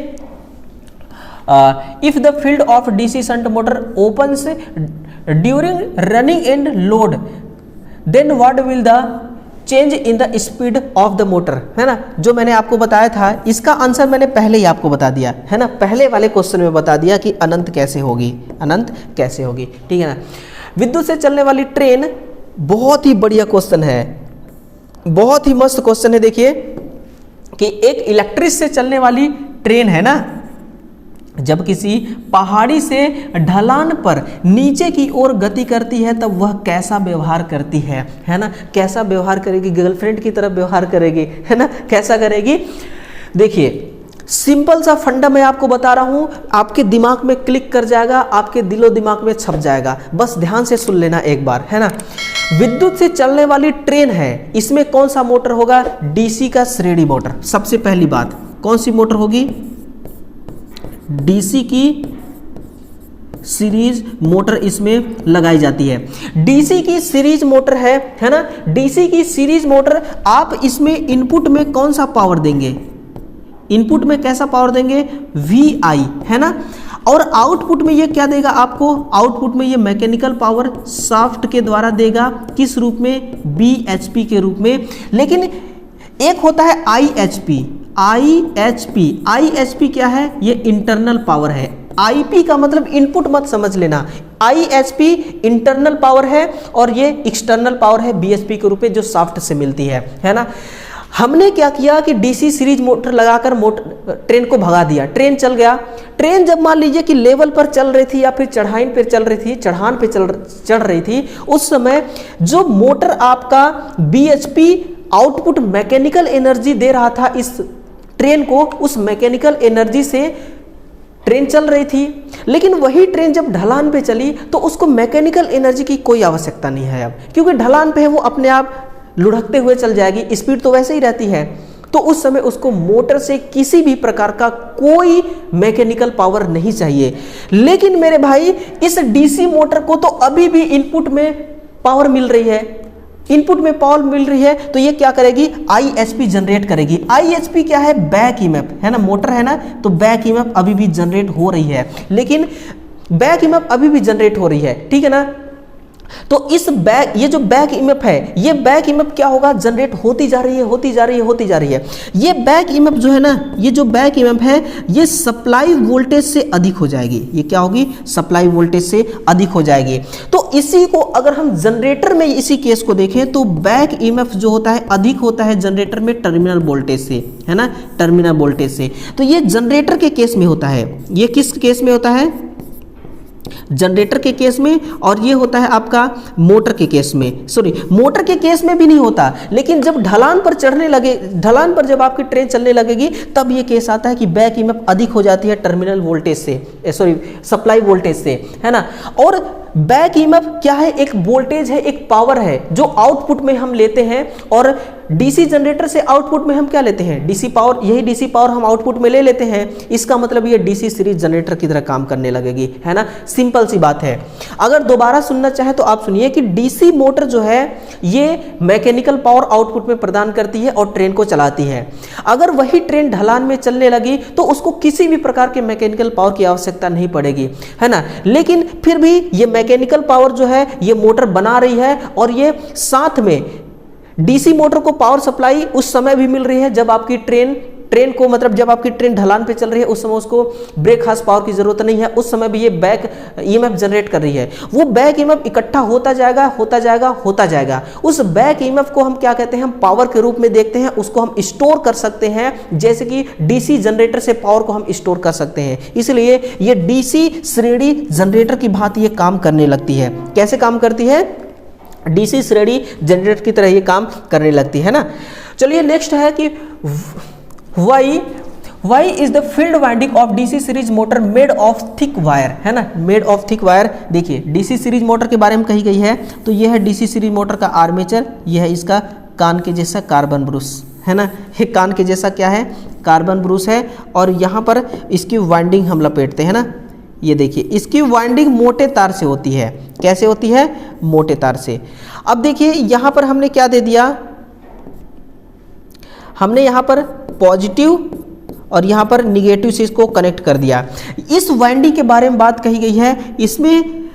if the field of DC shunt motor opens during running and load, then what will the change in the speed of the motor, है ना। जो मैंने आपको बताया था इसका आंसर मैंने पहले ही आपको बता दिया, है ना। पहले वाले क्वेश्चन में बता दिया कि अनंत कैसे होगी, अनंत कैसे होगी, ठीक है ना। विद्युत से चलने वाली ट्रेन, बहुत ही बढ़िया क्वेश्चन है, बहुत ही मस्त क्वेश्चन है। देखिए कि एक इलेक्ट्रिक से चलने वाली ट्रेन है ना, जब किसी पहाड़ी से ढलान पर नीचे की ओर गति करती है तब वह कैसा व्यवहार करती है ना। कैसा व्यवहार करेगी, गर्लफ्रेंड की तरह व्यवहार करेगी, है ना। कैसा करेगी, देखिए सिंपल सा फंडा मैं आपको बता रहा हूं, आपके दिमाग में क्लिक कर जाएगा, आपके दिलो दिमाग में छप जाएगा, बस ध्यान से सुन लेना एक बार, है ना। विद्युत से चलने वाली ट्रेन है, इसमें कौन सा मोटर होगा, डीसी का श्रेणी मोटर। सबसे पहली बात, कौन सी मोटर होगी, डीसी की सीरीज मोटर इसमें लगाई जाती है। डीसी की सीरीज मोटर है ना। डीसी की सीरीज मोटर, आप इसमें इनपुट में कौन सा पावर देंगे, इनपुट में कैसा पावर देंगे, VI, है ना। और आउटपुट में ये क्या देगा आपको, आउटपुट में ये मैकेनिकल पावर शाफ्ट के द्वारा देगा, किस रूप में, BHP के रूप में। लेकिन एक होता है IHP। IHP क्या है, ये इंटरनल पावर है। IP का मतलब इनपुट मत समझ लेना, IHP इंटरनल पावर है और ये एक्सटर्नल पावर है BHP के रूप में जो शाफ्ट से मिलती है ना। हमने क्या किया कि डीसी सीरीज मोटर लगाकर ट्रेन को भगा दिया, ट्रेन चल गया। ट्रेन जब मान लीजिए कि लेवल पर चल रही थी या फिर चढ़ान पे चल रही थी, उस समय जो मोटर आपका बीएचपी आउटपुट मैकेनिकल एनर्जी दे रहा था इस ट्रेन को, उस मैकेनिकल एनर्जी से ट्रेन चल रही थी। लेकिन वही ट्रेन जब ढलान पे चली तो उसको मैकेनिकल एनर्जी की कोई आवश्यकता नहीं है अब, क्योंकि ढलान पे है वो अपने आप लुढ़कते हुए चल जाएगी, स्पीड तो वैसे ही रहती है। तो उस समय उसको मोटर से किसी भी प्रकार का कोई मैकेनिकल पावर नहीं चाहिए। लेकिन मेरे भाई इस डीसी मोटर को तो अभी भी इनपुट में पावर मिल रही है, तो ये क्या करेगी, आईएचपी जनरेट करेगी। आईएचपी क्या है, बैक ईएमएफ है ना, मोटर है ना, तो बैक ईएमएफ अभी भी जनरेट हो रही है, लेकिन बैक ईएमएफ अभी भी जनरेट हो रही है, ठीक है ना। तो ये जो बैक ईएमएफ है, ये बैक ईएमएफ क्या होगा, जनरेट होती जा रही है। ये बैक ईएमएफ जो है ना, ये जो बैक ईएमएफ है ये सप्लाई वोल्टेज से अधिक हो जाएगी। ये क्या होगी, सप्लाई वोल्टेज से अधिक हो जाएगी। तो इसी को अगर हम जनरेटर में इसी केस को देखें तो बैक ईएमएफ जो होता है अधिक होता है जनरेटर में टर्मिनल वोल्टेज से, है ना, टर्मिनल वोल्टेज से। तो ये जनरेटर के केस में होता है। ये किस केस में होता है, जनरेटर के केस में, और ये होता है आपका मोटर के केस में। सॉरी, मोटर के केस में भी नहीं होता, लेकिन जब ढलान पर चढ़ने लगे, ढलान पर जब आपकी ट्रेन चलने लगेगी तब ये केस आता है कि बैक ईएमएफ अधिक हो जाती है टर्मिनल वोल्टेज से, सॉरी सप्लाई वोल्टेज से, है ना। और बैक ईएमएफ क्या है, एक वोल्टेज है, एक पावर है जो आउटपुट में हम लेते हैं, और डीसी जनरेटर से आउटपुट में हम क्या लेते हैं, डीसी पावर। यही डीसी पावर हम आउटपुट में ले लेते हैं। इसका मतलब ये डीसी सीरीज जनरेटर की तरह काम करने लगेगी, है ना, सिंपल सी बात है। अगर दोबारा सुनना चाहे तो आप सुनिए कि डीसी मोटर जो है ये मैकेनिकल पावर आउटपुट में प्रदान करती है और ट्रेन को चलाती है। अगर वही ट्रेन ढलान में चलने लगी तो उसको किसी भी प्रकार के मैकेनिकल पावर की आवश्यकता नहीं पड़ेगी, है ना। लेकिन फिर भी ये मैकेनिकल पावर जो है ये मोटर बना रही है, और ये साथ में डीसी मोटर को पावर सप्लाई उस समय भी मिल रही है जब आपकी ट्रेन को, मतलब जब आपकी ट्रेन ढलान पे चल रही है, उस समय उसको ब्रेक हाउस पावर की जरूरत नहीं है, उस समय भी ये बैक ईएमएफ जनरेट कर रही है। वो बैक ईएमएफ इकट्ठा होता जाएगा। उस बैक ईएमएफ को हम क्या कहते हैं, हम पावर के रूप में देखते हैं, उसको हम स्टोर कर सकते हैं, जैसे कि डीसी जनरेटर से पावर को हम स्टोर कर सकते हैं। इसलिए ये डीसी श्रेणी जनरेटर की भांति ये काम करने लगती है। कैसे काम करती है, डीसी श्रेणी जनरेटर की तरह ये काम करने लगती है ना। चलिए नेक्स्ट है कि why is the field winding of DC series motor made of thick wire, है ना, मेड ऑफ थिक वायर। देखिए डीसी सीरीज मोटर के बारे में कही गई है, तो यह है डीसी सीरीज मोटर का आर्मेचर, यह है इसका कान के जैसा कार्बन ब्रूस, है ना, ये कान के जैसा क्या है, कार्बन ब्रूस है, और यहाँ पर इसकी वाइंडिंग हम लपेटते हैं ना। ये देखिए इसकी वाइंडिंग मोटे तार से होती है। कैसे होती है, मोटे तार से। अब देखिए यहाँ पर हमने क्या दे दिया, हमने यहाँ पर पॉजिटिव और यहाँ पर निगेटिव से इसको कनेक्ट कर दिया। इस वाइंडिंग के बारे में बात कही गई है। इसमें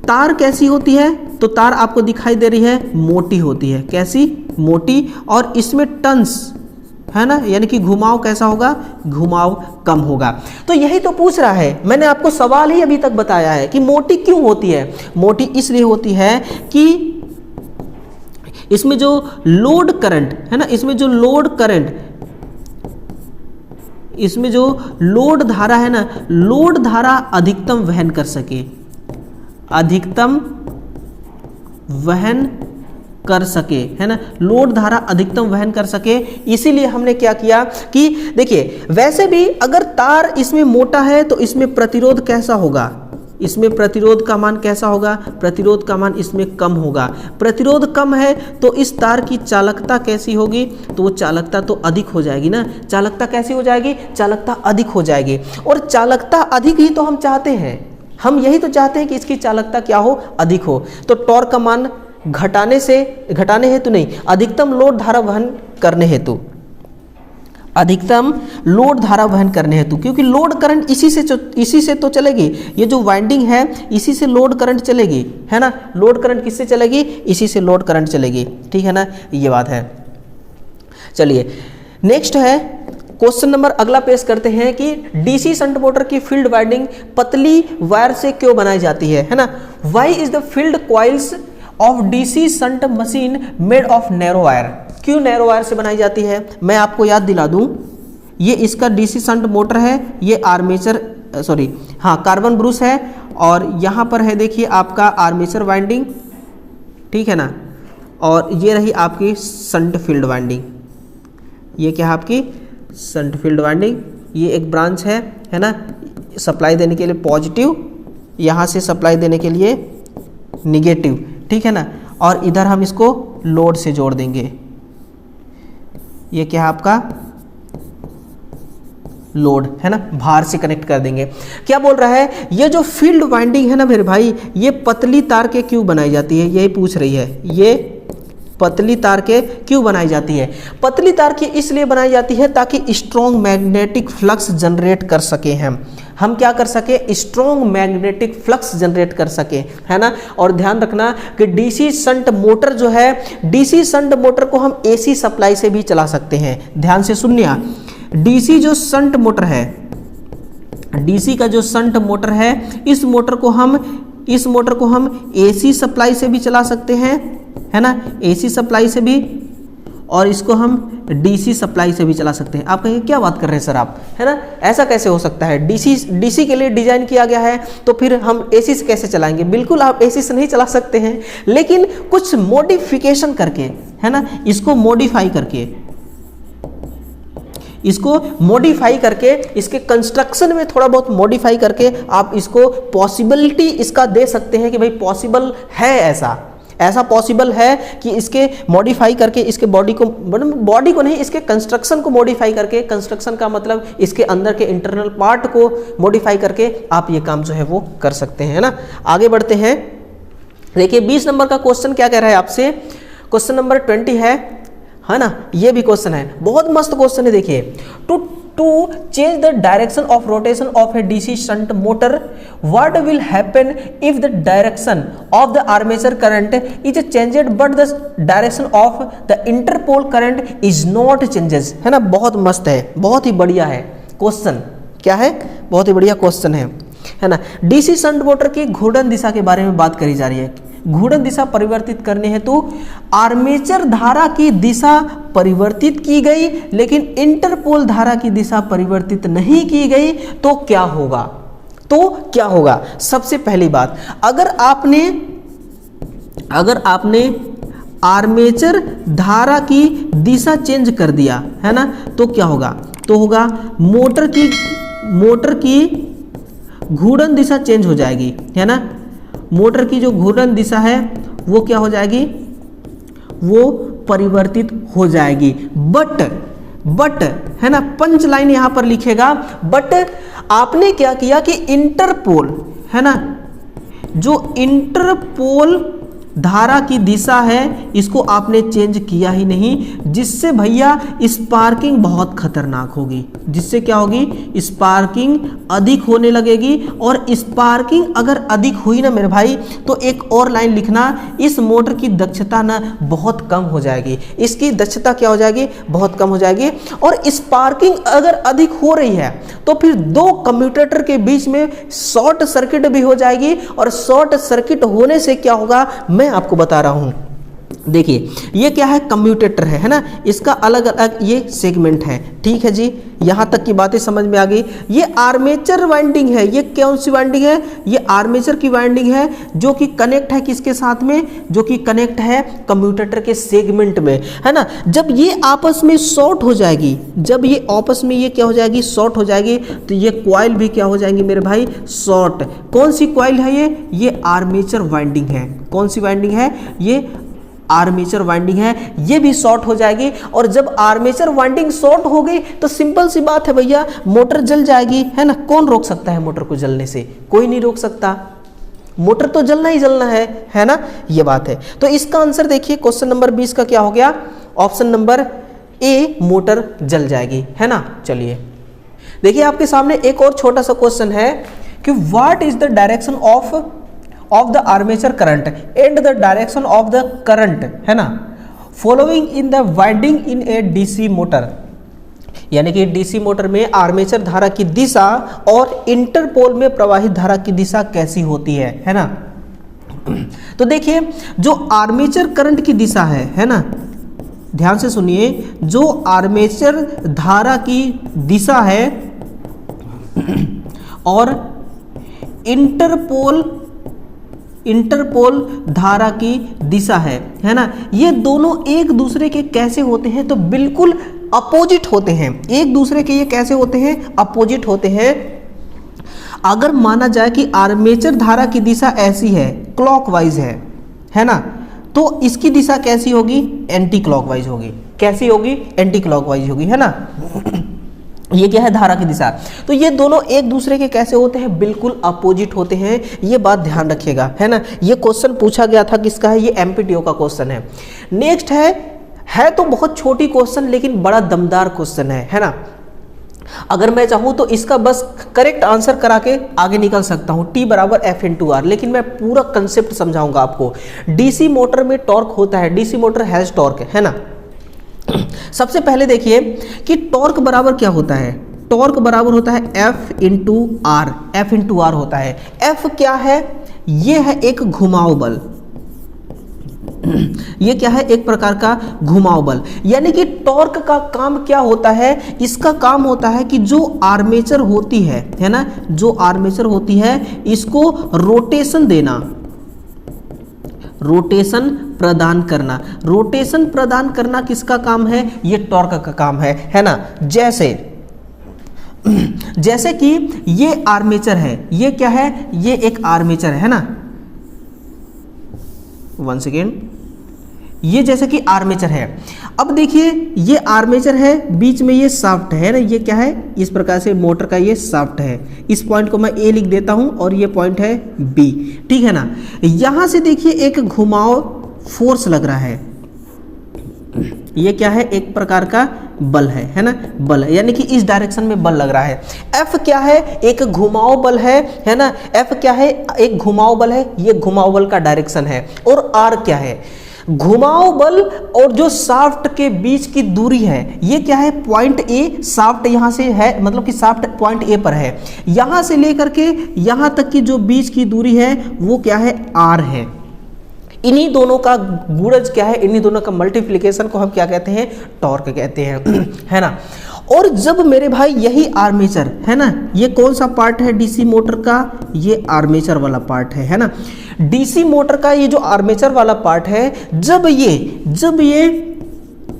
तार कैसी होती है, तो तार आपको दिखाई दे रही है मोटी होती है। कैसी, मोटी, और इसमें टन्स, है ना, यानी कि घुमाव कैसा होगा, घुमाव कम होगा। तो यही तो पूछ रहा है, मैंने आपको सवाल ही अभी तक बताया है कि मोटी क्यों होती है। मोटी इसलिए होती है कि इसमें जो लोड करंट है ना, इसमें जो लोड करंट, इसमें जो लोड धारा है ना, लोड धारा अधिकतम वहन कर सके, अधिकतम वहन कर सके, है ना, लोड धारा अधिकतम वहन कर सके। इसीलिए हमने क्या किया कि देखिए वैसे भी अगर तार इसमें मोटा है तो इसमें प्रतिरोध कैसा होगा, इसमें प्रतिरोध का मान कैसा होगा, प्रतिरोध का मान इसमें कम होगा। प्रतिरोध कम है तो इस तार की चालकता कैसी होगी, तो वो चालकता तो अधिक हो जाएगी ना। चालकता कैसी हो जाएगी, चालकता अधिक हो जाएगी। और चालकता अधिक ही तो हम चाहते हैं, हम यही तो चाहते हैं कि इसकी चालकता क्या हो, अधिक हो। तो टॉर्क का मान घटाने हेतु नहीं, अधिकतम लोड धारा वहन करने हेतु, अधिकतम लोड धारा वहन करने हेतु, क्योंकि लोड करंट इसी से तो चलेगी। ये जो वाइंडिंग है इसी से लोड करंट चलेगी, है ना। लोड करंट किससे चलेगी, इसी से लोड करंट चलेगी, ठीक है ना, ये बात है। चलिए नेक्स्ट है क्वेश्चन नंबर अगला पेश करते हैं कि डीसी शंट मोटर की फील्ड वाइंडिंग पतली वायर से क्यों बनाई जाती है ना। Why is the field coils of DC shunt machine made of narrow wire. क्यों नैरो वायर से बनाई जाती है, मैं आपको याद दिला दूं। ये इसका डीसी शंट मोटर है, ये आर्मेचर कार्बन ब्रूस है, और यहाँ पर है देखिए आपका आर्मेचर वाइंडिंग, ठीक है ना, और ये रही आपकी शंट फील्ड वाइंडिंग। ये क्या है आपकी शंट फील्ड वाइंडिंग, ये एक ब्रांच है ना, सप्लाई देने के लिए पॉजिटिव, यहाँ से सप्लाई देने के लिए निगेटिव, ठीक है ना, और इधर हम इसको लोड से जोड़ देंगे। ये क्या है आपका लोड है ना, भार से कनेक्ट कर देंगे। क्या बोल रहा है, ये जो फील्ड वाइंडिंग है ना मेरे भाई, ये पतली तार के क्यों बनाई जाती है, यही पूछ रही है। ये पतली तार के क्यों बनाई जाती है? पतली तार की इसलिए बनाई जाती है ताकि स्ट्रॉन्ग मैग्नेटिक फ्लक्स जनरेट कर सके। हम क्या कर सके, स्ट्रॉन्ग मैग्नेटिक फ्लक्स जनरेट कर सके, है ना। और ध्यान रखना कि डीसी शंट मोटर जो है, डीसी शंट मोटर को हम एसी सप्लाई से भी चला सकते हैं। ध्यान से सुनिए, डीसी जो शंट मोटर है, डीसी का जो शंट मोटर है, इस मोटर को हम एसी सप्लाई से भी चला सकते हैं, है ना, एसी सप्लाई से भी, और इसको हम डीसी सप्लाई से भी चला सकते हैं। आप कहेंगे क्या बात कर रहे हैं सर आप, है ना, ऐसा कैसे हो सकता है? डीसी के लिए डिजाइन किया गया है, तो फिर हम एसी से कैसे चलाएंगे? बिल्कुल आप एसी से नहीं चला सकते हैं, लेकिन कुछ मॉडिफिकेशन करके, है ना, इसको मॉडिफाई करके, इसके कंस्ट्रक्शन में थोड़ा बहुत मॉडिफाई करके आप इसको पॉसिबिलिटी इसका दे सकते हैं कि भाई पॉसिबल है, ऐसा पॉसिबल है कि इसके मॉडिफाई करके, इसके बॉडी को नहीं, इसके कंस्ट्रक्शन को मॉडिफाई करके, कंस्ट्रक्शन का मतलब इसके अंदर के इंटरनल पार्ट को मॉडिफाई करके आप ये काम जो है वो कर सकते हैं, है ना। आगे बढ़ते हैं, देखिए 20 नंबर का क्वेश्चन क्या कह रहा है आपसे, क्वेश्चन नंबर 20 है ना, ये भी क्वेश्चन है, बहुत मस्त क्वेश्चन है। देखिए, to change the direction of rotation of a DC shunt motor, what will happen if the direction of the armature current is changed but the direction of the interpole current is not changes, है ना। बहुत मस्त है, बहुत ही बढ़िया है question, क्या है, बहुत ही बढ़िया क्वेश्चन है ना। डीसी शंट मोटर की घूर्णन दिशा के बारे में बात करी जा रही है। घूर्णन दिशा परिवर्तित करने हेतु आर्मेचर धारा की दिशा परिवर्तित की गई, लेकिन इंटरपोल धारा की दिशा परिवर्तित नहीं की गई, तो क्या होगा? सबसे पहली बात, अगर आपने आर्मेचर धारा की दिशा चेंज कर दिया, है ना, तो क्या होगा? तो होगा मोटर की घूर्णन दिशा चेंज हो जाएगी, है ना। मोटर की जो घूर्णन दिशा है वो क्या हो जाएगी? वो परिवर्तित हो जाएगी। बट है ना, पंच लाइन यहां पर लिखेगा, बट आपने क्या किया कि इंटरपोल, है ना, जो इंटरपोल धारा की दिशा है इसको आपने चेंज किया ही नहीं, जिससे भैया स्पार्किंग बहुत खतरनाक होगी। जिससे क्या होगी? स्पार्किंग अधिक होने लगेगी, और स्पार्किंग अगर अधिक हुई ना मेरे भाई, तो एक और लाइन लिखना, इस मोटर की दक्षता ना बहुत कम हो जाएगी। इसकी दक्षता क्या हो जाएगी? बहुत कम हो जाएगी। और स्पार्किंग अगर अधिक हो रही है तो फिर दो कम्यूटेटर के बीच में शॉर्ट सर्किट भी हो जाएगी, और शॉर्ट सर्किट होने से क्या होगा मैं आपको बता रहा हूं। देखिए, ये क्या है? कम्यूटेटर है ना, इसका अलग अलग ये सेगमेंट है, ठीक है जी। यहां तक की बातें समझ में आ गई। ये आर्मेचर वाइंडिंग है, ये कौन सी वाइंडिंग है? ये आर्मेचर की वाइंडिंग है, जो कि कनेक्ट है किसके साथ में? जो कि कनेक्ट है कम्यूटेटर के सेगमेंट में, है ना। जब ये आपस में शॉर्ट हो जाएगी, जब ये आपस में ये क्या हो जाएगी? शॉर्ट हो जाएगी, तो ये कॉइल भी क्या हो जाएंगे मेरे भाई? शॉर्ट। कौन सी कॉइल है ये आर्मेचर वाइंडिंग है। कौन सी वाइंडिंग है? ये आर्मेचर वाइंडिंग है, ये भी शॉर्ट हो जाएगी। और जब आर्मेचर वाइंडिंग शॉर्ट हो गई तो सिंपल सी बात है भैया, मोटर जल जाएगी, है ना। कौन रोक सकता है मोटर को जलने से? कोई नहीं रोक सकता, मोटर तो जलना ही जलना है ना, ये बात है। तो इसका आंसर देखिए, क्वेश्चन नंबर 20 का क्या हो गया? ऑप्शन नंबर ए, मोटर जल जाएगी, है ना। चलिए देखिए, आपके सामने एक और छोटा सा क्वेश्चन है कि what is the direction of the armature current and the direction of the current, है ना, following in the winding in a DC motor. यानी कि डीसी मोटर में आर्मेचर धारा की दिशा और इंटरपोल में प्रवाहित धारा की दिशा कैसी होती है ना। तो देखिए जो आर्मेचर करंट की दिशा है ना, ध्यान से सुनिए, जो आर्मेचर धारा की दिशा है और इंटरपोल धारा की दिशा है ना, ये दोनों एक दूसरे के कैसे होते हैं, तो बिल्कुल अपोजिट होते हैं। एक दूसरे के ये कैसे होते हैं, अपोजिट होते हैं। अगर माना जाए कि आर्मेचर धारा की दिशा ऐसी है, क्लॉकवाइज है ना, तो इसकी दिशा कैसी होगी, एंटी क्लॉकवाइज होगी। कैसी होगी, एंटी क्लॉकवाइज होगी, है ना। ये क्या है, धारा की दिशा। तो ये दोनों एक दूसरे के कैसे होते हैं, बिल्कुल अपोजिट होते हैं। ये बात ध्यान रखिएगा, है ना। ये क्वेश्चन पूछा गया था किसका है, ये एमपीटीओ का क्वेश्चन है। नेक्स्ट है तो बहुत छोटी क्वेश्चन लेकिन बड़ा दमदार क्वेश्चन है ना। अगर मैं चाहूं तो इसका बस करेक्ट आंसर करा के आगे निकल सकता हूं, T बराबर F/R, लेकिन मैं पूरा कंसेप्ट समझाऊंगा आपको। डीसी मोटर में टॉर्क होता है, डीसी मोटर हैज टॉर्क, है ना। सबसे पहले देखिए कि टॉर्क बराबर क्या होता है, टॉर्क बराबर होता है F/R, F/R होता है। F क्या है, ये है एक घुमाव बल, ये क्या है, एक प्रकार का घुमाव बल। यानी कि टॉर्क का काम क्या होता है, इसका काम होता है कि जो आर्मेचर होती है ना, जो आर्मेचर होती है इसको रोटेशन देना, रोटेशन प्रदान करना। रोटेशन प्रदान करना किसका काम है, ये टॉर्क का काम है ना। जैसे कि ये आर्मेचर है, ये क्या है, ये एक आर्मेचर है ना। 1 सेकेंड, ये जैसे कि आर्मेचर है। अब देखिए ये आर्मेचर है, बीच में ये शाफ्ट है ना, ये क्या है, इस प्रकार से मोटर का ये शाफ्ट है। इस पॉइंट को मैं ए लिख देता हूं और ये पॉइंट है बी, ठीक है ना। यहां से देखिए एक घुमाव फोर्स लग रहा है, ये क्या है, एक प्रकार का बल है ना, बल है, यानी कि इस डायरेक्शन में बल लग रहा है। F क्या है, एक घुमाव बल है ना। F क्या है, एक घुमाव बल है, ये घुमाव बल का डायरेक्शन है। और R क्या है, घुमाव बल और जो शाफ्ट के बीच की दूरी है, ये क्या है, पॉइंट ए। शाफ्ट यहां से है, मतलब कि शाफ्ट पॉइंट ए पर है, यहां से लेकर के यहां तक की जो बीच की दूरी है वो क्या है, R है। इन्हीं दोनों का गुणज क्या है, इन्हीं दोनों का मल्टीप्लिकेशन को हम क्या कहते हैं, टॉर्क कहते हैं, है ना। और जब मेरे भाई यही आर्मेचर है ना, ये कौन सा पार्ट है डीसी मोटर का, ये आर्मेचर वाला पार्ट है ना। डीसी मोटर का ये जो आर्मेचर वाला पार्ट है, जब ये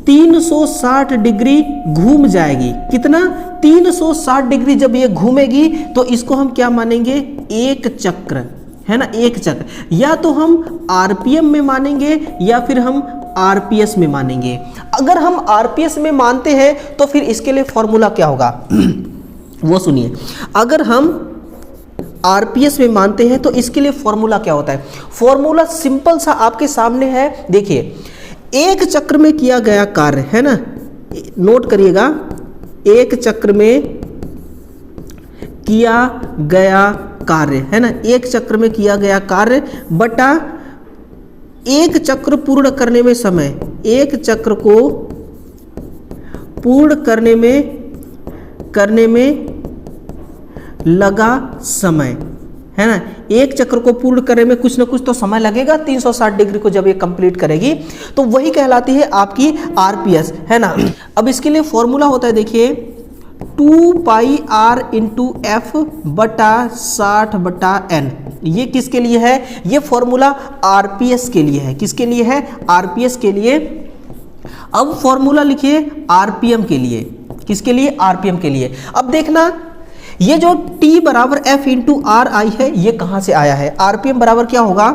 360 डिग्री घूम जाएगी, कितना, 360 डिग्री जब ये घूमेगी, तो इसको हम क्या मानेंगे, एक चक्र, है ना, एक चक्र। या तो हम आरपीएम में मानेंगे या फिर हम आरपीएस में मानेंगे। अगर हम आरपीएस में मानते हैं तो फिर इसके लिए फॉर्मूला क्या होगा वो सुनिए। अगर हम आरपीएस में मानते हैं तो इसके लिए फॉर्मूला क्या होता है, फॉर्मूला सिंपल सा आपके सामने है। देखिए एक चक्र में किया गया कार्य, है ना, नोट करिएगा, एक चक्र में किया गया कार्य, है ना, एक चक्र में किया गया कार्य बटा एक चक्र पूर्ण करने में समय, एक चक्र को पूर्ण करने में लगा समय, है ना। एक चक्र को पूर्ण करने में कुछ ना कुछ तो समय लगेगा, 360 डिग्री को जब ये कंप्लीट करेगी तो वही कहलाती है आपकी आरपीएस, है ना। अब इसके लिए फॉर्मूला होता है, देखिए 2πr इंटू एफ बटा 60 बटा n। ये किसके लिए है, ये फॉर्मूला आरपीएस के लिए है। किसके लिए है, आरपीएस के लिए। अब फॉर्मूला लिखिए आरपीएम के लिए, किसके लिए, आरपीएम के लिए। अब देखना ये जो T बराबर F इंटू आर आई है, ये कहां से आया है, आरपीएम बराबर क्या होगा,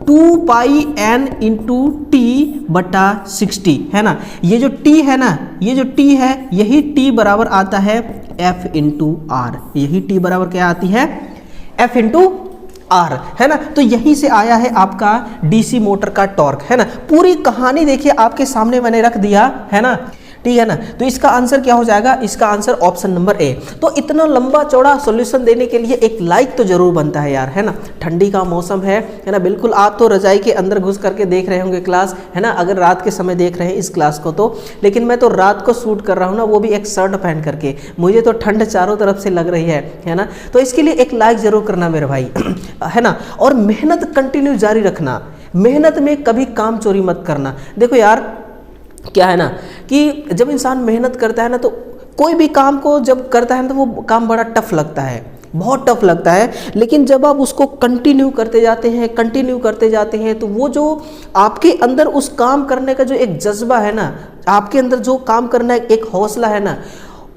2πn इंटू टी बटा 60, है ना। ये जो T है ना, ये जो T है, यही T बराबर आता है F इंटू आर, यही T बराबर क्या आती है, F इंटू आर, है ना। तो यहीं से आया है आपका डीसी मोटर का टॉर्क, है ना। पूरी कहानी देखिए आपके सामने मैंने रख दिया, है ना। ठीक है ना। तो इसका आंसर क्या हो जाएगा, इसका आंसर ऑप्शन नंबर ए। तो इतना लंबा चौड़ा सॉल्यूशन देने के लिए एक लाइक तो जरूर बनता है यार, है ना। ठंडी का मौसम है ना, बिल्कुल आप तो रजाई के अंदर घुस करके देख रहे होंगे क्लास, है ना, अगर रात के समय देख रहे हैं इस क्लास को तो। लेकिन मैं तो रात को शूट कर रहा हूँ ना, वो भी एक शर्ट पहन करके, मुझे तो ठंड चारों तरफ से लग रही है ना। तो इसके लिए एक लाइक जरूर करना मेरे भाई, है ना। और मेहनत कंटिन्यू जारी रखना, मेहनत में कभी काम चोरी मत करना। देखो यार क्या है ना कि जब इंसान मेहनत करता है ना, तो कोई भी काम को जब करता है ना, तो वो काम बड़ा टफ लगता है, बहुत टफ लगता है। लेकिन जब आप उसको कंटिन्यू करते जाते हैं, कंटिन्यू करते जाते हैं, तो वो जो आपके अंदर उस काम करने का जो एक जज्बा है ना, आपके अंदर जो काम करना एक हौसला है ना,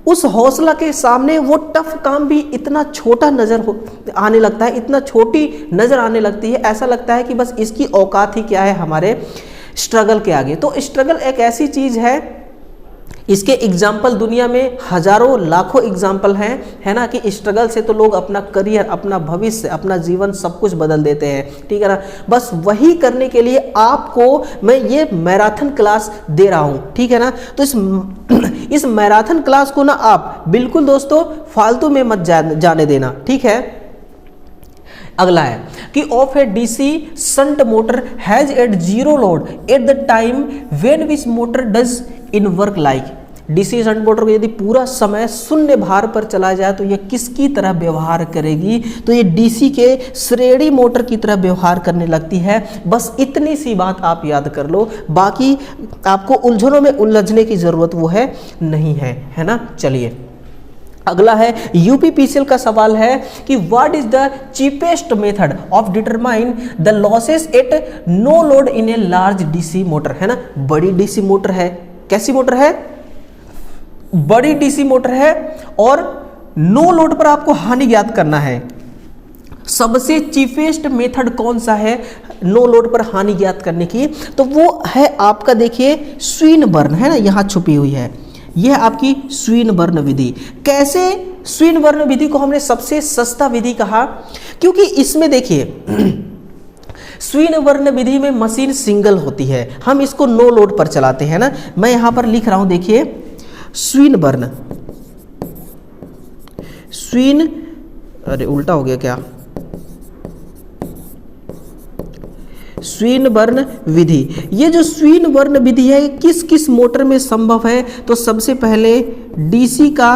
उस हौसला के सामने वो टफ काम भी इतना छोटा नजर आने लगता है, इतना छोटी नजर आने लगती है। ऐसा लगता है कि बस इसकी औकात ही क्या है हमारे स्ट्रगल के आगे। तो स्ट्रगल एक ऐसी चीज है, इसके एग्जाम्पल दुनिया में हजारों लाखों एग्जाम्पल हैं, है ना, कि स्ट्रगल से तो लोग अपना करियर, अपना भविष्य, अपना जीवन सब कुछ बदल देते हैं, ठीक है ना। बस वही करने के लिए आपको मैं ये मैराथन क्लास दे रहा हूं, ठीक है ना। तो इस मैराथन क्लास को ना आप बिल्कुल दोस्तों फालतू में मत जाने देना, ठीक है। अगला है कि off a DC shunt motor has at zero load at the time when which motor does in work like. DC shunt motor को यदि पूरा समय शून्य भार पर चला जाए तो यह किसकी तरह व्यवहार करेगी, तो ये डीसी के श्रेणी मोटर की तरह व्यवहार करने लगती है। बस इतनी सी बात आप याद कर लो, बाकी आपको उलझनों में उलझने की जरूरत वो है नहीं है ना। चलिए अगला है यूपीपीसीएल का सवाल है कि what is the cheapest method of determine the losses at no load in a large DC motor, है ना। बड़ी डीसी मोटर है, कैसी मोटर है, बड़ी डीसी मोटर है, और नो लोड पर आपको हानि ज्ञात करना है। सबसे चीपेस्ट मेथड कौन सा है नो लोड पर हानि ज्ञात करने की, तो वो है आपका देखिए स्विनबर्न, है ना, यहां छुपी हुई है, यह आपकी स्विनबर्न विधि। कैसे स्विनबर्न विधि को हमने सबसे सस्ता विधि कहा, क्योंकि इसमें देखिए स्विनबर्न विधि में मशीन सिंगल होती है, हम इसको नो लोड पर चलाते हैं ना। मैं यहां पर लिख रहा हूं, देखिए स्विनबर्न, अरे उल्टा हो गया क्या, स्विनबर्न विधि। ये जो स्विनबर्न विधि है किस किस मोटर में संभव है, तो सबसे पहले डीसी का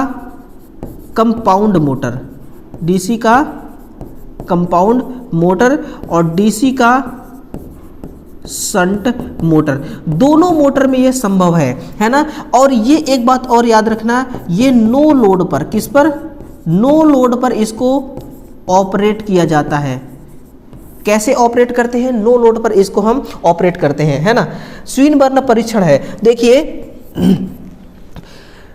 कंपाउंड मोटर, डीसी का कंपाउंड मोटर और डीसी का शंट मोटर, दोनों मोटर में ये संभव है ना। और ये एक बात और याद रखना, ये नो लोड पर, किस पर, नो लोड पर इसको ऑपरेट किया जाता है। कैसे ऑपरेट करते हैं, नो लोड पर इसको हम ऑपरेट करते हैं, है ना। स्विनबर्न परीक्षण है, देखिए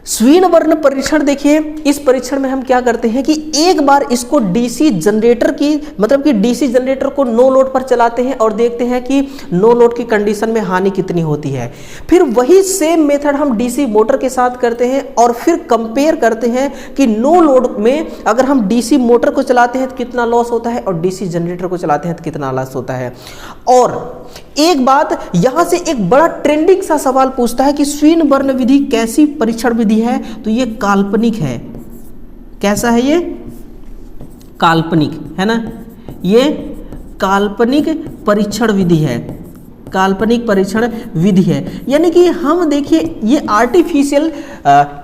स्विनबर्न परीक्षण, देखिए इस परीक्षण में हम क्या करते हैं कि एक बार इसको डीसी जनरेटर की, मतलब कि डीसी जनरेटर को नो लोड पर चलाते हैं और देखते हैं कि नो लोड की कंडीशन में हानि कितनी होती है। फिर वही सेम मेथड हम डीसी मोटर के साथ करते हैं और फिर कंपेयर करते हैं कि नो लोड में अगर हम डीसी मोटर को चलाते हैं तो कितना लॉस होता है और डीसी जनरेटर को चलाते हैं तो कितना लॉस होता है। और एक बात यहां से एक बड़ा ट्रेंडिंग सा सवाल पूछता है कि स्विनबर्न विधि कैसी परीक्षण विधि है, तो ये काल्पनिक है। कैसा है ये, काल्पनिक, है ना, ये काल्पनिक परीक्षण विधि है, काल्पनिक परीक्षण विधि है। यानी कि हम देखिए ये आर्टिफिशियल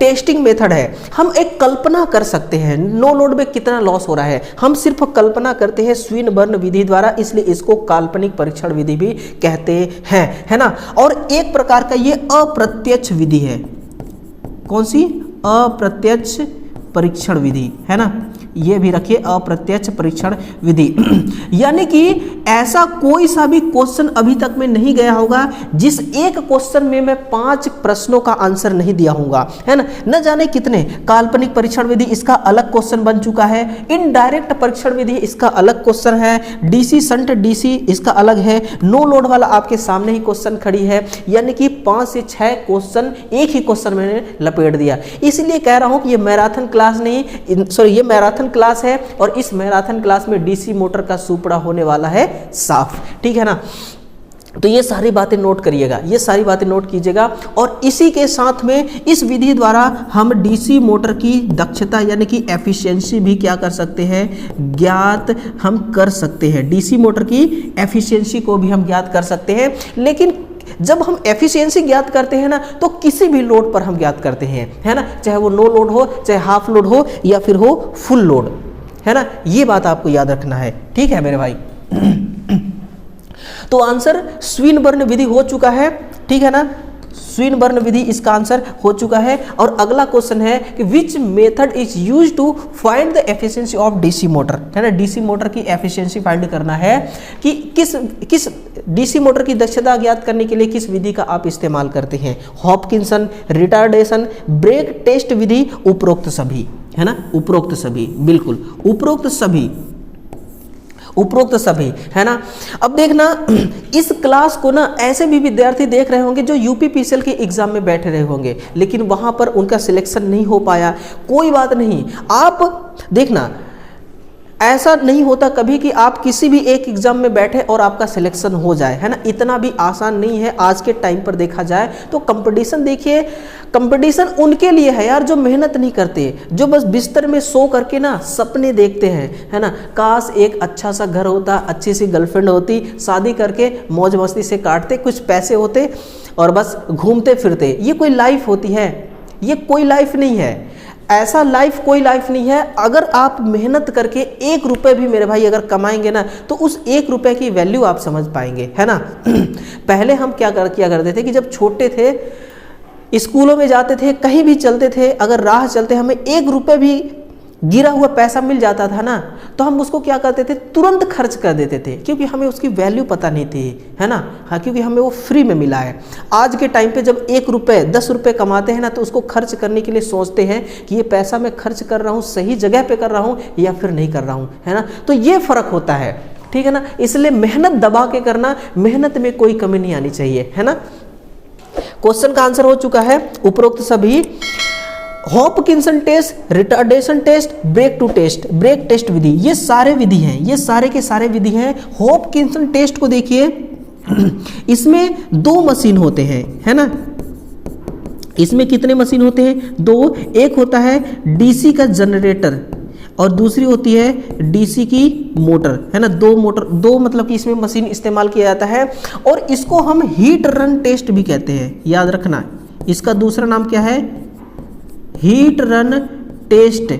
टेस्टिंग मेथड है, हम एक कल्पना कर सकते हैं नो लोड में कितना लॉस हो रहा है, हम सिर्फ कल्पना करते हैं स्विनबर्न विधि द्वारा, इसलिए इसको काल्पनिक परीक्षण विधि भी कहते हैं, है ना। और एक प्रकार का ये अप्रत्यक्ष विधि है, कौन सी, अप्रत्यक्ष परीक्षण विधि, है ना, ये भी रखिए अप्रत्यक्ष परीक्षण विधि। यानी कि ऐसा कोई सा भी क्वेश्चन अभी तक में नहीं गया होगा जिस एक क्वेश्चन में मैं 5 प्रश्नों का आंसर नहीं दिया होगा, है ना। न जाने कितने काल्पनिक परीक्षण विधि इसका अलग क्वेश्चन बन चुका है, इनडायरेक्ट परीक्षण विधि इसका अलग क्वेश्चन है, डीसी शंट डीसी इसका अलग है, नो लोड वाला आपके सामने ही क्वेश्चन खड़ी है। यानी कि 5 से 6 क्वेश्चन एक ही क्वेश्चन मैंने लपेट दिया। इसलिए कह रहा हूं कि ये मैराथन क्लास नहीं, सॉरी ये मैराथन क्लास है और इस मैराथन क्लास में डीसी मोटर का सुपड़ा होने वाला है साफ, ठीक है ना। तो ये सारी बातें नोट करिएगा, ये सारी बातें नोट कीजिएगा। और इसी के साथ में इस विधि द्वारा हम डीसी मोटर की दक्षता यानी कि एफिशिएंसी भी क्या कर सकते हैं, ज्ञात हम कर सकते हैं। डीसी मोटर की एफिशिएंसी को भी हम ज्ञात कर सकते हैं। लेकिन जब हम एफिशिएंसी ज्ञात करते हैं ना, तो किसी भी लोड पर हम ज्ञात करते हैं, है ना, चाहे वो नो लोड हो, चाहे हाफ लोड हो, या फिर हो फुल लोड, है ना। ये बात आपको याद रखना है, ठीक है मेरे भाई। तो आंसर स्विनबर्न विधि हो चुका है, ठीक है ना, स्विनबर्न विधि इसका आंसर हो चुका है। और अगला क्वेश्चन है कि which method is use to find the efficiency of DC motor, है ना। डीसी मोटर की एफिशिएंसी फाइंड करना है कि किस डीसी मोटर की दक्षता ज्ञात करने के लिए किस विधि का आप इस्तेमाल करते हैं। हॉपकिंसन, रिटार्डेशन, ब्रेक टेस्ट विधि, उपरोक्त सभी, है ना, उपरोक्त सभी, बिल्कुल उपरोक्त सभी, उपरोक्त सभी, है ना। अब देखना, इस क्लास को ना ऐसे भी विद्यार्थी देख रहे होंगे जो यूपीपीसीएल के एग्जाम में बैठे रहे होंगे, लेकिन वहां पर उनका सिलेक्शन नहीं हो पाया। कोई बात नहीं, आप देखना, ऐसा नहीं होता कभी कि आप किसी भी एक एग्जाम में बैठे और आपका सिलेक्शन हो जाए, है ना। इतना भी आसान नहीं है आज के टाइम पर देखा जाए तो। कंपटीशन देखिए, कंपटीशन उनके लिए है यार जो मेहनत नहीं करते, जो बस बिस्तर में सो करके ना सपने देखते हैं, है ना। काश एक अच्छा सा घर होता, अच्छी सी गर्लफ्रेंड होती, शादी करके मौज मस्ती से काटते, कुछ पैसे होते और बस घूमते फिरते। ये कोई लाइफ होती है? ये कोई लाइफ नहीं है। ऐसा लाइफ कोई लाइफ नहीं है। अगर आप मेहनत करके 1 रुपए भी मेरे भाई अगर कमाएंगे ना, तो उस 1 रुपए की वैल्यू आप समझ पाएंगे, है ना। पहले हम किया करते थे कि जब छोटे थे, स्कूलों में जाते थे, कहीं भी चलते थे, अगर राह चलते हमें 1 रुपए भी गिरा हुआ पैसा मिल जाता था ना, तो हम उसको क्या करते थे, तुरंत खर्च कर देते थे, क्योंकि हमें उसकी वैल्यू पता नहीं थी, है ना। हाँ, क्योंकि हमें वो फ्री में मिला है। आज के टाइम पे जब 1 रुपए 10 रुपए कमाते हैं ना, तो उसको खर्च करने के लिए सोचते हैं कि ये पैसा मैं खर्च कर रहा हूँ, सही जगह पे कर रहा हूँ या फिर नहीं कर रहा हूँ, है ना। तो ये फर्क होता है, ठीक है ना। इसलिए मेहनत दबा के करना, मेहनत में कोई कमी नहीं आनी चाहिए, है ना। क्वेश्चन का आंसर हो चुका है उपरोक्त सभी। Hopkinson test, retardation test, brake to test, brake test विधि, ये सारे विधि हैं, ये सारे के सारे विधि हैं। हॉपकिंसन टेस्ट को देखिए, इसमें 2 मशीन होते हैं, है ना। इसमें कितने मशीन होते हैं? 2। एक होता है डीसी का जनरेटर और दूसरी होती है डीसी की मोटर, है ना। 2 मोटर, 2 मतलब कि इसमें मशीन इस्तेमाल किया जाता है। और इसको हम हीट रन टेस्ट भी कहते हैं, याद रखना। इसका दूसरा नाम क्या है? Heat run test,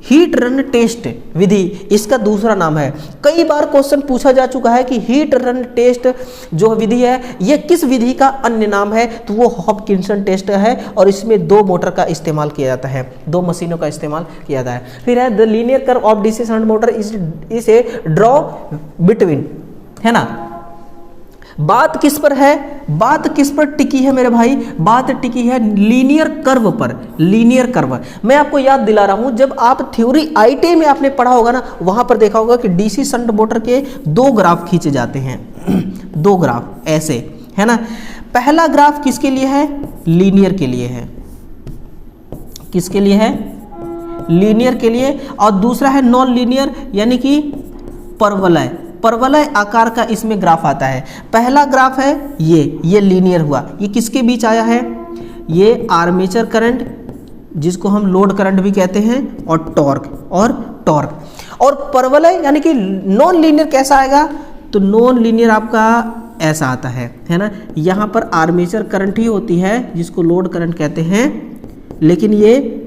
heat run test विधि इसका दूसरा नाम है। कई बार क्वेश्चन पूछा जा चुका है कि हीट रन टेस्ट जो विधि है ये किस विधि का अन्य नाम है, तो वो हॉपकिंसन टेस्ट है। और इसमें 2 मोटर का इस्तेमाल किया जाता है, 2 मशीनों का इस्तेमाल किया जाता है। फिर है the linear curve of DC shunt motor is A draw between, है ना। बात किस पर है? बात किस पर टिकी है मेरे भाई? बात टिकी है लीनियर कर्व पर। लीनियर कर्व मैं आपको याद दिला रहा हूं, जब आप थ्योरी आईटी में आपने पढ़ा होगा ना, वहां पर देखा होगा कि डीसी शंट मोटर के 2 ग्राफ खींचे जाते हैं, 2 ग्राफ ऐसे, है ना। पहला ग्राफ किसके लिए है? लीनियर के लिए है। किसके लिए है? लीनियर के लिए। और दूसरा है नॉन लीनियर, यानी कि परवलय, परवलय आकार का इसमें ग्राफ आता है। पहला ग्राफ है ये लीनियर हुआ। ये किसके बीच आया है? ये आर्मेचर करंट, जिसको हम लोड करंट भी कहते हैं, और टॉर्क। और परवलय यानी कि नॉन लीनियर कैसा आएगा? तो नॉन लीनियर आपका ऐसा आता है ना। यहाँ पर आर्मेचर करंट ही होती है, जिसको लोड करंट कहते हैं, लेकिन ये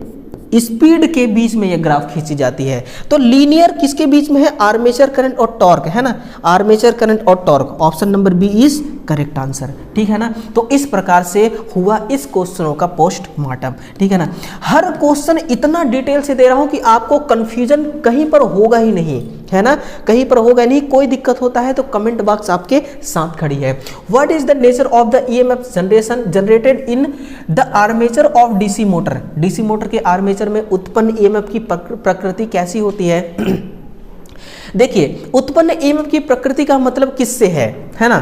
स्पीड के बीच में ये ग्राफ खींची जाती है। तो लीनियर किसके बीच में है? आर्मेचर करंट और टॉर्क, है ना। आर्मेचर करंट और torque, option number B is correct answer, ठीक है ना। तो इस प्रकार से हुआ इस क्वेश्चनों का पोस्टमार्टम, ठीक है ना। हर क्वेश्चन इतना डिटेल से दे रहा हूं कि आपको कंफ्यूजन कहीं पर होगा ही नहीं, है ना, कहीं पर होगा नहीं। कोई दिक्कत होता है तो कमेंट बॉक्स आपके साथ खड़ी है। What is the nature of the EMF generated in the armature of DC motor? DC motor के आर्मेचर में उत्पन्न ईएमएफ की प्रकृति कैसी होती है? देखिए, उत्पन्न ईएमएफ की प्रकृति का मतलब किससे है ना।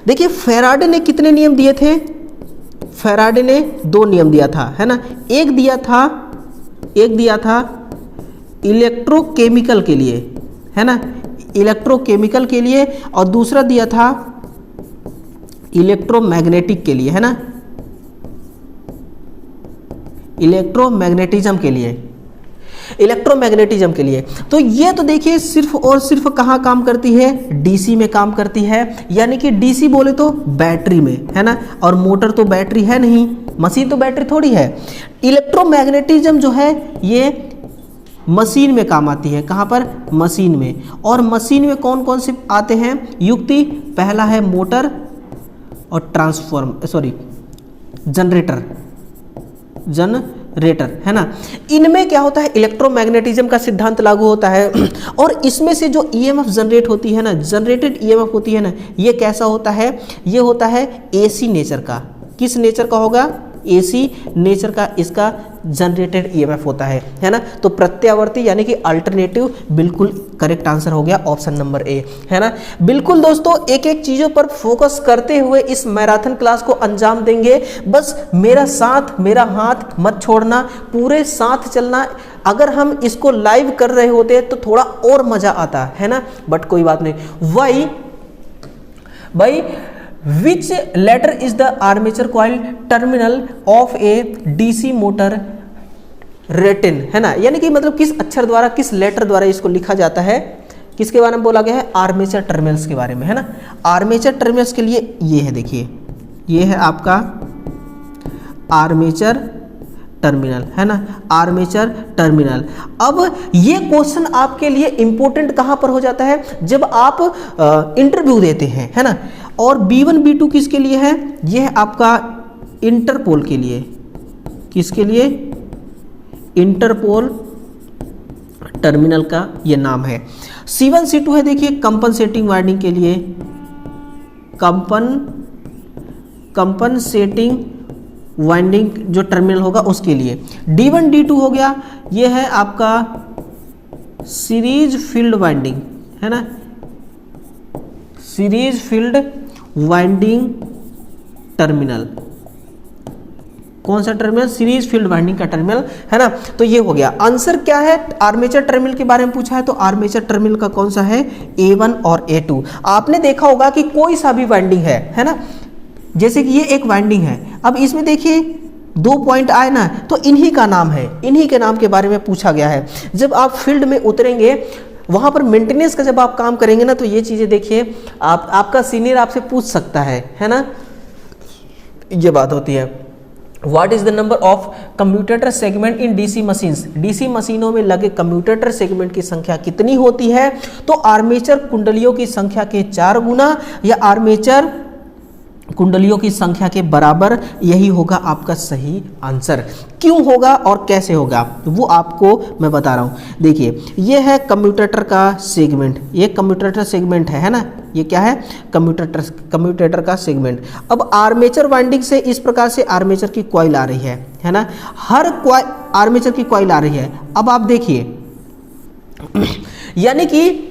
देखिए, फैराडे ने कितने नियम दिए थे? फैराडे ने 2 नियम दिया था, है ना। एक दिया था इलेक्ट्रोकेमिकल के लिए, है ना, इलेक्ट्रोकेमिकल के लिए, और दूसरा दिया था इलेक्ट्रोमैग्नेटिक के लिए, है ना, इलेक्ट्रोमैग्नेटिज्म के लिए, इलेक्ट्रोमैग्नेटिज्म के लिए। तो ये तो देखिए सिर्फ और सिर्फ कहाँ काम करती है, डीसी में काम करती है, यानी कि डीसी बोले तो बैटरी में, है ना, और मोटर तो बैटरी है नहीं, मशीन तो बैटरी थोड़ी है। इलेक्ट्रोमैग्नेटिज्म जो है ये मशीन में काम आती है, कहाँ पर, मशीन में। और मशीन में कौन कौन से आते हैं युक्ति, पहला है मोटर और जनरेटर, है ना। इनमें क्या होता है, इलेक्ट्रोमैग्नेटिज्म का सिद्धांत लागू होता है। और इसमें से जो ईएमएफ जनरेट होती है ना, जनरेटेड ईएमएफ होती है ना, ये कैसा होता है, ये होता है एसी नेचर का। किस नेचर का होगा, एसी नेचर का इसका जनरेटेड ईएमएफ होता है ना। तो प्रत्यावर्ती यानी कि अल्टरनेटिव बिल्कुल करेक्ट आंसर हो गया ऑप्शन नंबर ए, है ना। बिल्कुल दोस्तों, एक एक चीजों पर फोकस करते हुए इस मैराथन क्लास को अंजाम देंगे। बस मेरा साथ, मेरा हाथ मत छोड़ना, पूरे साथ चलना। अगर हम इसको लाइव कर रहे होते तो थोड़ा और मजा आता, है ना, बट कोई बात नहीं। भाई Which letter is the armature coil terminal of a DC motor written, है ना, यानी कि मतलब किस अक्षर द्वारा, किस लेटर द्वारा इसको लिखा जाता है, किसके बारे में बोला गया है, आर्मेचर टर्मिनल्स के बारे में, है ना। आर्मेचर टर्मिनल्स के लिए ये है, देखिए ये है आपका आर्मेचर टर्मिनल, है ना, आर्मेचर टर्मिनल। अब ये क्वेश्चन आपके लिए इंपॉर्टेंट कहां पर हो जाता है, जब आप इंटरव्यू देते हैं, है ना। और B1 B2 किसके लिए है, ये है आपका इंटरपोल के लिए, किसके लिए, इंटरपोल टर्मिनल का ये नाम है। C1 C2 है, देखिए कंपनसेटिंग वाइंडिंग के लिए, कंपनसेटिंग वाइंडिंग जो टर्मिनल होगा उसके लिए। D1 D2 हो गया, ये है आपका सीरीज फील्ड वाइंडिंग, है ना, सीरीज फील्ड वाइंडिंग टर्मिनल। कौन सा टर्मिनल, सीरीज फील्ड वाइंडिंग का टर्मिनल, है ना। तो ये हो गया आंसर। क्या है, आर्मेचर टर्मिनल के बारे में पूछा है, तो आर्मेचर टर्मिनल का कौन सा है, A1 और A2। आपने देखा होगा कि कोई सा भी वाइंडिंग है ना, जैसे कि ये एक वाइंडिंग है, अब इसमें देखिए 2 पॉइंट आए ना, तो इन्हीं का नाम है, इन्हीं के नाम के बारे में पूछा गया है। जब आप फील्ड में उतरेंगे, वहां पर मेंटेनेंस का जब आप काम करेंगे ना, तो ये चीजें देखिए आपका सीनियर आपसे पूछ सकता है ना, ये बात होती है। What is the number of commutator segment in DC machines, DC मशीनों में लगे कम्यूटेटर सेगमेंट की संख्या कितनी होती है, तो आर्मेचर कुंडलियों की संख्या के 4 गुना या आर्मेचर कुंडलियों की संख्या के बराबर, यही होगा आपका सही आंसर। क्यों होगा और कैसे होगा वो आपको मैं बता रहा हूं। देखिए ये है कम्यूटेटर का सेगमेंट, ये कम्यूटेटर सेगमेंट है ना, ये क्या है, कम्यूटेटर का सेगमेंट। अब आर्मेचर वाइंडिंग से इस प्रकार से आर्मेचर की कॉइल आ रही है ना, हर कॉइल आर्मेचर की कॉइल आ रही है। अब आप देखिए यानी कि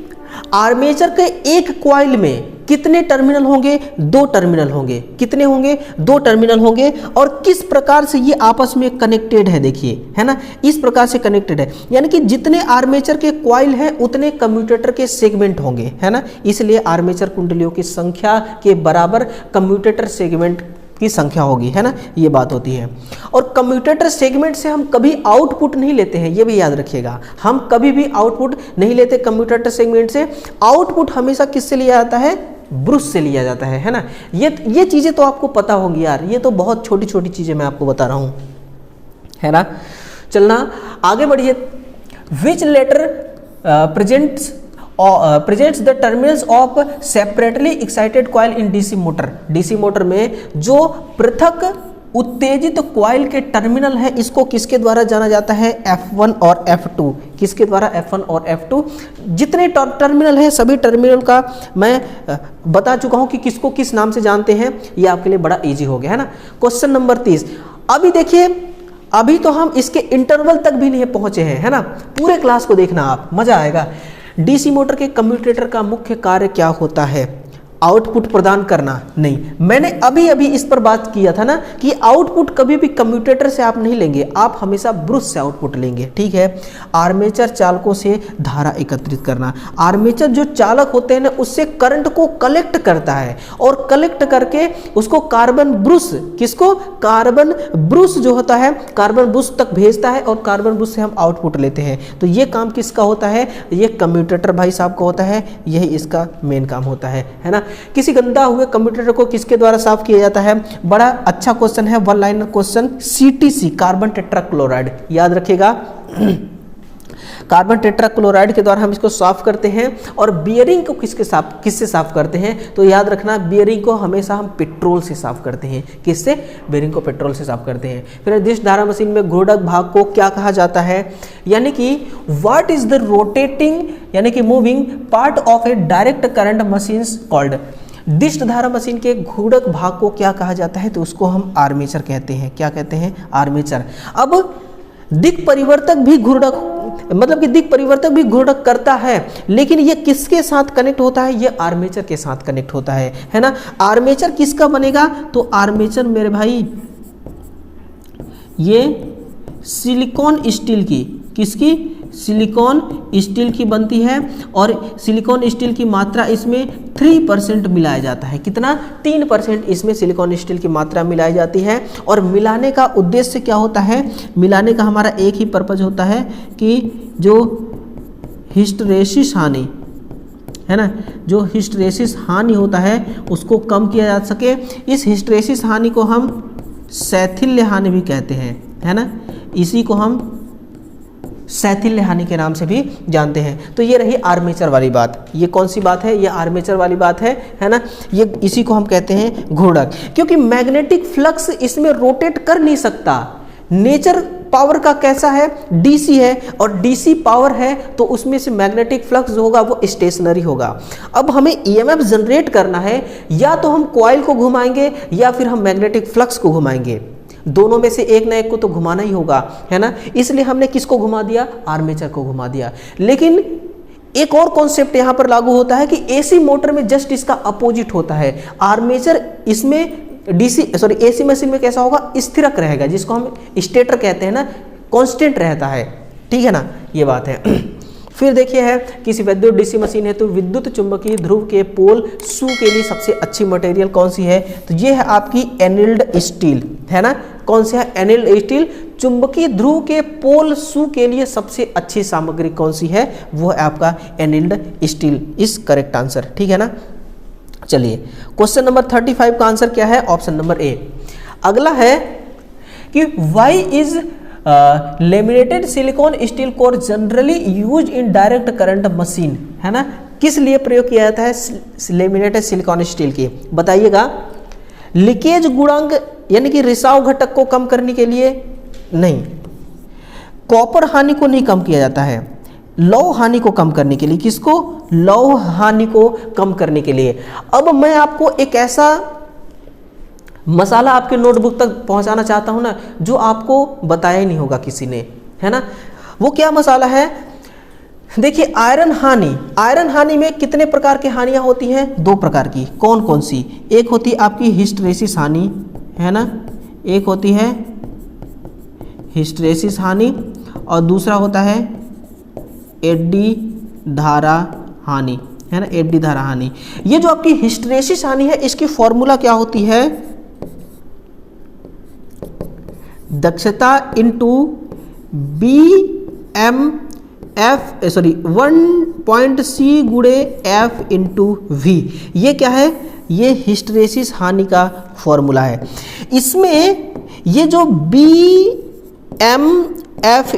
आर्मेचर के एक कॉइल में कितने टर्मिनल होंगे, 2 टर्मिनल होंगे। कितने होंगे, 2 टर्मिनल होंगे। और किस प्रकार से ये आपस में कनेक्टेड है, देखिए, है ना, इस प्रकार से कनेक्टेड है, यानी कि जितने आर्मेचर के कॉइल हैं उतने कम्यूटेटर के सेगमेंट होंगे, है ना। इसलिए आर्मेचर कुंडलियों की संख्या के बराबर कम्यूटेटर सेगमेंट की संख्या होगी, है ना, ये बात होती है। और कम्यूटेटर सेगमेंट से हम कभी आउटपुट नहीं लेते हैं, ये भी याद रखिएगा, हम कभी भी आउटपुट नहीं लेते कम्यूटेटर सेगमेंट से। आउटपुट हमेशा किससे लिया जाता है, ब्रुश से लिया जाता है ना। ये चीजें तो आपको पता होंगी यार, ये तो बहुत छोटी छोटी चीजें मैं आपको बता रहा हूं, है ना। चलना आगे बढ़िए। Which letter presents the terminals of separately excited coil in DC motor, DC motor में जो पृथक उत्तेजित कॉइल के टर्मिनल है, इसको किसके द्वारा जाना जाता है, F1 और F2। किसके द्वारा, F1 और F2। जितने टर्मिनल हैं सभी टर्मिनल का मैं बता चुका हूं कि किसको किस नाम से जानते हैं, ये आपके लिए बड़ा इजी हो गया, है ना। Question number 30। अभी देखिए, अभी तो हम इसके इंटरवल तक भी नहीं पहुंचे हैं, है ना। पूरे क्लास को देखना आप, मजा आएगा। डीसी मोटर के कम्यूटेटर का मुख्य कार्य क्या होता है, आउटपुट प्रदान करना नहीं। मैंने अभी अभी इस पर बात किया था ना कि आउटपुट कभी भी कम्यूटेटर से आप नहीं लेंगे, आप हमेशा ब्रश से आउटपुट लेंगे, ठीक है। आर्मेचर चालकों से धारा एकत्रित करना, आर्मेचर जो चालक होते हैं ना उससे करंट को कलेक्ट करता है और कलेक्ट करके उसको कार्बन ब्रश, किसको, कार्बन ब्रश जो होता है कार्बन ब्रश तक भेजता है और कार्बन ब्रश से हम आउटपुट लेते हैं। तो ये काम किसका होता है, ये कम्यूटेटर भाई साहब का होता है, यही इसका मेन काम होता है ना। किसी गंदा हुए कंप्यूटर को किसके द्वारा साफ किया जाता है, बड़ा अच्छा क्वेश्चन है, one liner question, CTC carbon tetrachloride, याद रखिएगा। कार्बन टेट्राक्लोराइड के द्वारा हम इसको साफ करते हैं। और बियरिंग को किससे साफ करते हैं, तो याद रखना बियरिंग को हमेशा हम पेट्रोल से साफ करते हैं। किससे, बियरिंग को पेट्रोल से साफ करते हैं। फिर निर्दिष्ट धारा मशीन में घूर्णक भाग को क्या कहा जाता है, यानी कि व्हाट इज द रोटेटिंग यानी कि moving part of a direct current machine called. दिष्ट धारा मशीन के घूर्णक भाग को क्या कहा जाता है, तो उसको हम आर्मेचर कहते हैं। क्या कहते हैं, आर्मेचर। अब दिक् परिवर्तक भी घूर्णक, मतलब कि दिक् परिवर्तक भी घूर्णक करता है, लेकिन ये किसके साथ कनेक्ट होता है, ये आर्मेचर के साथ कनेक्ट होता है ना। आर्मेचर किसका बनेगा, तो आर्मेचर मेरे भाई ये सिलिकॉन स्टील की, किसकी, सिलिकॉन स्टील की बनती है। और सिलिकॉन स्टील की मात्रा इसमें 3% मिलाया जाता है। कितना, 3% इसमें सिलिकॉन स्टील की मात्रा मिलाई जाती है। और मिलाने का उद्देश्य क्या होता है, मिलाने का हमारा एक ही पर्पज होता है कि जो हिस्टैरिसीस हानि है ना, जो हिस्टैरिसीस हानि होता है उसको कम किया जा सके। इस हिस्टैरिसीस हानि को हम शैथिल्य हानि भी कहते हैं, है ना, इसी को हम शैथिल्य हानि के नाम से भी जानते हैं। तो ये रही आर्मेचर वाली बात। ये कौन सी बात है, ये आर्मेचर वाली बात है ना। ये इसी को हम कहते हैं घूर्णक, क्योंकि मैग्नेटिक फ्लक्स इसमें रोटेट कर नहीं सकता। नेचर पावर का कैसा है, डीसी है, और डीसी पावर है तो उसमें से मैग्नेटिक फ्लक्स जो होगा वो स्टेशनरी होगा। अब हमें ईएमएफ जनरेट करना है, या तो हम कॉइल को घुमाएंगे या फिर हम मैग्नेटिक फ्लक्स को घुमाएंगे। दोनों में से एक ना एक को तो घुमाना ही होगा, है ना। इसलिए हमने किसको घुमा दिया, आर्मेचर को घुमा दिया। लेकिन एक और कॉन्सेप्ट यहां पर लागू होता है कि एसी मोटर में जस्ट इसका अपोजिट होता है। आर्मेचर इसमें एसी मशीन में कैसा होगा, स्थिरक रहेगा, जिसको हम स्टेटर कहते हैं ना, कांस्टेंट रहता है, ठीक है ना, ये बात है। फिर देखिए है किसी विद्युत डीसी मशीन है तो विद्युत चुंबकीय ध्रुव के पोल सू के लिए सबसे अच्छी मटेरियल कौन सी है, तो ये है आपकी एनिल्ड स्टील, है ना। कौन सी है, एनिल्ड स्टील। चुंबकीय ध्रुव के पोल सू के लिए सबसे अच्छी सामग्री कौन सी है, वो है आपका एनिल्ड स्टील, इस करेक्ट आंसर, ठीक है ना। चलिए क्वेश्चन नंबर 35 का आंसर क्या है, ऑप्शन नंबर ए। अगला है कि why is laminated silicon steel core generally use in direct current machine, है ना। किस लिए प्रयोग किया जाता है लेमिनेटेड सिलिकॉन स्टील की, बताइएगा। लीकेज गुणांक यानी कि रिसाव घटक को कम करने के लिए नहीं, कॉपर हानि को नहीं कम किया जाता है, लौह हानि को कम करने के लिए। किसको, लौह हानि को कम करने के लिए। अब मैं आपको एक ऐसा मसाला आपके नोटबुक तक पहुंचाना चाहता हूं ना, जो आपको बताया ही नहीं होगा किसी ने, है ना। वो क्या मसाला है, देखिए आयरन हानि। आयरन हानि में कितने प्रकार की हानियां होती हैं, 2 प्रकार की। कौन कौन सी, एक होती है आपकी हिस्टैरिसीस हानि, है ना, एक होती है हिस्टैरिसीस हानि, और दूसरा होता है एडी धारा हानि, है ना, एडी धारा हानि। ये जो आपकी हिस्टैरिसीस हानि है, इसकी फॉर्मूला क्या होती है, दक्षता इंटू BMF 1.C गुणे F इंटू V। ये क्या है, ये हिस्टैरिसीस हानि का फॉर्मूला है। इसमें ये जो BMF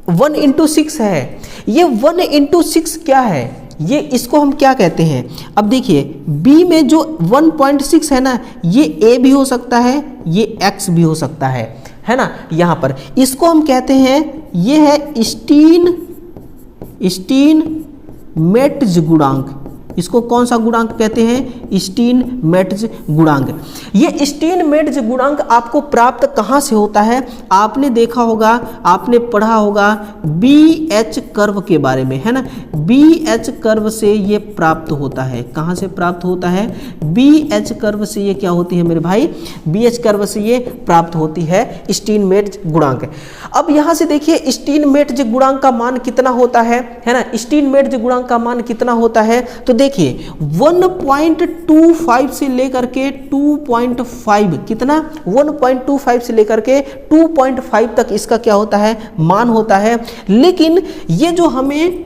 1/6 है, ये 1/6 क्या है, ये इसको हम क्या कहते हैं। अब देखिए B में जो 1.6 है ना, ये A भी हो सकता है, ये X भी हो सकता है ना। यहाँ पर इसको हम कहते हैं, ये है स्टीन मेट्ज गुणांक, इसको कौन सा गुणांक कहते हैं? स्टीनमेट्ज गुणांक। ये स्टीनमेट्ज गुणांक आपको प्राप्त कहाँ से होता है? आपने देखा होगा, आपने पढ़ा होगा BH कर्व के बारे में, है ना। BH कर्व से ये प्राप्त होता है। कहाँ से प्राप्त होता है? BH कर्व से ये क्या होती है मेरे भाई? BH कर्व से ये प्राप्त होती है स्टीनमेट्ज गुणांक। अब यहाँ से देखिए स्टीनमेट्ज गुणांक का मान कितना होता है ना। स्टीनमेट्ज गुणांक का मान कितना होता है? तो देखिए 1.25 से लेकर के 2.5, कितना? 1.25 से लेकर के 2.5 तक इसका क्या होता है? मान होता है। लेकिन ये जो हमें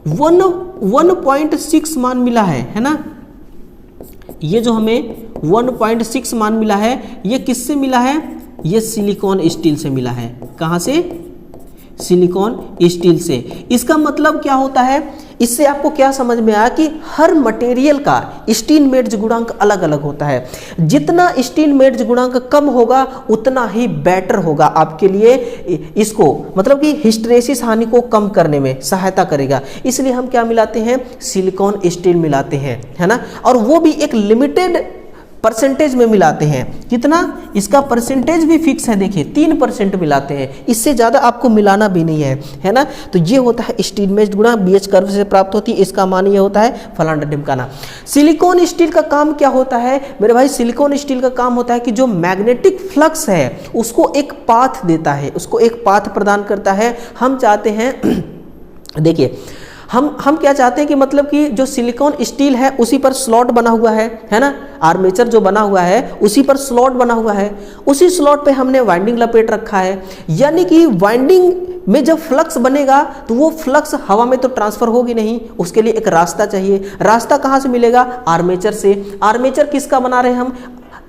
1.6 मान मिला है ना, ये जो हमें 1.6 मान मिला है, ये किससे मिला है? ये सिलिकॉन स्टील से मिला है। कहाँ से? सिलिकॉन स्टील से। इसका मतलब क्या होता है? इससे आपको क्या समझ में आया कि हर मटेरियल का स्टीनमेट्ज गुणांक अलग अलग होता है। जितना स्टीनमेट्ज गुणांक कम होगा उतना ही बेटर होगा आपके लिए, इसको मतलब कि हिस्टेरेसिस हानि को कम करने में सहायता करेगा। इसलिए हम क्या मिलाते हैं? सिलिकॉन स्टील मिलाते हैं, है ना। और वो भी एक लिमिटेड परसेंटेज में मिलाते हैं। कितना? इसका परसेंटेज भी फिक्स है, देखिए 3% मिलाते हैं, इससे ज़्यादा आपको मिलाना भी नहीं है ना। तो ये होता है स्टीनमेट्ज गुणांक, BH कर्व से प्राप्त होती है। इसका मान ये होता है फलाना ढिमकाना। सिलिकॉन स्टील का काम क्या होता है मेरे भाई? सिलिकॉन स्टील का काम होता है कि जो मैग्नेटिक फ्लक्स है उसको एक पाथ देता है, उसको एक पाथ प्रदान करता है। हम चाहते हैं देखिए हम क्या चाहते हैं कि मतलब कि जो सिलिकॉन स्टील है उसी पर स्लॉट बना हुआ है ना। आर्मेचर जो बना हुआ है उसी पर स्लॉट बना हुआ है, उसी स्लॉट पे हमने वाइंडिंग लपेट रखा है। यानी कि वाइंडिंग में जब फ्लक्स बनेगा तो वो फ्लक्स हवा में तो ट्रांसफर होगी नहीं, उसके लिए एक रास्ता चाहिए। रास्ता कहाँ से मिलेगा? आर्मेचर से। आर्मेचर किसका बना रहे हैं हम?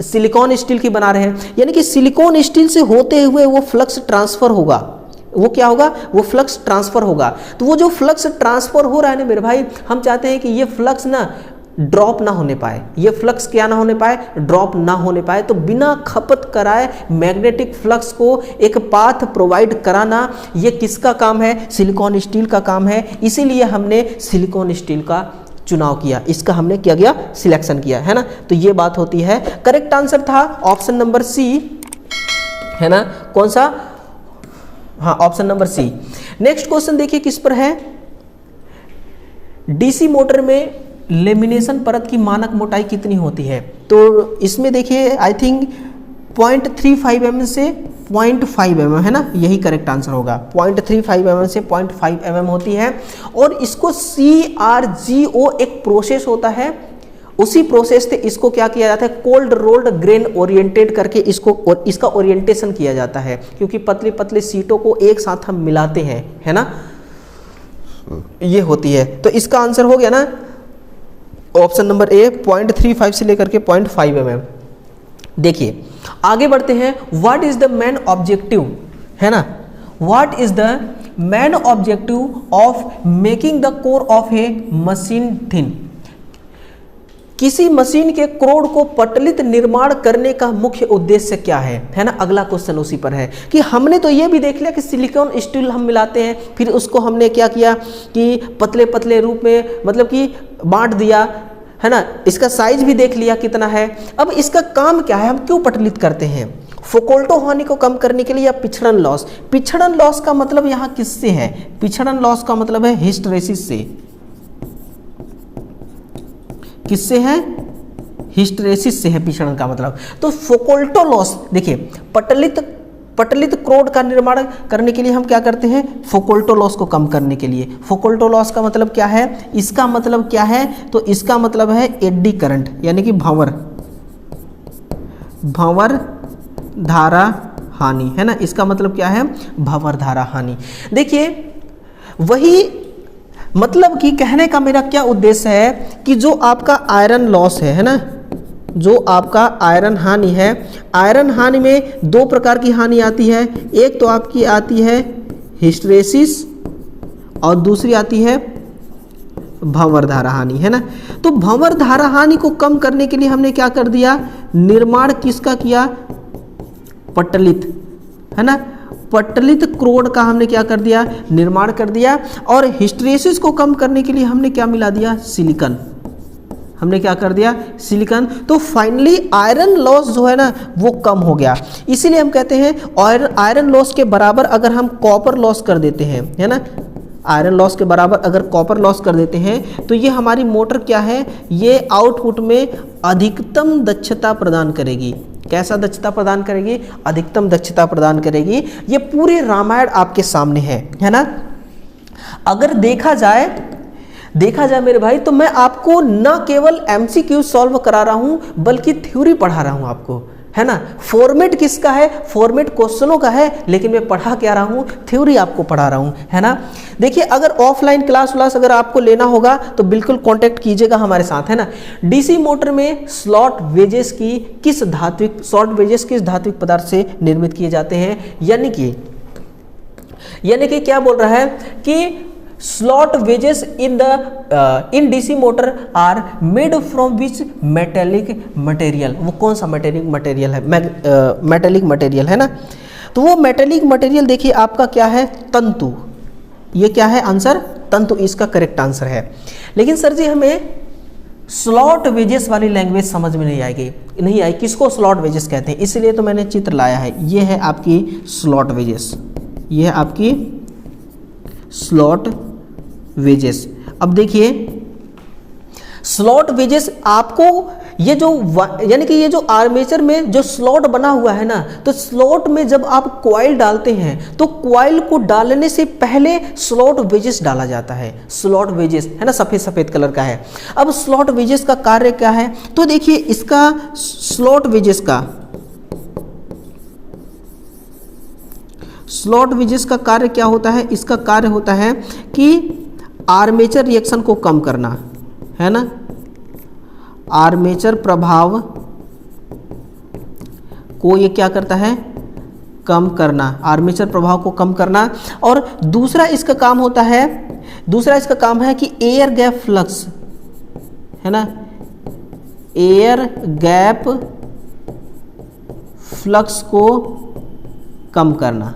सिलिकॉन स्टील की बना रहे हैं। यानी कि सिलिकॉन स्टील से होते हुए वो फ्लक्स ट्रांसफर होगा। वो क्या होगा? वो फ्लक्स ट्रांसफर होगा। तो वो जो फ्लक्स ट्रांसफर हो रहा है ना मेरे भाई, हम चाहते हैं कि ये फ्लक्स ना ड्रॉप ना होने पाए। ये फ्लक्स क्या ना होने पाए? ड्रॉप ना होने पाए। तो बिना खपत कराए मैग्नेटिक फ्लक्स को एक पाथ प्रोवाइड कराना, ये किसका काम है? सिलिकॉन स्टील का काम है। इसीलिए हमने सिलिकॉन स्टील का चुनाव किया, इसका हमने क्या किया? सिलेक्शन किया, है ना। तो ये बात होती है। करेक्ट आंसर था ऑप्शन नंबर सी, है ना। कौन सा? हाँ, option number C. Next question देखिए किस पर है? डीसी मोटर में लेमिनेशन परत की मानक मोटाई कितनी होती है? तो इसमें देखिए आई थिंक 0.35 mm से 0.5 mm, है ना। यही करेक्ट आंसर होगा। 0.35 mm से 0.5 mm होती है। और इसको CRGO एक प्रोसेस होता है, उसी प्रोसेस से इसको क्या किया जाता है? कोल्ड रोल्ड ग्रेन ओरिएंटेड करके इसका ओरिएंटेशन किया जाता है, क्योंकि पतली पतली सीटों को एक साथ हम मिलाते हैं, है ना। ये होती है। तो इसका आंसर हो गया ना ऑप्शन नंबर ए, 0.35 से लेकर के 0.5 mm। देखिए आगे बढ़ते हैं। What is the main objective, है ना। What is the main objective of making the core of a machine thin? किसी मशीन के क्रोड को पटलित निर्माण करने का मुख्य उद्देश्य क्या है ना। अगला क्वेश्चन उसी पर है कि हमने तो ये भी देख लिया कि सिलिकॉन स्टील हम मिलाते हैं, फिर उसको हमने क्या किया कि पतले पतले रूप में मतलब कि बांट दिया, है ना। इसका साइज भी देख लिया कितना है। अब इसका काम क्या है? हम क्यों पटलित करते हैं? फौकॉल्टो हानि को कम करने के लिए या पिछड़न लॉस? पिछड़न लॉस का मतलब यहाँ किससे है? पिछड़न लॉस का मतलब है हिस्टेरेसिस से। किससे है? हिस्टेरेसिस से है पिछड़न का मतलब। तो फौकॉल्टो लॉस, देखिए पटलित क्रोड का निर्माण करने के लिए हम क्या करते हैं? फौकॉल्टो लॉस को कम करने के लिए। फौकॉल्टो लॉस का मतलब क्या है? इसका मतलब क्या है? तो इसका मतलब है एडी करंट, यानी कि भंवर धारा हानि, है ना। इसका मतलब क्या है? भंवर धारा हानि। देखिए वही मतलब कि कहने का मेरा क्या उद्देश्य है कि जो आपका आयरन लॉस है ना, जो आपका आयरन हानि है, आयरन हानि में दो प्रकार की हानि आती है। एक तो आपकी आती है हिस्टेरेसिस और दूसरी आती है भंवर धारा हानि, है ना। तो भंवर धारा हानि को कम करने के लिए हमने क्या कर दिया? निर्माण किसका किया? पटलित, है ना। पटलित क्रोड का हमने क्या कर दिया? निर्माण कर दिया। और हिस्टेरेसिस को कम करने के लिए हमने क्या मिला दिया? सिलिकॉन, हमने क्या कर दिया, सिलिकॉन। तो फाइनली आयरन लॉस जो है ना वो कम हो गया। इसीलिए हम कहते हैं आयरन लॉस के बराबर अगर हम कॉपर लॉस कर देते हैं, है ना, आयरन लॉस के बराबर अगर कॉपर लॉस कर देते हैं तो ये हमारी मोटर क्या है, ये आउटपुट में अधिकतम दक्षता प्रदान करेगी। कैसा दक्षता प्रदान करेगी, अधिकतम दक्षता प्रदान करेगी। ये पूरी रामायण आपके सामने है ना। अगर देखा जाए मेरे भाई, तो मैं आपको न केवल एमसीक्यू सॉल्व करा रहा हूं बल्कि थ्योरी पढ़ा रहा हूं आपको, है ना। फॉर्मेट किसका है, फॉर्मेट क्वेश्चनों का है, लेकिन मैं पढ़ा क्या रहा हूं, थ्योरी आपको पढ़ा रहा हूं, है ना। देखिए अगर ऑफलाइन क्लास अगर आपको लेना होगा तो बिल्कुल कांटेक्ट कीजिएगा हमारे साथ, है ना। डीसी मोटर में स्लॉट वेजेस किस धात्विक पदार्थ से निर्मित किए जाते हैं, यानी कि क्या बोल रहा है कि slot wedges in DC motor are made from which metallic material. वो कौन सा मटेरियल है, मेटेलिक मटेरियल, है ना। तो वो मेटेलिक मटेरियल देखिए आपका क्या है, तंतु। ये क्या है आंसर, तंतु इसका करेक्ट आंसर है। लेकिन सर जी हमें स्लॉट वेजेस वाली लैंग्वेज समझ में नहीं आई। किसको स्लॉट वेजेस कहते हैं, इसलिए तो मैंने चित्र लाया है। ये है आपकी स्लॉट वेजेस, ये है आपकी स्लॉट वेजेस। अब देखिए स्लॉट वेजेस आपको यानी कि ये जो आर्मेचर में जो स्लॉट बना हुआ है ना, तो स्लॉट में जब आप कॉइल डालते हैं तो कॉइल को डालने से पहले स्लॉट वेजेस डाला जाता है। स्लॉट वेजेस है ना, सफेद कलर का है। अब स्लॉट वेजेस का कार्य क्या है, तो देखिए इसका स्लॉट वेजेस का कार्य क्या होता है, इसका कार्य होता है कि आर्मेचर रिएक्शन को कम करना, है ना, आर्मेचर प्रभाव को ये क्या करता है, कम करना, आर्मेचर प्रभाव को कम करना। और दूसरा इसका काम है कि एयर गैप फ्लक्स, है ना, एयर गैप फ्लक्स को कम करना,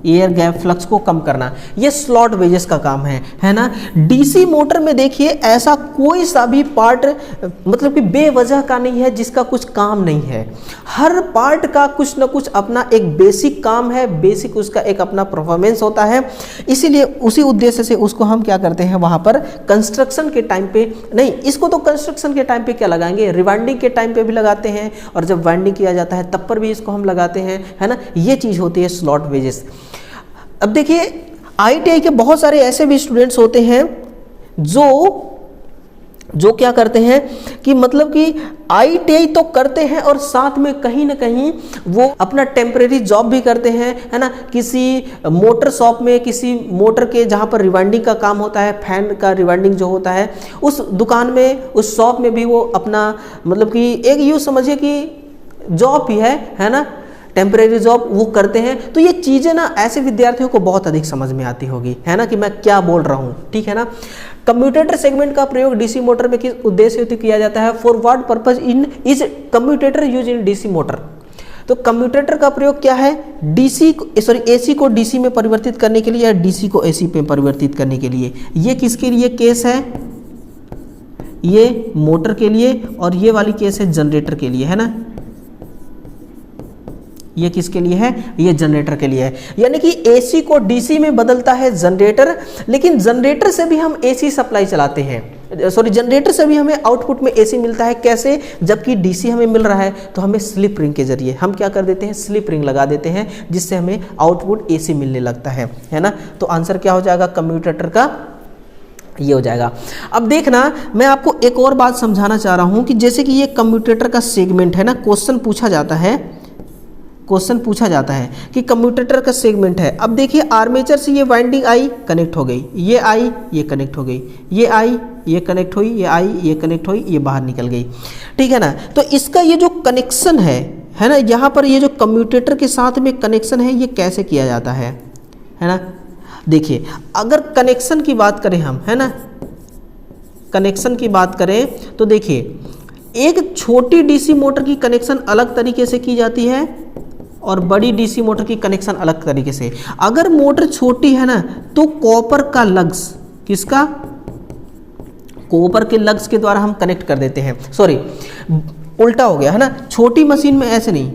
एयर गैप फ्लक्स को कम करना, ये स्लॉट वेजेस का काम है ना। डीसी मोटर में देखिए ऐसा कोई सा भी पार्ट मतलब कि बेवजह का नहीं है जिसका कुछ काम नहीं है। हर पार्ट का कुछ ना कुछ अपना एक बेसिक काम है, बेसिक उसका एक अपना परफॉर्मेंस होता है। इसीलिए उसी उद्देश्य से उसको हम क्या करते हैं, वहां पर कंस्ट्रक्शन के टाइम पे नहीं, इसको तो कंस्ट्रक्शन के टाइम पे क्या लगाएंगे, रिवाइंडिंग के टाइम पे भी लगाते हैं, और जब वाइंडिंग किया जाता है तब पर भी इसको हम लगाते हैं, है ना। ये चीज होती है स्लॉट वेजेस। अब देखिए आईटीआई के बहुत सारे ऐसे भी स्टूडेंट्स होते हैं जो क्या करते हैं कि मतलब कि आईटीआई तो करते हैं और साथ में कहीं ना कहीं वो अपना टेम्परेरी जॉब भी करते हैं, है ना। किसी मोटर शॉप में, किसी मोटर के जहाँ पर रिवाइंडिंग का काम होता है, फैन का रिवाइंडिंग जो होता है, उस दुकान में, उस शॉप में भी वो अपना मतलब कि एक यूँ समझिए कि जॉब ही है ना, टेम्परेरी जॉब वो करते हैं। तो ये चीज़ें ना ऐसे विद्यार्थियों को बहुत अधिक समझ में आती होगी, है ना, कि मैं क्या बोल रहा हूँ, ठीक है ना। कम्यूटेटर सेगमेंट का प्रयोग डीसी मोटर में किस उद्देश्य हेतु किया जाता है, for what purpose is commutator use in DC motor. तो कम्यूटेटर का प्रयोग क्या है, एसी को डीसी में परिवर्तित करने के लिए या डीसी को एसी में परिवर्तित करने के लिए। ये किसके लिए केस है, ये मोटर के लिए, और ये वाली केस है जनरेटर के लिए, है ना। ये किसके लिए है, ये जनरेटर के लिए है। यानी कि एसी को डीसी में बदलता है जनरेटर, लेकिन जनरेटर से भी हम एसी सप्लाई चलाते हैं, जनरेटर से भी हमें आउटपुट में एसी मिलता है। कैसे, जबकि डीसी हमें मिल रहा है तो हमें स्लिप रिंग के जरिए हम क्या कर देते हैं, स्लिप रिंग लगा देते हैं, जिससे हमें आउटपुट एसी मिलने लगता है ना। तो आंसर क्या हो जाएगा कम्यूटेटर का, ये हो जाएगा। अब देखना, मैं आपको एक और बात समझाना चाह रहा हूं कि जैसे कि ये कम्यूटेटर का सेगमेंट है ना, क्वेश्चन पूछा जाता है कि कम्यूटेटर का सेगमेंट है। अब देखिए आर्मेचर से ये वाइंडिंग आई, कनेक्ट हो गई, ये आई, ये कनेक्ट हो गई, ये आई, ये कनेक्ट हुई, ये आई, ये कनेक्ट हुई, ये बाहर निकल गई, ठीक है ना। तो इसका ये जो कनेक्शन है ना, यहाँ पर ये जो कम्यूटेटर के साथ में कनेक्शन है, ये कैसे किया जाता है ना। देखिए अगर कनेक्शन की बात करें हम, है ना, कनेक्शन की बात करें तो देखिए एक छोटी डीसी मोटर की कनेक्शन अलग तरीके से की जाती है और बड़ी डीसी मोटर की कनेक्शन अलग तरीके से। अगर मोटर छोटी है ना तो कॉपर का लग्स, किसका, कॉपर के लग्स के द्वारा हम कनेक्ट कर देते हैं, सॉरी उल्टा हो गया है ना। छोटी मशीन में ऐसे नहीं,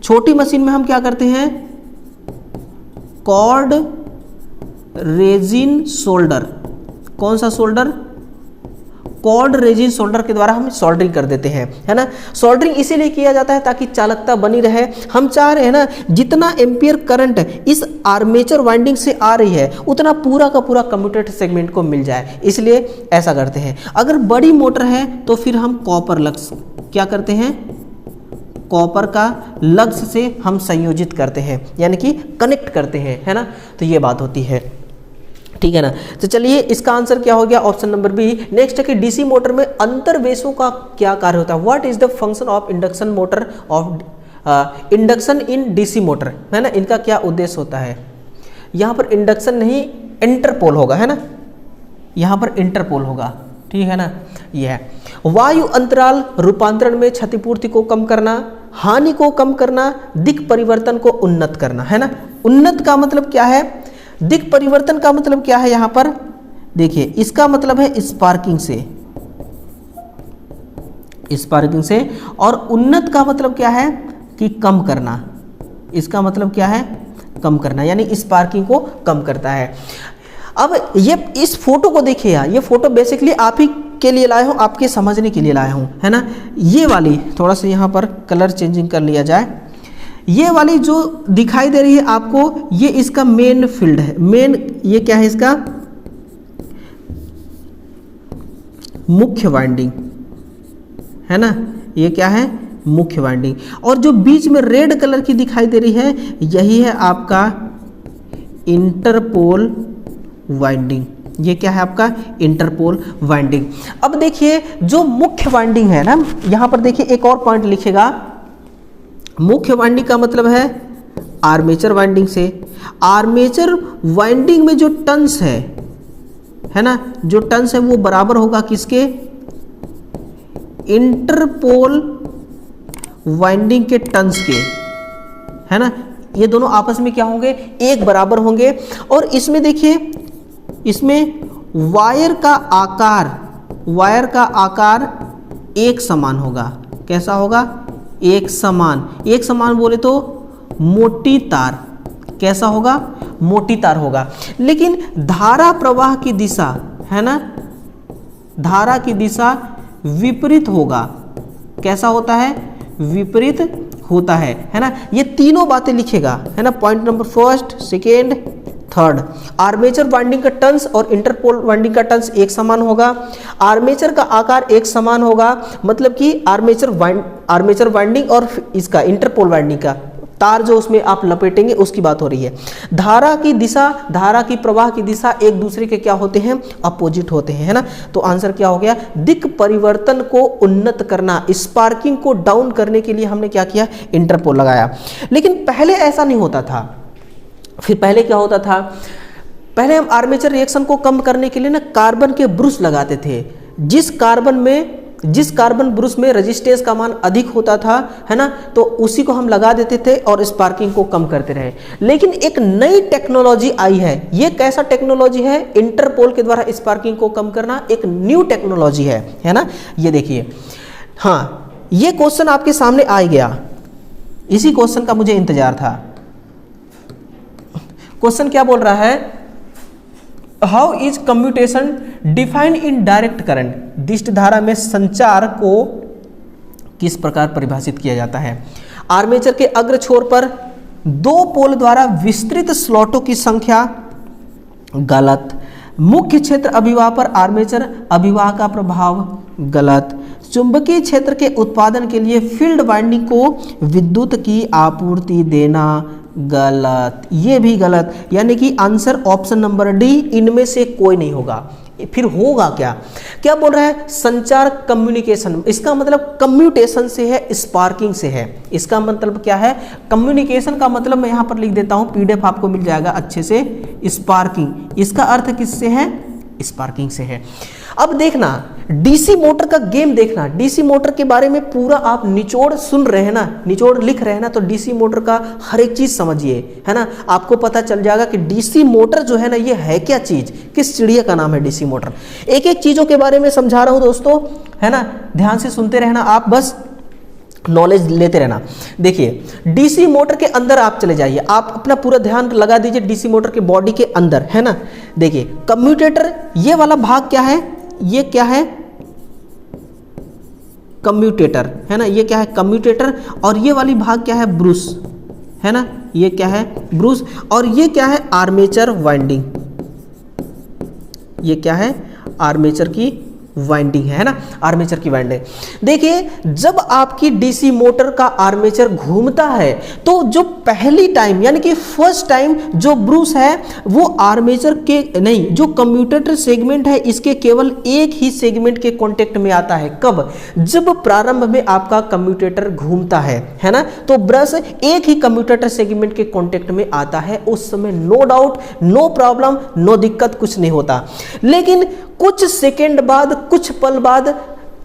छोटी मशीन में हम क्या करते हैं, कॉर्ड रेजिन सोल्डर, कौन सा सोल्डर, कॉर्ड रेजिन सोल्डर के द्वारा हम सोल्डरिंग कर देते हैं, है ना। सोल्डरिंग इसीलिए किया जाता है ताकि चालकता बनी रहे। हम चाह रहे हैं ना जितना एम्पियर करंट इस आर्मेचर वाइंडिंग से आ रही है उतना पूरा का पूरा कम्यूटेटर सेगमेंट को मिल जाए, इसलिए ऐसा करते हैं। अगर बड़ी मोटर है तो फिर हम कॉपर लग्स क्या करते हैं, कॉपर का लग्स से हम संयोजित करते हैं, यानी कि कनेक्ट करते हैं, है ना। तो ये बात होती है, ठीक है ना। तो चलिए इसका आंसर क्या हो गया, ऑप्शन नंबर बी। नेक्स्ट है कि डीसी मोटर में अंतर्वेशों का क्या कार्य होता है, what is the function of induction motor of induction in DC motor, है ना। इनका क्या उद्देश्य होता है, यहाँ पर इंडक्शन नहीं इंटरपोल होगा, है ना, यहाँ पर इंटरपोल होगा, ठीक है ना। यह है वायु अंतराल रूपांतरण में क्षतिपूर्ति को कम करना, हानि को कम करना, दिक् परिवर्तन को उन्नत करना, है ना। उन्नत का मतलब क्या है, दिक् परिवर्तन का मतलब क्या है, यहां पर देखिए इसका मतलब है स्पार्किंग से, स्पार्किंग से, और उन्नत का मतलब क्या है कि कम करना, इसका मतलब क्या है कम करना, यानी स्पार्किंग को कम करता है। अब ये इस फोटो को देखिए यार, ये फोटो बेसिकली आप ही के लिए लाया हूं, आपके समझने के लिए लाया हूं, है ना। ये वाली थोड़ा सा यहां पर कलर चेंजिंग कर लिया जाए, ये वाली जो दिखाई दे रही है आपको, ये इसका मेन फील्ड है, मेन ये क्या है इसका मुख्य वाइंडिंग, है ना, ये क्या है मुख्य वाइंडिंग। और जो बीच में रेड कलर की दिखाई दे रही है यही है आपका इंटरपोल वाइंडिंग, ये क्या है आपका इंटरपोल वाइंडिंग। अब देखिए जो मुख्य वाइंडिंग है ना, यहां पर देखिए एक और पॉइंट लिखेगा, मुख्य वाइंडिंग का मतलब है आर्मेचर वाइंडिंग से, आर्मेचर वाइंडिंग में जो टर्न्स है ना, जो टर्न्स है वो बराबर होगा किसके, इंटरपोल वाइंडिंग के टर्न्स के, है ना। ये दोनों आपस में क्या होंगे, एक बराबर होंगे। और इसमें देखिए, इसमें वायर का आकार एक समान होगा, कैसा होगा, एक समान बोले तो मोटी तार, कैसा होगा मोटी तार होगा। लेकिन धारा प्रवाह की दिशा, है ना, धारा की दिशा विपरीत होगा, कैसा होता है विपरीत होता है ना। ये तीनों बातें लिखेगा, है ना, point number first, second, third. Armature winding का टर्न्स और इंटरपोल वाइंडिंग का टर्न्स एक समान होगा, आर्मेचर का आकार एक समान होगा, मतलब कि आर्मेचर वाइंडिंग और इसका इंटरपोल वाइंडिंग का तार जो उसमें आप लपेटेंगे उसकी बात हो रही है। धारा की दिशा, धारा की प्रवाह की दिशा एक दूसरे के क्या होते हैं, अपोजिट होते हैं, है ना। तो आंसर क्या हो गया, दिक् परिवर्तन को उन्नत करना, स्पार्किंग को डाउन करने के लिए हमने क्या किया, इंटरपोल लगाया। लेकिन पहले ऐसा नहीं होता था। फिर पहले क्या होता था, पहले हम आर्मेचर रिएक्शन को कम करने के लिए ना कार्बन के ब्रुश लगाते थे, जिस कार्बन ब्रुश में रेजिस्टेंस का मान अधिक होता था, है ना, तो उसी को हम लगा देते थे और स्पार्किंग को कम करते रहे। लेकिन एक नई टेक्नोलॉजी आई है, ये कैसा टेक्नोलॉजी है, इंटरपोल के द्वारा स्पार्किंग को कम करना एक न्यू टेक्नोलॉजी है ना। ये देखिए, हाँ ये क्वेश्चन आपके सामने आ गया, इसी क्वेश्चन का मुझे इंतजार था। क्वेश्चन क्या बोल रहा है, how is commutation defined in direct current, दिष्ट धारा में संचार को किस प्रकार परिभाषित किया जाता है। आर्मेचर के अग्र छोर पर दो पोल द्वारा विस्तृत स्लॉटों की संख्या, गलत। मुख्य क्षेत्र अभिवाह पर आर्मेचर अभिवाह का प्रभाव, गलत। चुंबकीय क्षेत्र के उत्पादन के लिए फील्ड वाइंडिंग को विद्युत की आपूर्ति देना, गलत, ये भी गलत। यानी कि आंसर ऑप्शन नंबर डी, इनमें से कोई नहीं होगा। फिर होगा क्या, क्या बोल रहा है, संचार कम्युनिकेशन, इसका मतलब कम्यूटेशन से है, स्पार्किंग से है। इसका मतलब क्या है, कम्युनिकेशन का मतलब मैं यहां पर लिख देता हूं, पीडीएफ आपको मिल जाएगा अच्छे से, स्पार्किंग, इसका अर्थ किससे है, स्पार्किंग से है। अब देखना डीसी मोटर का गेम देखना, डीसी मोटर के बारे में पूरा आप निचोड़ सुन रहे हैं ना, निचोड़ लिख रहे हैं ना, तो डीसी मोटर का हर एक चीज समझिए, है ना। आपको पता चल जाएगा कि डीसी मोटर जो है ना ये है क्या चीज, किस चिड़िया का नाम है डीसी मोटर। एक एक चीजों के बारे में समझा रहा हूं दोस्तों, है ना, ध्यान से सुनते रहना, आप बस नॉलेज लेते रहना। देखिए डीसी मोटर के अंदर आप चले जाइए, आप अपना पूरा ध्यान लगा दीजिए डीसी मोटर के बॉडी के अंदर, है ना। देखिए कम्यूटेटर, ये वाला भाग क्या है, ये क्या है, कम्यूटेटर, है ना, ये क्या है कम्यूटेटर, और ये वाली भाग क्या है, ब्रूस, है ना, ये क्या है ब्रूस, और ये क्या है आर्मेचर वाइंडिंग, ये क्या है आर्मेचर की वाइंडिंग है ना, आर्मेचर की वाइंडिंग। देखिए जब आपकी डीसी मोटर का आर्मेचर घूमता है तो जो पहली टाइम यानी कि फर्स्ट टाइम जो ब्रूस है वो आर्मेचर के नहीं, जो कम्यूटेटर सेगमेंट है इसके केवल एक ही सेगमेंट के कांटेक्ट में आता है। कब? जब प्रारंभ में आपका कम्यूटेटर घूमता है ना, तो ब्रश एक ही कम्यूटेटर सेगमेंट के कांटेक्ट में आता है, उस समय no doubt, no problem, no दिक्कत, कुछ नहीं होता। लेकिन कुछ सेकंड बाद, कुछ पल बाद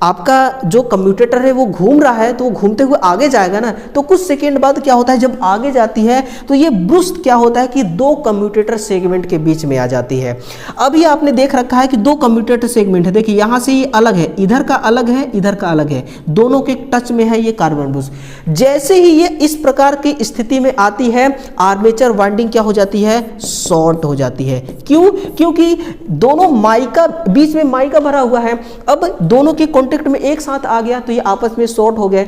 आपका जो कम्यूटेटर है वो घूम रहा है, तो वो घूमते हुए आगे जाएगा ना, तो कुछ सेकंड बाद क्या होता है, जब आगे जाती है तो ये ब्रूस क्या होता है कि दो कम्यूटेटर सेगमेंट के बीच में आ जाती है। अभी आपने देख रखा है कि दो कम्यूटेटर सेगमेंट है, देखिए यहां से ये अलग है, इधर का अलग है, इधर का अलग है, दोनों के टच में है ये कार्बन ब्रूस। जैसे ही ये इस प्रकार की स्थिति में आती है, आर्मेचर वाइंडिंग क्या हो जाती है, शॉर्ट हो जाती है। क्यों? क्योंकि दोनों माइका, बीच में माइका भरा हुआ है, अब दोनों के कांटेक्ट में एक साथ आ गया तो ये आपस में शॉर्ट हो गए।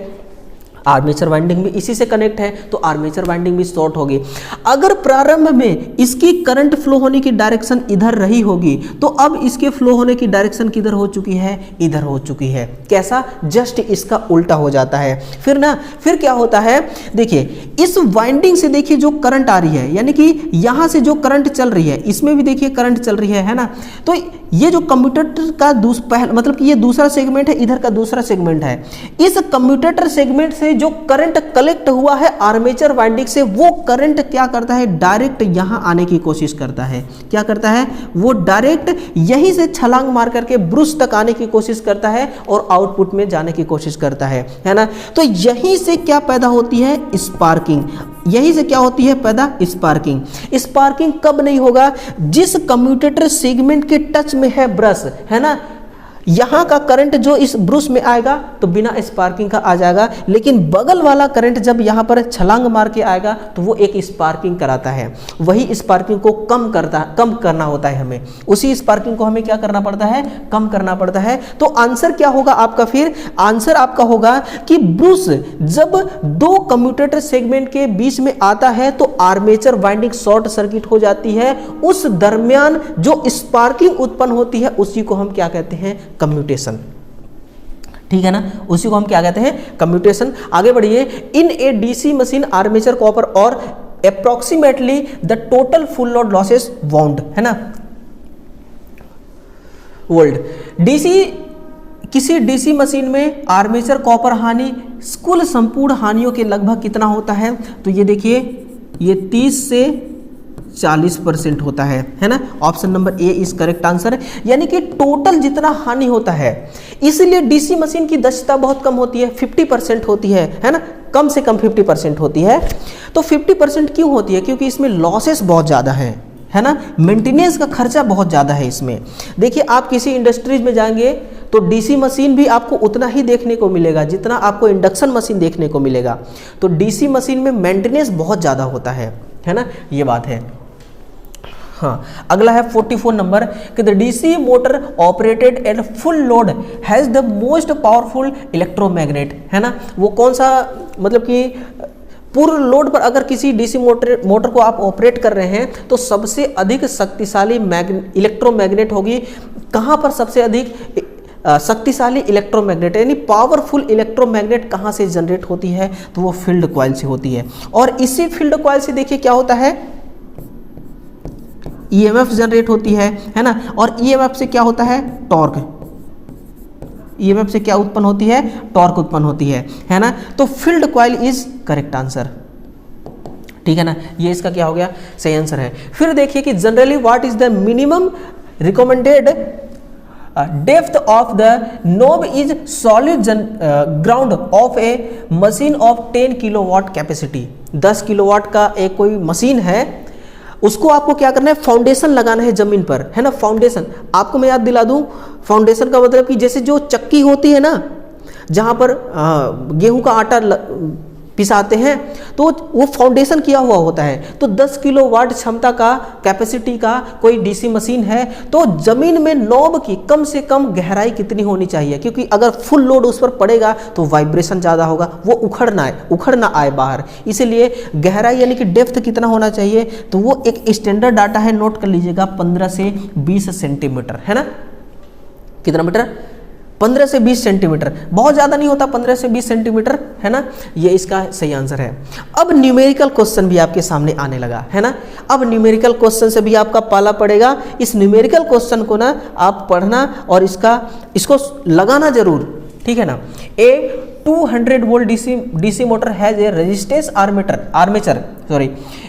आर्मेचर वाइंडिंग भी इसी से कनेक्ट है, तो आर्मेचर वाइंडिंग भी शॉर्ट होगी। अगर प्रारंभ में इसकी करंट फ्लो होने की डायरेक्शन इधर रही होगी, तो अब इसके फ्लो होने की डायरेक्शन किधर हो चुकी है, इधर हो चुकी है। कैसा? जस्ट इसका उल्टा हो जाता है। फिर क्या होता है, देखिए इस वाइंडिंग से देखिए जो करंट आ रही है, यानी कि यहां से जो करंट चल रही है, इसमें भी देखिए करंट चल रही है ना। तो ये जो कम्यूटेटर का मतलब कि ये दूसरा सेगमेंट है, इधर का दूसरा सेगमेंट है। इस कम्यूटेटर सेगमेंट से जो करंट कलेक्ट हुआ है आर्मेचर वाइंडिंग से, वो करंट क्या करता है, डायरेक्ट यहां आने की कोशिश करता है। क्या करता है? वो डायरेक्ट यहीं से छलांग मार करके ब्रूस तक आने की कोशिश करता है और आउटपुट में जाने की कोशिश करता है ना। तो यहीं से क्या पैदा होती है, स्पार्किंग। यहीं से क्या होती है पैदा, स्पार्किंग। स्पार्किंग कब नहीं होगा? जिस कम्यूटेटर सेगमेंट के टच में है ब्रश, है ना, यहां का करंट जो इस ब्रूस में आएगा तो बिना स्पार्किंग का आ जाएगा, लेकिन बगल वाला करंट जब यहां पर छलांग मार के आएगा तो वो एक स्पार्किंग कराता है। वही स्पार्किंग को कम करना होता है हमें, उसी स्पार्किंग को हमें क्या करना पड़ता है, कम करना पड़ता है। तो आंसर क्या होगा आपका? फिर आंसर आपका होगा कि ब्रूस जब दो कम्यूटेटर सेगमेंट के बीच में आता है तो आर्मेचर वाइंडिंग शॉर्ट सर्किट हो जाती है। उस दरमियान जो स्पार्किंग उत्पन्न होती है उसी को हम क्या कहते हैं, कम्यूटेशन। ठीक है ना, उसी को हम क्या कहते हैं, कम्यूटेशन। आगे बढ़िए। इन a DC machine armature copper और approximately the total full load losses wound, है ना, वोल्ट। किसी डीसी मशीन में आर्मेचर कॉपर हानि कुल संपूर्ण हानियों के लगभग कितना होता है? तो ये देखिए ये 30 से 40% होता है ना। Option number A is correct answer, यानी कि टोटल जितना हानि होता है। इसलिए डीसी मशीन की दक्षता बहुत कम होती है, 50% होती है ना, कम से कम 50% होती है। तो 50% क्यों होती है? क्योंकि इसमें लॉसेस बहुत ज़्यादा है ना, मेंटेनेंस का खर्चा बहुत ज़्यादा है इसमें। देखिए आप किसी इंडस्ट्रीज में जाएंगे तो डीसी मशीन भी आपको उतना ही देखने को मिलेगा जितना आपको इंडक्शन मशीन देखने को मिलेगा। तो डीसी मशीन में मेंटेनेंस बहुत ज़्यादा होता है ना, ये बात है। हाँ, अगला है 44 नंबर कि the DC motor operated at full load has the most powerful electromagnet, है ना। वो कौन सा, मतलब कि पूर्ण लोड पर अगर किसी डीसी मोटर को आप ऑपरेट कर रहे हैं तो सबसे अधिक शक्तिशाली इलेक्ट्रोमैग्नेट होगी। कहाँ पर सबसे अधिक शक्तिशाली इलेक्ट्रोमैग्नेट यानी पावरफुल इलेक्ट्रोमैग्नेट कहाँ से जनरेट होती है? तो वो फील्ड कॉइल से होती है। और इसी फील्ड कॉइल से देखिए क्या होता है, ईएमएफ जनरेट होती है ना। और ईएमएफ से क्या होता है, टॉर्क। ईएमएफ से क्या उत्पन्न होती है, टॉर्क उत्पन्न होती है ना। तो field coil is correct answer, ठीक है ना। ये इसका क्या हो गया, सही आंसर है। फिर देखिए कि generally what is the minimum recommended depth of the knob is solid ground of a machine of 10 kilowatt capacity. 10 kilowatt का एक कोई मशीन है, उसको आपको क्या करना है, फाउंडेशन लगाना है जमीन पर, है ना। फाउंडेशन आपको मैं याद दिला दूं, फाउंडेशन का मतलब कि जैसे जो चक्की होती है ना, जहां पर गेहूं का आटा पिसाते हैं, तो वो फाउंडेशन किया हुआ होता है। तो 10 किलोवाट क्षमता का कैपेसिटी का कोई डीसी मशीन है, तो जमीन में नॉब की कम से कम गहराई कितनी होनी चाहिए, क्योंकि अगर फुल लोड उस पर पड़ेगा तो वाइब्रेशन ज़्यादा होगा, वो उखड़ ना आए बाहर। इसीलिए गहराई यानी कि डेप्थ कितना होना चाहिए, तो वो एक स्टैंडर्ड डाटा है, नोट कर लीजिएगा, 15 से 20 सेंटीमीटर, है ना। कितना मीटर? 15 से 20 सेंटीमीटर, बहुत ज़्यादा नहीं होता, 15 से 20 सेंटीमीटर, है ना। ये इसका सही आंसर है। अब न्यूमेरिकल क्वेश्चन भी आपके सामने आने लगा, है ना। अब न्यूमेरिकल क्वेश्चन से भी आपका पाला पड़ेगा। इस न्यूमेरिकल क्वेश्चन को ना आप पढ़ना और इसको लगाना जरूर, ठीक है ना। ए 200 volt DC motor has a resistance armature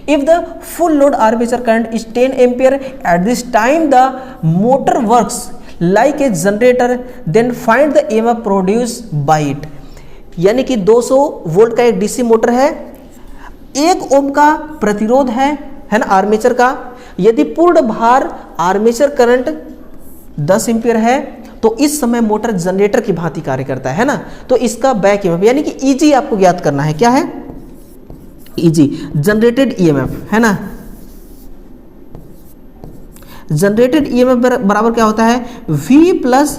if the full load armature current is 10 ampere at this time the motor works like a generator then find the EMF produced by it। यानी कि 200 volt का एक DC motor है, 1 ओम का प्रतिरोध है ना armature का। यदि पूर्ण भार आर्मेचर करंट 10 एम्पियर है तो इस समय मोटर जनरेटर की भांति कार्य करता है ना। तो इसका बैक ईएमएफ यानी कि ईजी आपको ज्ञात करना है। क्या है? ईजी, जनरेटेड ईएमएफ, है ना। जनरेटेड ईएमएफ बराबर क्या होता है? V plus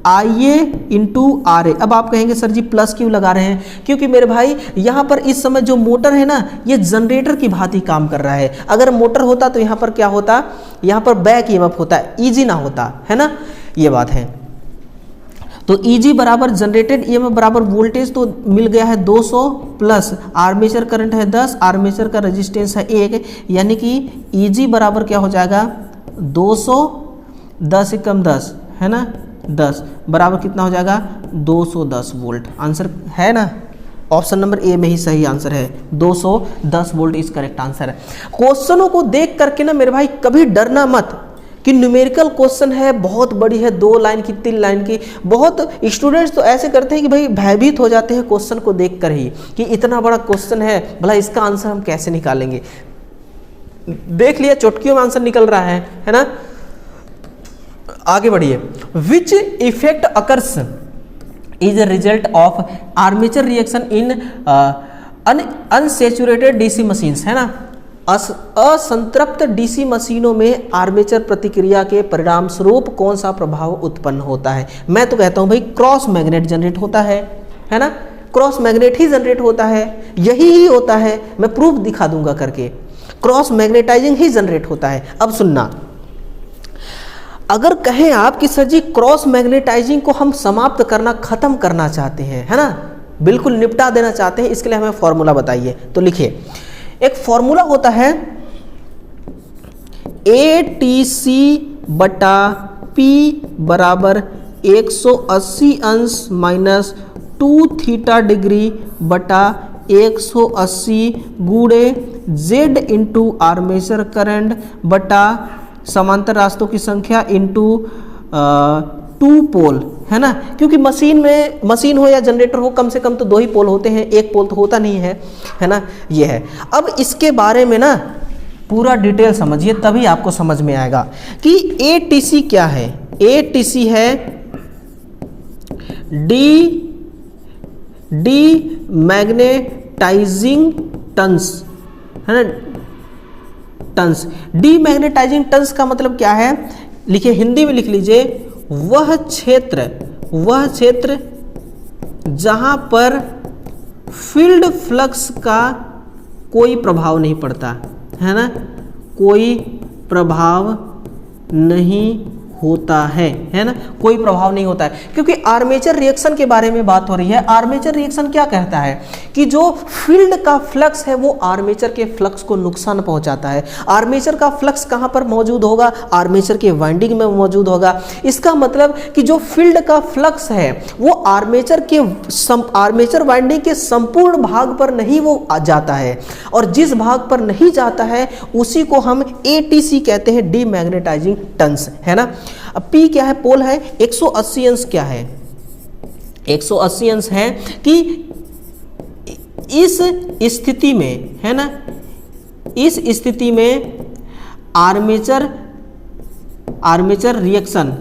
IA into RA। अब आप कहेंगे सर जी प्लस क्यों लगा रहे हैं? क्योंकि मेरे भाई यहाँ पर इस समय जो मोटर है ना, ये जनरेटर की भांति काम कर रहा है। अगर मोटर होता तो यहाँ पर क्या होता? यहाँ पर बैक ईएमएफ होता, ईजी ना होता, है ना। ये बात है। तो Eg बराबर जनरेटेड ईएमएफ बराबर वोल्टेज तो मिल गया है 200 प्लस आर्मेचर करंट है 10, आर्मेचर का रेजिस्टेंस है 1, यानी कि Eg बराबर क्या हो जाएगा? 200 10 एकम 10, है ना, 10 बराबर कितना हो जाएगा? 210 वोल्ट। आंसर है ना, ऑप्शन नंबर ए में ही सही आंसर है, 210 वोल्ट इस करेक्ट आंसर है। क्वेश्चनों को देख करके ना मेरे भाई कभी डरना मत कि न्यूमेरिकल क्वेश्चन है, बहुत बड़ी है, 2 लाइन की 3 लाइन की। बहुत स्टूडेंट्स तो ऐसे करते हैं कि भाई भयभीत हो जाते हैं क्वेश्चन को देख कर ही कि इतना बड़ा क्वेश्चन है, भला इसका आंसर हम कैसे निकालेंगे। देख लिया चुटकियों में आंसर निकल रहा है ना। आगे बढ़िए। Which effect occurs is a result of armature reaction in unsaturated DC machines, है ना। असंतृप्त डीसी मशीनों में आर्मेचर प्रतिक्रिया के परिणाम स्वरूप कौन सा प्रभाव उत्पन्न होता है? मैं तो कहता हूं भाई क्रॉस मैग्नेट जनरेट होता है ना। क्रॉस मैग्नेट ही जनरेट होता है, यही होता है, मैं प्रूफ दिखा दूंगा करके। क्रॉस मैग्नेटाइजिंग ही जनरेट होता है। अब सुनना, अगर कहें आप कि सर जी क्रॉस मैग्नेटाइजिंग को हम समाप्त करना, खत्म करना चाहते हैं, है ना, बिल्कुल निपटा देना चाहते हैं, इसके लिए हमें फॉर्मूला बताइए। तो लिखिए, एक फॉर्मूला होता है ATC बटा P बराबर 180 अंश माइनस 2 थीटा डिग्री बटा 180 गुणे Z इंटू आर्मेचर करंट बटा समांतर रास्तों की संख्या इंटू 2 पोल, है ना। क्योंकि मशीन हो या जनरेटर हो, कम से कम तो 2 ही पोल होते हैं, 1 पोल तो होता नहीं है ना। ये है। अब इसके बारे में ना पूरा डिटेल समझिए, तभी आपको समझ में आएगा कि ATC क्या है। ATC है डी मैग्नेटाइजिंग टन्स, है ना, टन्स। डी मैग्नेटाइजिंग टन्स का मतलब क्या है? लिखिए, हिंदी में लिख लीजिए, वह क्षेत्र जहां पर फील्ड फ्लक्स का कोई प्रभाव नहीं पड़ता, है ना, कोई प्रभाव नहीं होता है ना, कोई प्रभाव नहीं होता है। क्योंकि आर्मेचर रिएक्शन के बारे में बात हो रही है। आर्मेचर रिएक्शन क्या कहता है कि जो फील्ड का फ्लक्स है वो आर्मेचर के फ्लक्स को नुकसान पहुंचाता है। आर्मेचर का फ्लक्स कहां पर मौजूद होगा? आर्मेचर के वाइंडिंग में मौजूद होगा। इसका मतलब कि जो फील्ड का फ्लक्स है वो आर्मेचर वाइंडिंग के संपूर्ण भाग पर नहीं वो जाता है, और जिस भाग पर नहीं जाता है उसी को हम ATC कहते हैं, डीमैग्नेटाइजिंग टर्न्स, है ना। अब P क्या है? पोल है। 180 अंश क्या है? 180 अंश है कि इस स्थिति में, है ना, इस स्थिति में आर्मेचर रिएक्शन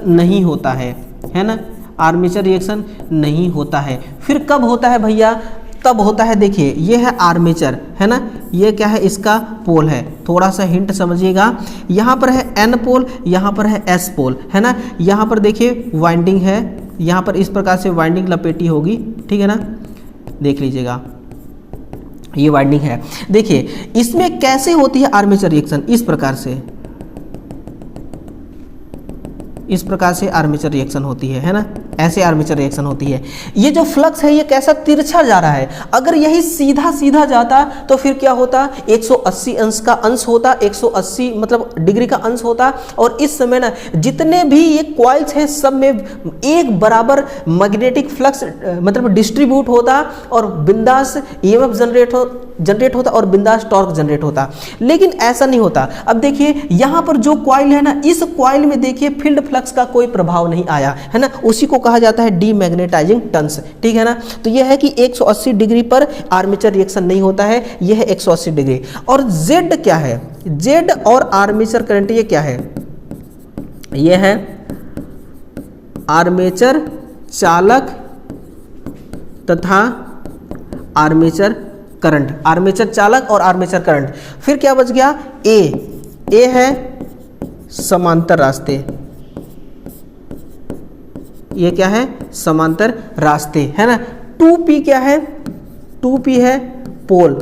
नहीं होता है ना, आर्मेचर रिएक्शन नहीं होता है। फिर कब होता है भैया? तब होता है, देखिए ये है आर्मेचर, है ना, ये क्या है? इसका पोल है। थोड़ा सा हिंट समझिएगा, यहाँ पर है N पोल, यहाँ पर है S पोल, है ना। यहाँ पर देखिए वाइंडिंग है, यहाँ पर इस प्रकार से वाइंडिंग लपेटी होगी, ठीक है ना, देख लीजिएगा ये वाइंडिंग है। देखिए इसमें कैसे होती है आर्मेचर रिएक्शन? इस प्रकार से आर्मेचर रिएक्शन होती है ना, ऐसे आर्मेचर रिएक्शन होती है। ये जो फ्लक्स है ये कैसा तिरछा जा रहा है। अगर यही सीधा सीधा जाता तो फिर क्या होता? 180 अंश का अंश होता, 180 मतलब डिग्री का अंश होता, और इस समय ना जितने भी ये कॉइल्स हैं सब में एक बराबर मैग्नेटिक फ्लक्स मतलब डिस्ट्रीब्यूट होता, और बिंदास EMF जनरेट होता और बिंदास टॉर्क जनरेट होता। लेकिन ऐसा नहीं होता। अब देखिए यहाँ पर जो कॉइल है ना, इस कॉइल में देखिए फील्ड फ्लक्स का कोई प्रभाव नहीं आया, है ना, उसी को कहा जाता है डीमैग्नेटाइजिंग टर्न्स, ठीक है ना। तो यह है कि 180 डिग्री पर आर्मेचर रिएक्शन नहीं होता है, यह है 180 डिग्री। और Z क्या है? Z और आर्मेचर करंट ये क्या है? यह है आर्मेचर चालक तथा आर्मेचर करंट, आर्मेचर चालक और आर्मेचर करंट। फिर क्या बच गया? ए है समांतर रास्ते, ये क्या है? समांतर रास्ते, है ना। 2P क्या है? 2P है पोल।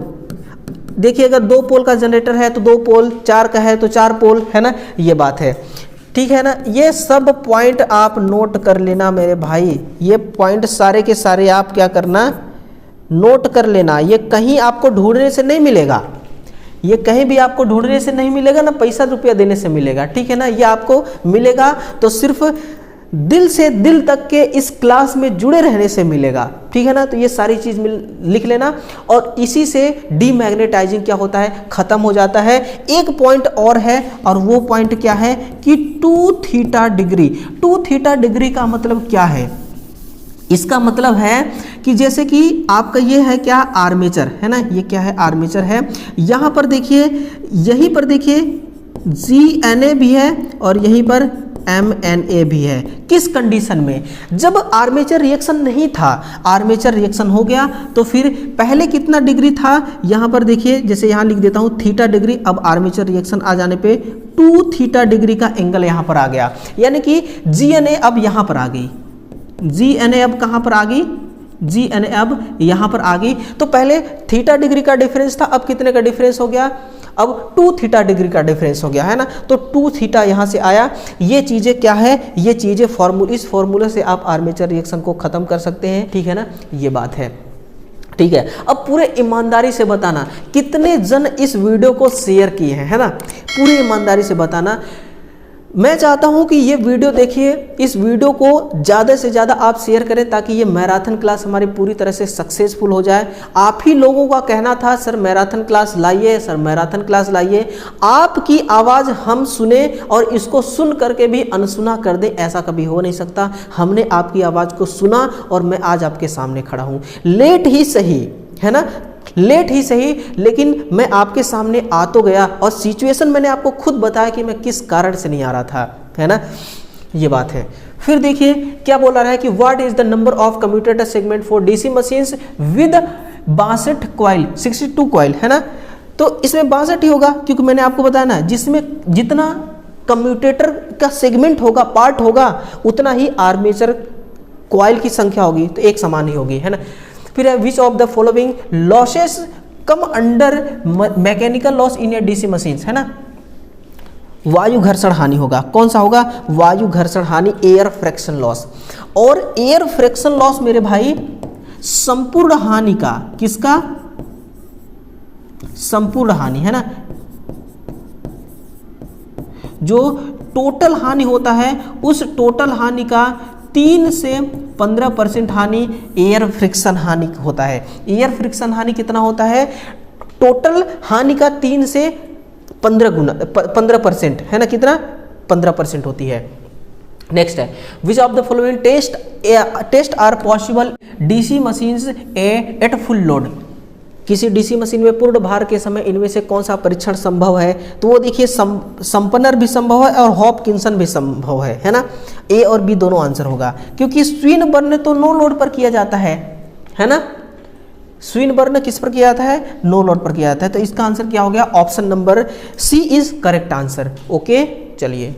देखिए अगर 2 पोल का जनरेटर है तो 2 पोल, 4 का है तो 4 पोल, है ना, ये बात है, ठीक है ना। ये सब पॉइंट आप नोट कर लेना मेरे भाई, ये पॉइंट सारे के सारे आप क्या करना? नोट कर लेना। ये कहीं आपको ढूंढने से नहीं मिलेगा, ये कहीं भी आपको ढूंढने से नहीं मिलेगा ना पैसा रुपया देने से मिलेगा, ठीक है ना। ये आपको मिलेगा तो सिर्फ दिल से दिल तक के इस क्लास में जुड़े रहने से मिलेगा, ठीक है ना। तो ये सारी चीज लिख लेना, और इसी से डीमैग्नेटाइजिंग क्या होता है? खत्म हो जाता है। एक पॉइंट और है, और वो पॉइंट क्या है कि 2θ डिग्री। 2θ डिग्री का मतलब क्या है? इसका मतलब है कि जैसे कि आपका ये है क्या? आर्मेचर, है ना, ये क्या है? आर्मेचर है। यहाँ पर देखिए, यहीं पर देखिए GNA भी है और यहीं पर MNA भी है। किस कंडीशन में? जब आर्मेचर रिएक्शन नहीं था, आर्मेचर रिएक्शन हो गया तो फिर पहले कितना डिग्री था? यहाँ पर देखिए, जैसे यहाँ लिख देता हूँ θ डिग्री, अब आर्मेचर रिएक्शन आ जाने पे 2θ डिग्री का एंगल यहाँ पर आ गया, यानी कि GNA अब यहाँ पर आ गई। GNA अब कहाँ पर आ गई? GNA अब यहाँ पर आ गई। तो पहले θ डिग्री का डिफरेंस था, अब कितने का डिफरेंस हो गया? अब 2θ डिग्री का डिफरेंस हो गया, है ना। तो 2θ यहाँ से आया। ये चीज़ें क्या है? ये चीज़ें इस फॉर्मूले से आप आर्मेचर रिएक्शन को ख़त्म कर सकते हैं, ठीक है ना, ये बात है, ठीक है। अब पूरे ईमानदारी से बताना कितने जन इस वीडियो को शेयर किए हैं, है ना, पूरी ईमानदारी से बताना। मैं चाहता हूं कि ये वीडियो देखिए, इस वीडियो को ज़्यादा से ज़्यादा आप शेयर करें ताकि ये मैराथन क्लास हमारी पूरी तरह से सक्सेसफुल हो जाए। आप ही लोगों का कहना था सर मैराथन क्लास लाइए, सर मैराथन क्लास लाइए। आपकी आवाज़ हम सुने और इसको सुन करके भी अनसुना कर दें, ऐसा कभी हो नहीं सकता। हमने आपकी आवाज़ को सुना और मैं आज आपके सामने खड़ा हूँ। लेट ही सही, है ना, लेट ही सही, लेकिन मैं आपके सामने आ तो गया। और सिचुएशन मैंने आपको खुद बताया कि मैं किस कारण से नहीं आ रहा था, है ना, ये बात है। फिर देखिए क्या बोला रहा है कि what is the number of commutator segment for DC machines with 62 coil, 62 coil, है ना। तो इसमें 62 ही होगा, क्योंकि मैंने आपको बताया ना, जिसमें जितना कम्यूटेटर का सेगमेंट होगा, पार्ट होगा, उतना ही आर्मेचर कॉइल की संख्या होगी, तो एक समान ही होगी, है ना। फिर है which of the following losses come under mechanical loss in a DC machines, है ना। वायु घर्षण हानि होगा। कौन सा होगा? वायु घर्षण हानि, एयर फ्रिक्शन लॉस। और एयर फ्रिक्शन लॉस मेरे भाई संपूर्ण हानि का, किसका? संपूर्ण हानि, है ना। जो टोटल हानि होता है उस टोटल हानि का 3 से 15% हानि एयर फ्रिक्शन हानि होता है। एयर फ्रिक्शन हानि कितना होता है? टोटल हानि का 3 से 15% है ना, कितना? 15% होती है। नेक्स्ट है, which of the following test are possible DC machines at full load. किसी डीसी मशीन में पूर्ण भार के समय इनमें से कौन सा परीक्षण संभव है? तो वो देखिए संपन्नर भी संभव है और हॉपकिंसन भी संभव है ना। ए और बी दोनों आंसर होगा, क्योंकि स्विनबर्न तो नो लोड पर किया जाता है ना। स्विनबर्न किस पर किया जाता है? नो लोड पर किया जाता है। तो इसका आंसर क्या हो गया? Option number C is correct answer. Okay, चलिए